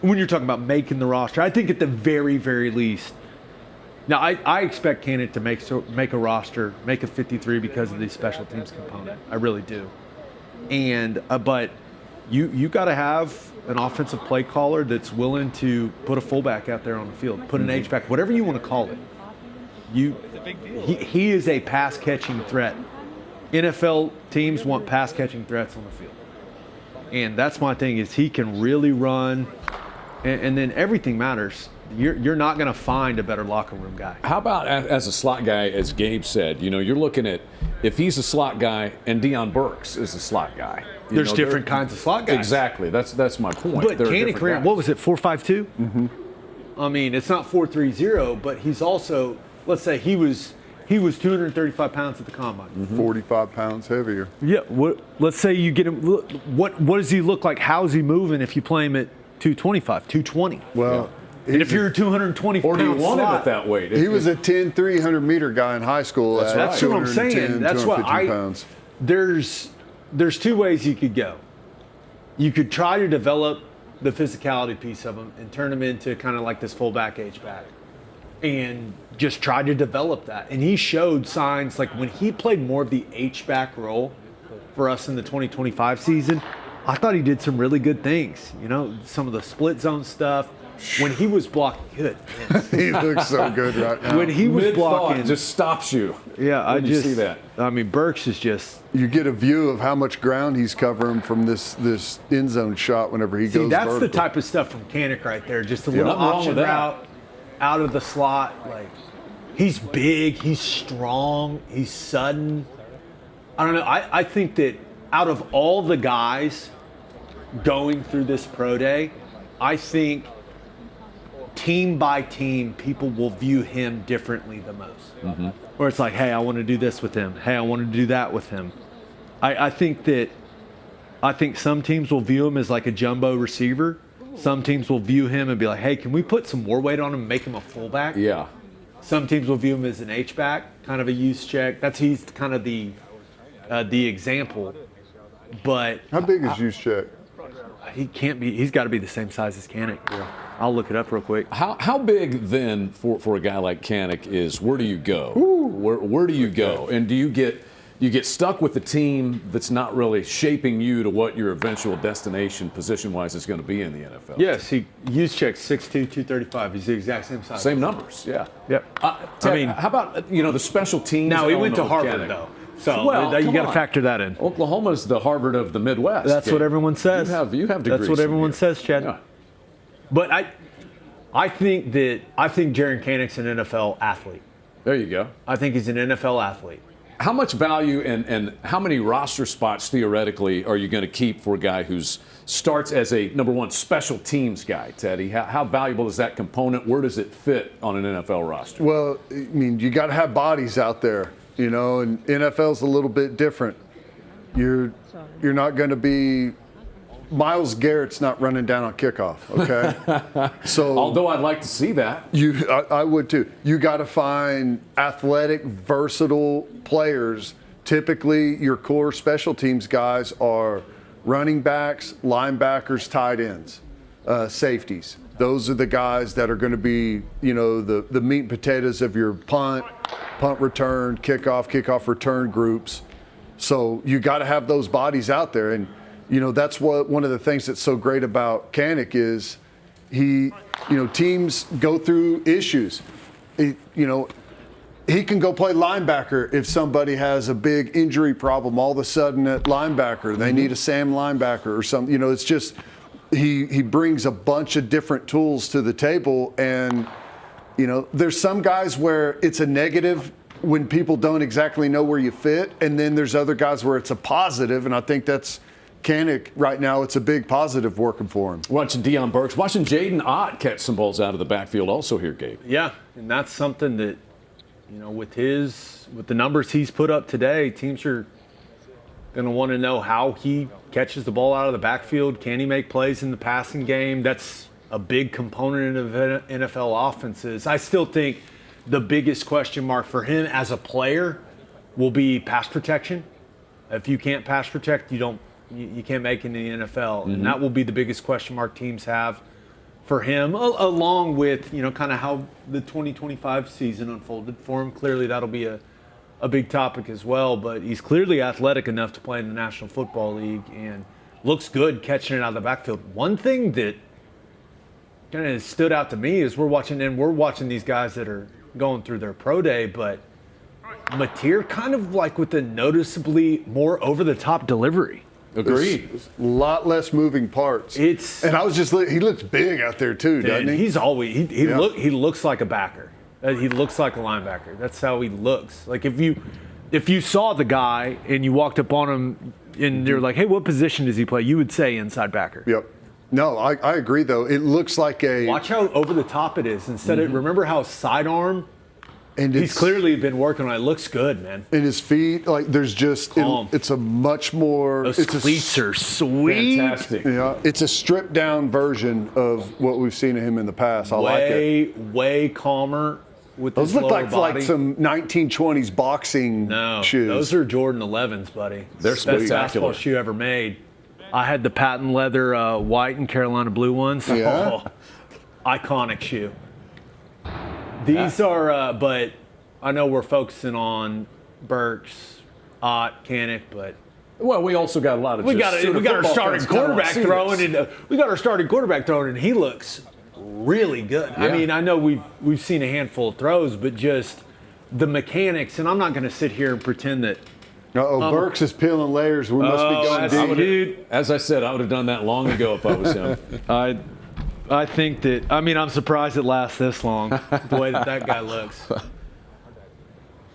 When you're talking about making the roster, I think at the very, very least. Now, I expect Kanak to make a roster, make a 53 because of the special teams component. I really do. And but you got to have an offensive play caller that's willing to put a fullback out there on the field, put an H-back, whatever you want to call it. He is a pass-catching threat. NFL teams want pass-catching threats on the field. And that's my thing, is he can really run, and then everything matters. You're not going to find a better locker room guy. How about as a slot guy, as Gabe said, you know, you're looking at if he's a slot guy and Deion Burks is a slot guy. There's different kinds of slot guys. Exactly. That's my point. But They're Kanak different ran, guys. what was it, 4.52? Mm-hmm. I mean, it's not 4.30, but he's also, let's say he was 235 pounds at the combine. 45 pounds heavier. Yeah. Let's say you get him. What does he look like? How's he moving if you play him at 225, 220? Well, And if you're a 220 Or do you pound want him slot, at that weight? he was a 10, 300-meter guy in high school. That's at right. That's what I'm saying. 210, That's what 250 pounds. There's two ways you could go. You could try to develop the physicality piece of him and turn him into kind of like this fullback H-back, and just try to develop that. And he showed signs, like when he played more of the H-back role for us in the 2025 season, I thought he did some really good things. You know, some of the split zone stuff. When he was blocking, good. He looks so good right now. When he was Mid-thought blocking, just stops you. yeah, when you see that. I mean, Burks is just. You get a view of how much ground he's covering from this end zone shot whenever he See, goes that's vertical. the type of stuff from Kanak right there. Just a little nothing wrong option with that. route out of the slot. Like, he's big, he's strong, he's sudden. I don't know. I think that out of all the guys going through this pro day, I think team by team, people will view him differently the most. Where it's like, hey, I want to do this with him. Hey, I want to do that with him. I think some teams will view him as like a jumbo receiver. Some teams will view him and be like, hey, can we put some more weight on him and make him a fullback? Yeah. Some teams will view him as an H-back, kind of a use check. He's kind of the example. But How big is Juszczyk? he can't be. He's got to be the same size as Kanak. Yeah. I'll look it up real quick. How big then for a guy like Kanak is? Where do you go? Where do you go? And do you get you get stuck with the team that's not really shaping you to what your eventual destination position-wise is going to be in the NFL. Yes, Juszczyk 6'2", 235. He's the exact same size. Same numbers, yeah. Yep. Ted, I mean, how about the special teams? now he went to element with Harvard Kenny? though, so you got to factor that in. Oklahoma's the Harvard of the Midwest. That's what everyone says. You have degrees. That's what from everyone here. says, Chad. Yeah. But I think Jaren Kanic's an NFL athlete. There you go. I think he's an NFL athlete. How much value and how many roster spots theoretically are you going to keep for a guy who starts as a number one special teams guy, Teddy? How valuable is that component? Where does it fit on an NFL roster? Well, I mean, you got to have bodies out there, and NFL's a little bit different. You're not going to be Myles Garrett's not running down on kickoff, okay? So although I'd like to see that. I would too. You got to find athletic, versatile players. Typically, your core special teams guys are running backs, linebackers, tight ends, safeties. Those are the guys that are going to be, the meat and potatoes of your punt return, kickoff return groups. So you got to have those bodies out there. And that's what one of the things that's so great about Kanik is teams go through issues. He can go play linebacker if somebody has a big injury problem. All of a sudden at linebacker, they need a Sam linebacker or something. It's just he brings a bunch of different tools to the table. And, there's some guys where it's a negative when people don't exactly know where you fit. And then there's other guys where it's a positive. And I think that's Kanik right now, it's a big positive working for him. Watching Deion Burks, watching Jaden Ott catch some balls out of the backfield also here, Gabe. Yeah, and that's something that, with the numbers he's put up today, teams are going to want to know how he catches the ball out of the backfield. Can he make plays in the passing game? That's a big component of NFL offenses. I still think the biggest question mark for him as a player will be pass protection. If you can't pass protect, you can't make it in the NFL. And that will be the biggest question mark teams have for him, along with, kind of how the 2025 season unfolded for him. Clearly that'll be a big topic as well, but he's clearly athletic enough to play in the National Football League and looks good catching it out of the backfield. One thing that kind of stood out to me is we're watching these guys that are going through their pro day, but Mateer kind of like with a noticeably more over-the-top delivery. Agreed. A lot less moving parts. And I was he looks big out there too, doesn't he? He's always he looks like a backer. He looks like a linebacker. That's how he looks. Like if you saw the guy and you walked up on him and you're like, hey, what position does he play? You would say inside backer. Yep. No, I agree though. It looks like watch how over the top it is. Instead of remember how sidearm. And he's clearly been working on it. It looks good, man. And his feet, there's just it's a much more. Those cleats are sweet. Fantastic. Yeah, it's a stripped down version of what we've seen of him in the past. I like it. Way calmer with those his look lower like body. some 1920s boxing shoes. Those are Jordan 11s, buddy. They're Best spectacular. basketball shoe ever made. I had the patent leather white and Carolina blue ones. Yeah. Iconic shoe. These are, but I know we're focusing on Burks, Ott, Kanik, but well, we also got a lot of we got our starting quarterback throwing, and he looks really good. Yeah. I mean, I know we've seen a handful of throws, but just the mechanics, and I'm not going to sit here and pretend that. Burks is peeling layers. We must be going deep. Dude, as I said, I would have done that long ago if I was him. I think that, I'm surprised it lasts this long, the way that guy looks.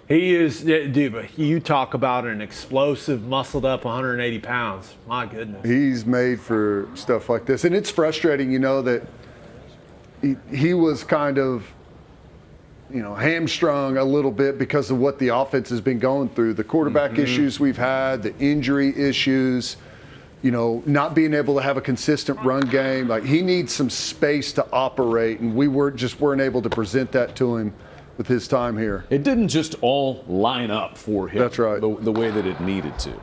He is, dude, but you talk about an explosive, muscled up 180 pounds. My goodness. He's made for stuff like this. And it's frustrating, that he was kind of, hamstrung a little bit because of what the offense has been going through. The quarterback issues we've had, the injury issues. Not being able to have a consistent run game. Like he needs some space to operate, and we weren't able to present that to him with his time here. It didn't just all line up for him. That's right. The way that it needed to.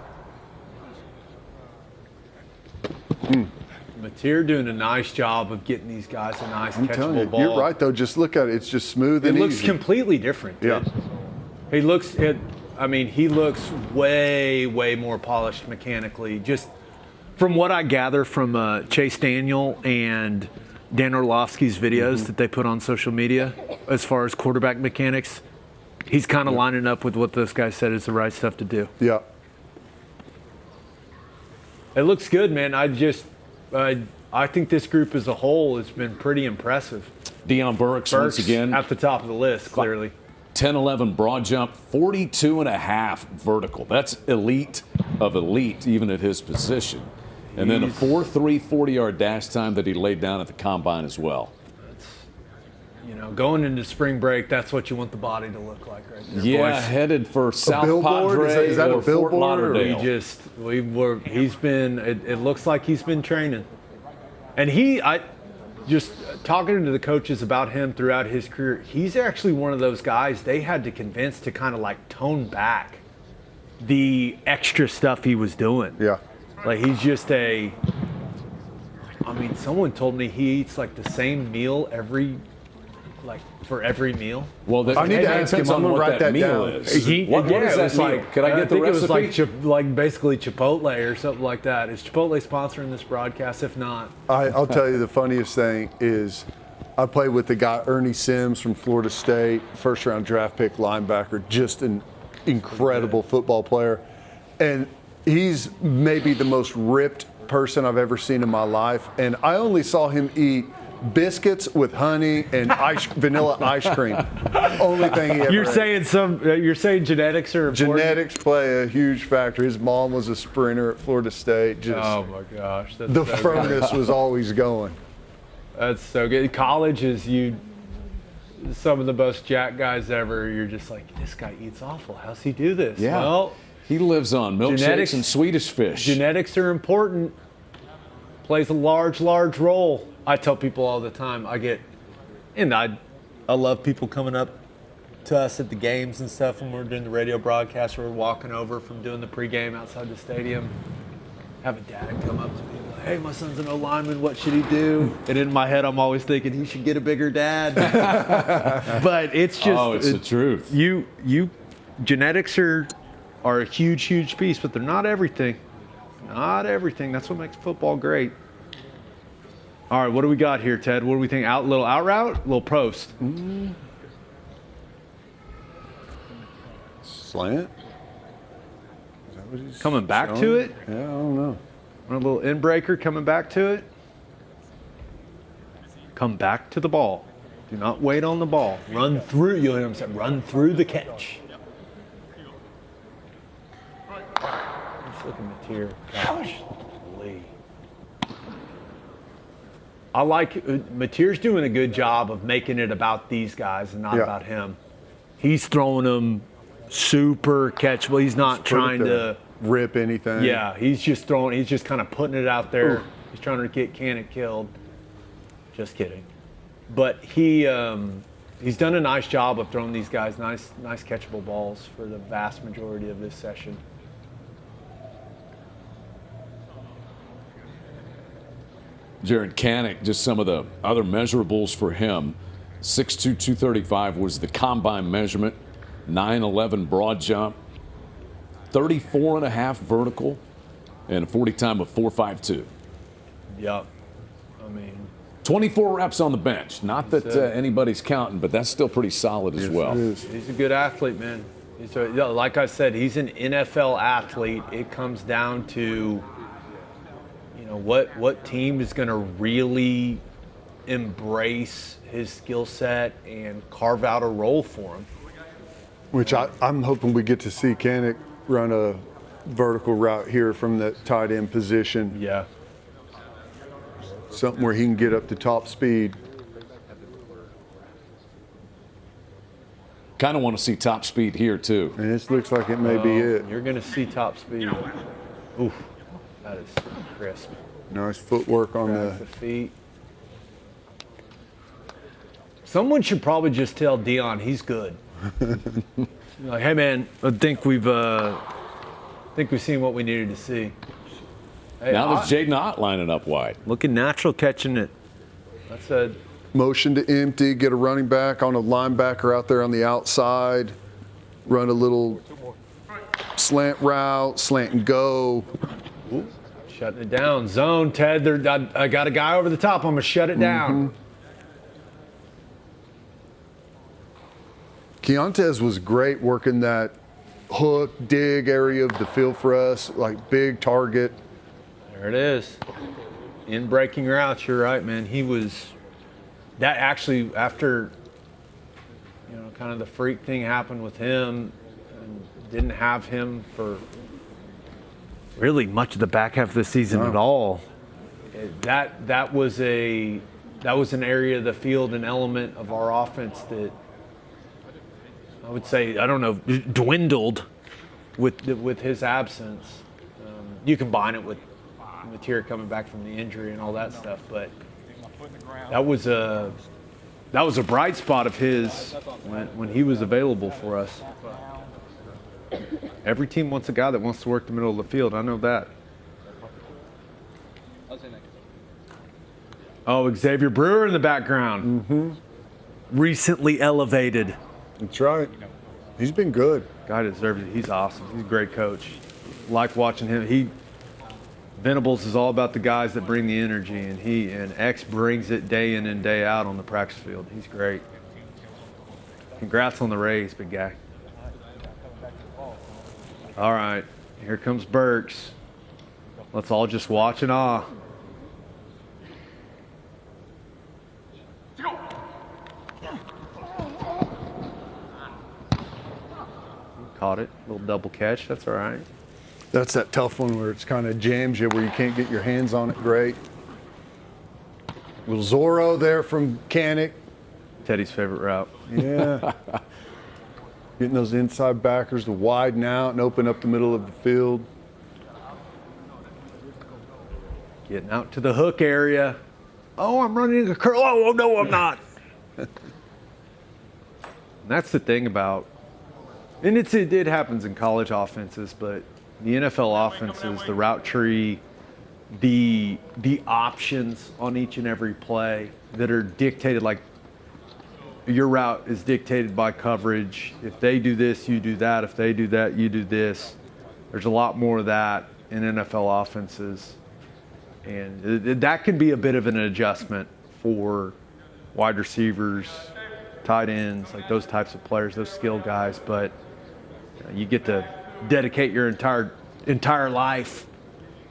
Mateer doing a nice job of getting these guys a nice catchable ball. You're right though. Just look at it; it's just smooth and easy. It looks easy. completely different. Yeah. He looks. I mean, he looks way, way more polished mechanically. Just from what I gather from Chase Daniel and Dan Orlovsky's videos that they put on social media, as far as quarterback mechanics, he's kind of lining up with what those guys said is the right stuff to do. Yeah. It looks good, man. I think this group as a whole has been pretty impressive. Deion Burks once again at the top of the list, clearly. 10-11 broad jump, 42.5 vertical. That's elite of elite, even at his position. And then a 4.3 40-yard dash time that he laid down at the combine as well. You know, going into spring break, that's what you want the body to look like right there. Yeah, boys. headed for South billboard? Padre Is that a or Fort billboard, or Lauderdale. He's been, it looks like he's been training. And just talking to the coaches about him throughout his career, he's actually one of those guys they had to convince to kind of like tone back the extra stuff he was doing. Yeah. Like he's just someone told me he eats like the same meal for every meal. Well, I need to ask him. depends I'm on gonna what write that meal down. is. What is it that was meal? like, Could I get the think recipe? it was like basically Chipotle or something like that. Is Chipotle sponsoring this broadcast? If not, I'll tell you the funniest thing is I played with the guy Ernie Sims from Florida State, first-round draft pick linebacker, just an incredible football player. And he's maybe the most ripped person I've ever seen in my life. And I only saw him eat biscuits with honey and vanilla ice cream. Only thing he ever you're ate. saying genetics are important? Genetics play a huge factor. His mom was a sprinter at Florida State. Just Oh my gosh, that's the so furnace was always going. That's so good. College is some of the most jack guys ever. You're just like, this guy eats awful. How's he do this? Yeah. Well, He lives on milkshakes Genetics- and Swedish fish. genetics are important. Plays a large, large role. I tell people all the time. I love people coming up to us at the games and stuff when we're doing the radio broadcast or we're walking over from doing the pregame outside the stadium. Have a dad come up to me and be like, hey, my son's an O-lineman, what should he do? And in my head, I'm always thinking he should get a bigger dad. But it's just it's the truth. Genetics are a huge, huge piece, but they're not everything. Not everything. That's what makes football great. All right, what do we got here, Ted? What do we think? Little out route, little post. Slant? Is that what he's Coming back showing? to it. Yeah, I don't know. A little in breaker coming back to it. Come back to the ball. Do not wait on the ball. Run through. You'll hear him say, run through the catch. Let's look at Mateer. Gosh, Lee. I like Mateer's doing a good job of making it about these guys and not Yeah. about him. He's throwing them super catchable. He's not trying to rip anything. Yeah, he's just kind of putting it out there. He's trying to get Cannon killed. Just kidding. But he's done a nice job of throwing these guys nice catchable balls for the vast majority of this session. Jared Kanik, just some of the other measurables for him. 6'2", 235 was the combine measurement. 9'11 broad jump. 34.5 vertical. And a 40 time of 4.52. Yep. I mean, 24 reps on the bench. Not that anybody's counting, but that's still pretty solid as well. he's a good athlete, man. Like I said, he's an NFL athlete. It comes down to, what team is going to really embrace his skill set and carve out a role for him. Which I'm hoping we get to see Kanik run a vertical route here from the tight end position. Yeah. Something where he can get up to top speed. Kind of want to see top speed here, too. And this looks like it may be it. You're going to see top speed. Oof. That is crisp. Nice footwork on Back the feet. Someone should probably just tell Deion he's good. Like, hey man, I think we've seen what we needed to see. Hey, Now there's Jaden Ott lining up wide. looking natural catching it. That's a motion to empty, get a running back on a linebacker out there on the outside, run a little slant route, slant and go. Shutting it down. Zone, Ted. I got a guy over the top. I'm going to shut it down. Keontez was great working that hook, dig area of the field for us, like big target. There it is. In breaking routes, you're right, man. He was that actually after kind of the freak thing happened with him, and didn't have him for really much of the back half of the season at all. That was an area of the field, an element of our offense that I would say, I don't know, dwindled with his absence. You combine it with Mateer coming back from the injury and all that stuff, but that was a bright spot of his when he was available for us. Every team wants a guy that wants to work the middle of the field. I know that. Oh, Xavier Brewer in the background. Recently elevated. That's right. He's been good. Guy deserves it. He's awesome. He's a great coach. Like watching him. Venables is all about the guys that bring the energy, and X brings it day in and day out on the practice field. He's great. Congrats on the raise, big guy. All right, here comes Burks. Let's all just watch in awe. Caught it, little double catch. That's all right. That's that tough one where it's kind of jams you, where you can't get your hands on it great. Little Zorro there from Canick. Teddy's favorite route. Yeah. Getting those inside backers to widen out and open up the middle of the field. Getting out to the hook area. Oh, I'm running a curl. Oh, no, I'm not. And that's the thing about, and it happens in college offenses, but the NFL offenses, the route tree, the options on each and every play that are dictated, like your route is dictated by coverage. If they do this, you do that. If they do that, you do this. There's a lot more of that in NFL offenses. And that can be a bit of an adjustment for wide receivers, tight ends, like those types of players, those skill guys. But you get to dedicate your entire life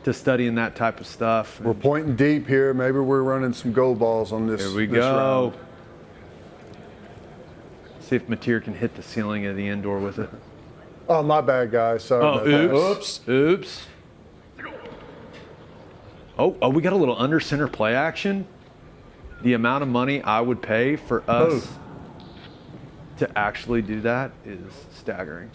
to studying that type of stuff. We're pointing deep here. Maybe we're running some go balls on this. Here we this go. round. See if Mateer can hit the ceiling of the indoor with it. Oh, my bad, guys. Sorry about that. Oops. Oh, we got a little under center play action. The amount of money I would pay for us to actually do that is staggering.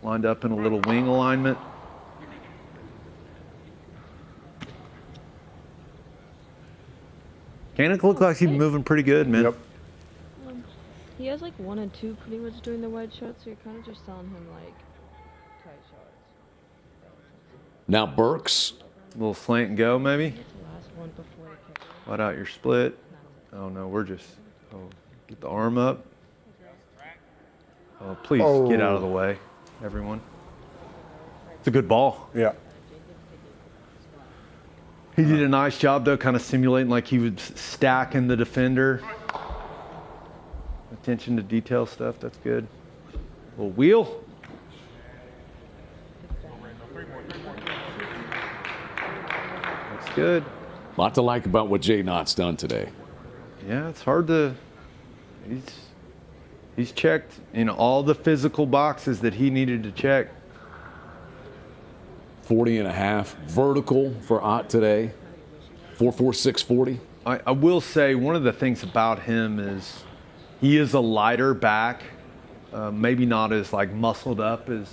Lined up in a little wing alignment. Canick look like he's moving pretty good, man. Yep. He has like 1 and 2 pretty much doing the wide shots, so you're kind of just selling him like tight shots. Now Burks. A little slant and go, maybe. That's the last one before the kicker. Let out your split. Oh no, get the arm up. Oh, please get out of the way, everyone. It's a good ball. Yeah. He did a nice job though, kind of simulating like he was stacking the defender. Attention to detail stuff, that's good. Little wheel. That's good. A lot to like about what Jay Knott's done today. Yeah, it's hard to. He's checked all the physical boxes that he needed to check. 40 and a half vertical for Ott today. 4.46 40. I will say one of the things about him is he is a lighter back, maybe not as like muscled up as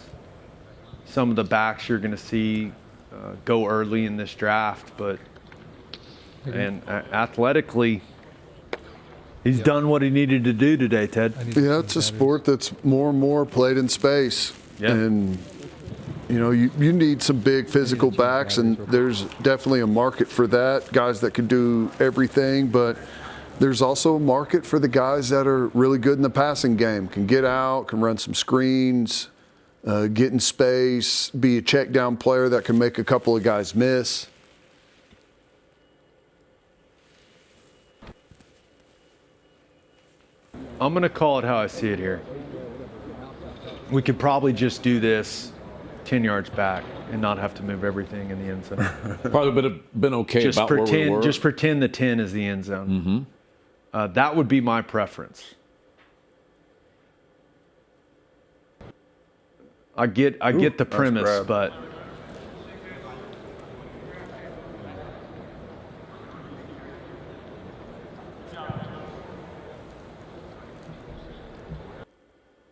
some of the backs you're going to see go early in this draft, but athletically, he's done what he needed to do today, Ted. Yeah, it's a sport that's more and more played in space. Yeah. And, you need some big physical backs, and there's definitely a market for that, guys that can do everything. But there's also a market for the guys that are really good in the passing game, can get out, can run some screens, get in space, be a check down player that can make a couple of guys miss. I'm going to call it how I see it here. We could probably just do this 10 yards back and not have to move everything in the end zone. Probably would have been okay Just about where we were. just pretend the 10 is the end zone. That would be my preference. I get the premise, grab. but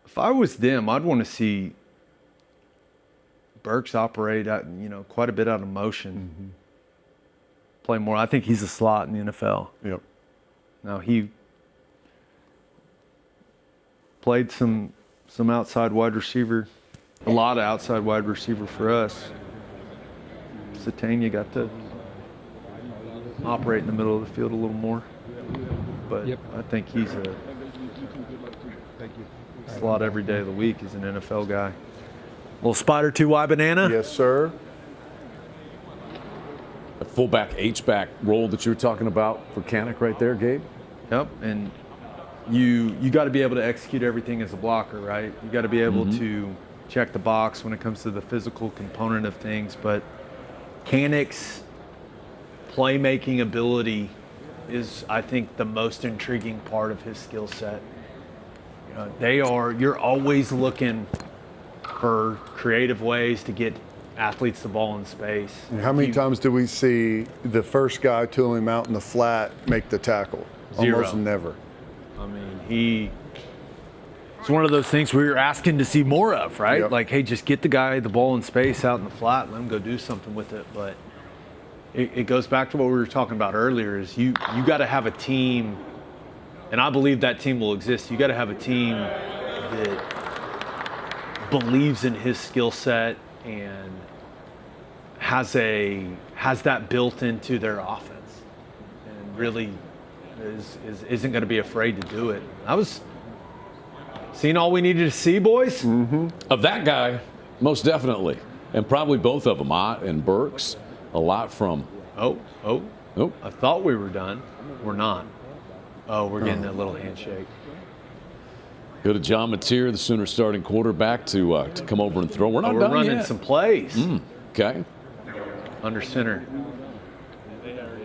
if I was them, I'd want to see Burks operate at, quite a bit out of motion. Play more. I think he's a slot in the NFL. Yep. Now he played some outside wide receiver, a lot of outside wide receiver for us. Satania got to operate in the middle of the field a little more, but I think he's a slot every day of the week. He's an NFL guy. Little spider 2Y banana. Yes, sir. A fullback H-back role that you were talking about for Kanak right there, Gabe. Yep, and you got to be able to execute everything as a blocker, right? You got to be able to check the box when it comes to the physical component of things. But Kanak's playmaking ability is, I think, the most intriguing part of his skill set. You're always looking for creative ways to get athletes the ball in space. And how many times do we see the first guy tool him out in the flat make the tackle? Zero. Almost never. I mean, it's one of those things we're asking to see more of, right? Yep. Like, hey, just get the guy the ball in space out in the flat, let him go do something with it. But it goes back to what we were talking about earlier, is you got to have a team, and I believe that team will exist. You got to have a team that believes in his skill set and has that built into their offense, and really isn't going to be afraid to do it. I was seeing all we needed to see, boys. Of that guy, most definitely. And probably both of them, Ott and Burks, a lot from. Oh, Nope. I thought we were done. We're not. Oh, we're getting that little handshake. Go to John Mateer, the Sooner starting quarterback, to come over and throw. We're not We're done running yet. some plays. Okay. Under center.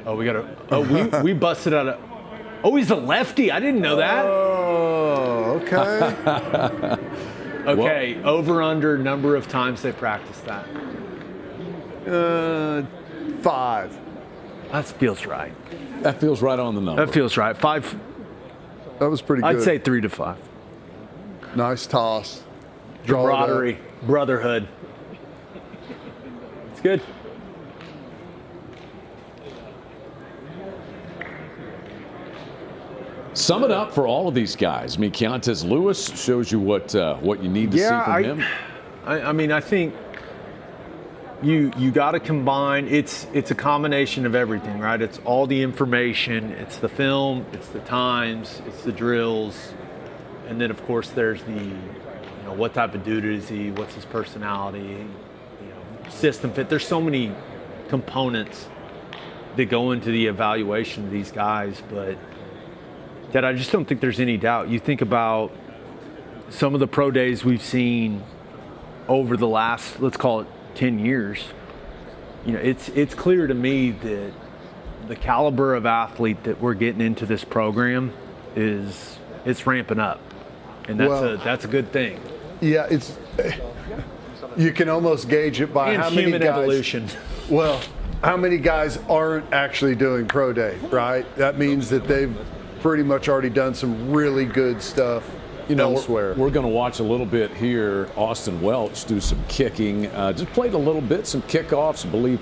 Oh, we busted out a. Oh, he's a lefty. I didn't know that. Oh, okay. Okay, over under number of times they practiced that. 5. That feels right. That feels right on the number. That feels right. 5. That was pretty good. I'd say 3 to 5. Nice toss. Draw it up. Camaraderie, brotherhood. It's good. Sum it up for all of these guys. I mean, Keontez Lewis shows you what you need to see from him. I mean, I think you got to combine. It's a combination of everything, right? It's all the information. It's the film. It's the times. It's the drills, and then of course there's the, what type of dude is he? What's his personality? System fit. There's so many components that go into the evaluation of these guys, but that I just don't think there's any doubt. You think about some of the pro days we've seen over the last, let's call it 10 years. It's clear to me that the caliber of athlete that we're getting into this program it's ramping up, and that's a good thing. Yeah, you can almost gauge it by And how many human guys. evolution. Well, how many guys aren't actually doing pro day, right? That means that they've pretty much already done some really good stuff elsewhere. We're going to watch a little bit here. Austin Welch do some kicking. Just played a little bit, some kickoffs. I believe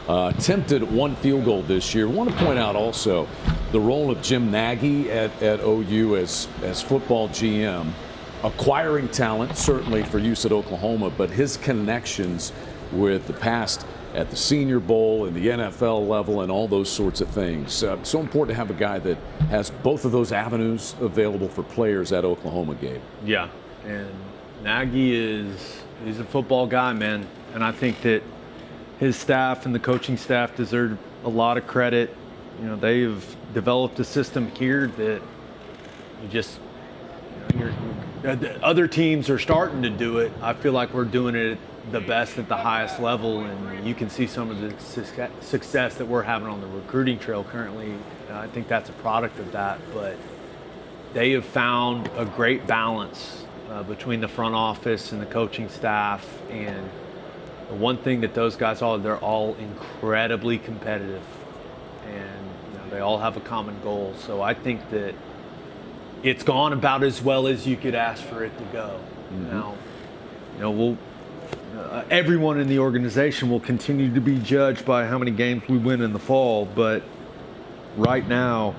attempted one field goal this year. I want to point out also the role of Jim Nagy at OU as football GM, acquiring talent certainly for use at Oklahoma, but his connections with the past at the Senior Bowl and the NFL level and all those sorts of things. So important to have a guy that has both of those avenues available for players at Oklahoma, Gabe. Yeah, and Nagy he's a football guy, man. And I think that his staff and the coaching staff deserve a lot of credit. You know, they have developed a system here that other teams are starting to do it. I feel like we're doing it the best at the highest level, and you can see some of the success that we're having on the recruiting trail currently. I think that's a product of that, but they have found a great balance between the front office and the coaching staff, and the one thing that those guys they're all incredibly competitive, and they all have a common goal. So I think that it's gone about as well as you could ask for it to go. Mm-hmm. Now, everyone in the organization will continue to be judged by how many games we win in the fall, but right now,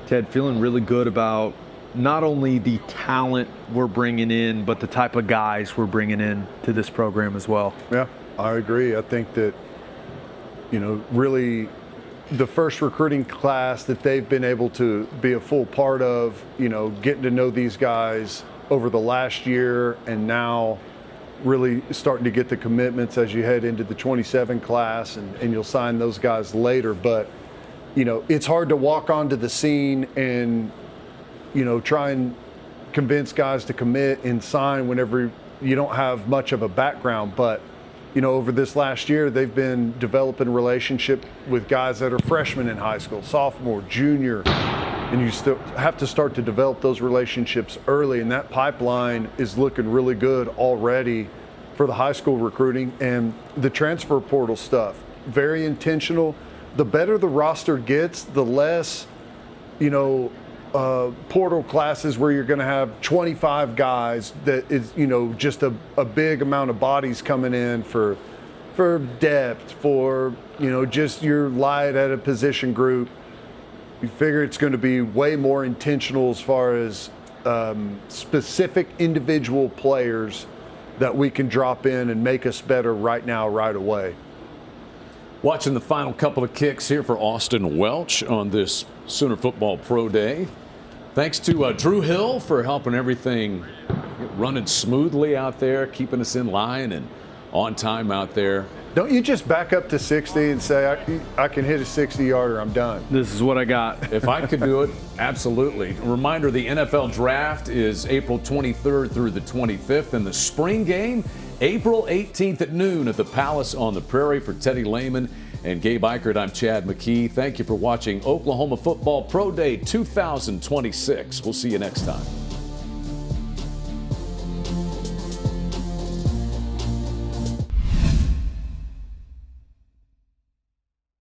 Ted, feeling really good about not only the talent we're bringing in, but the type of guys we're bringing in to this program as well. Yeah, I agree. I think that, really the first recruiting class that they've been able to be a full part of, getting to know these guys over the last year, and now really starting to get the commitments as you head into the 27 class, and you'll sign those guys later. But, it's hard to walk onto the scene and, try and convince guys to commit and sign whenever you don't have much of a background. But, over this last year, they've been developing a relationship with guys that are freshmen in high school, sophomore, junior, and you still have to start to develop those relationships early, and that pipeline is looking really good already for the high school recruiting. And the transfer portal stuff, very intentional. The better the roster gets, the less, portal classes where you're going to have 25 guys that is, just a big amount of bodies coming in for depth, for, just your light at a position group. You figure it's going to be way more intentional as far as specific individual players that we can drop in and make us better right now, right away. Watching the final couple of kicks here for Austin Welch on this Sooner Football Pro Day. Thanks to Drew Hill for helping everything running smoothly out there, keeping us in line and on time out there. Don't you just back up to 60 and say, I can hit a 60-yarder, I'm done. This is what I got. If I could do it, absolutely. A reminder, the NFL Draft is April 23rd through the 25th, and the spring game, April 18th at noon at the Palace on the Prairie. For Teddy Lehman and Gabe Ikert, I'm Chad McKee. Thank you for watching Oklahoma Football Pro Day 2026. We'll see you next time.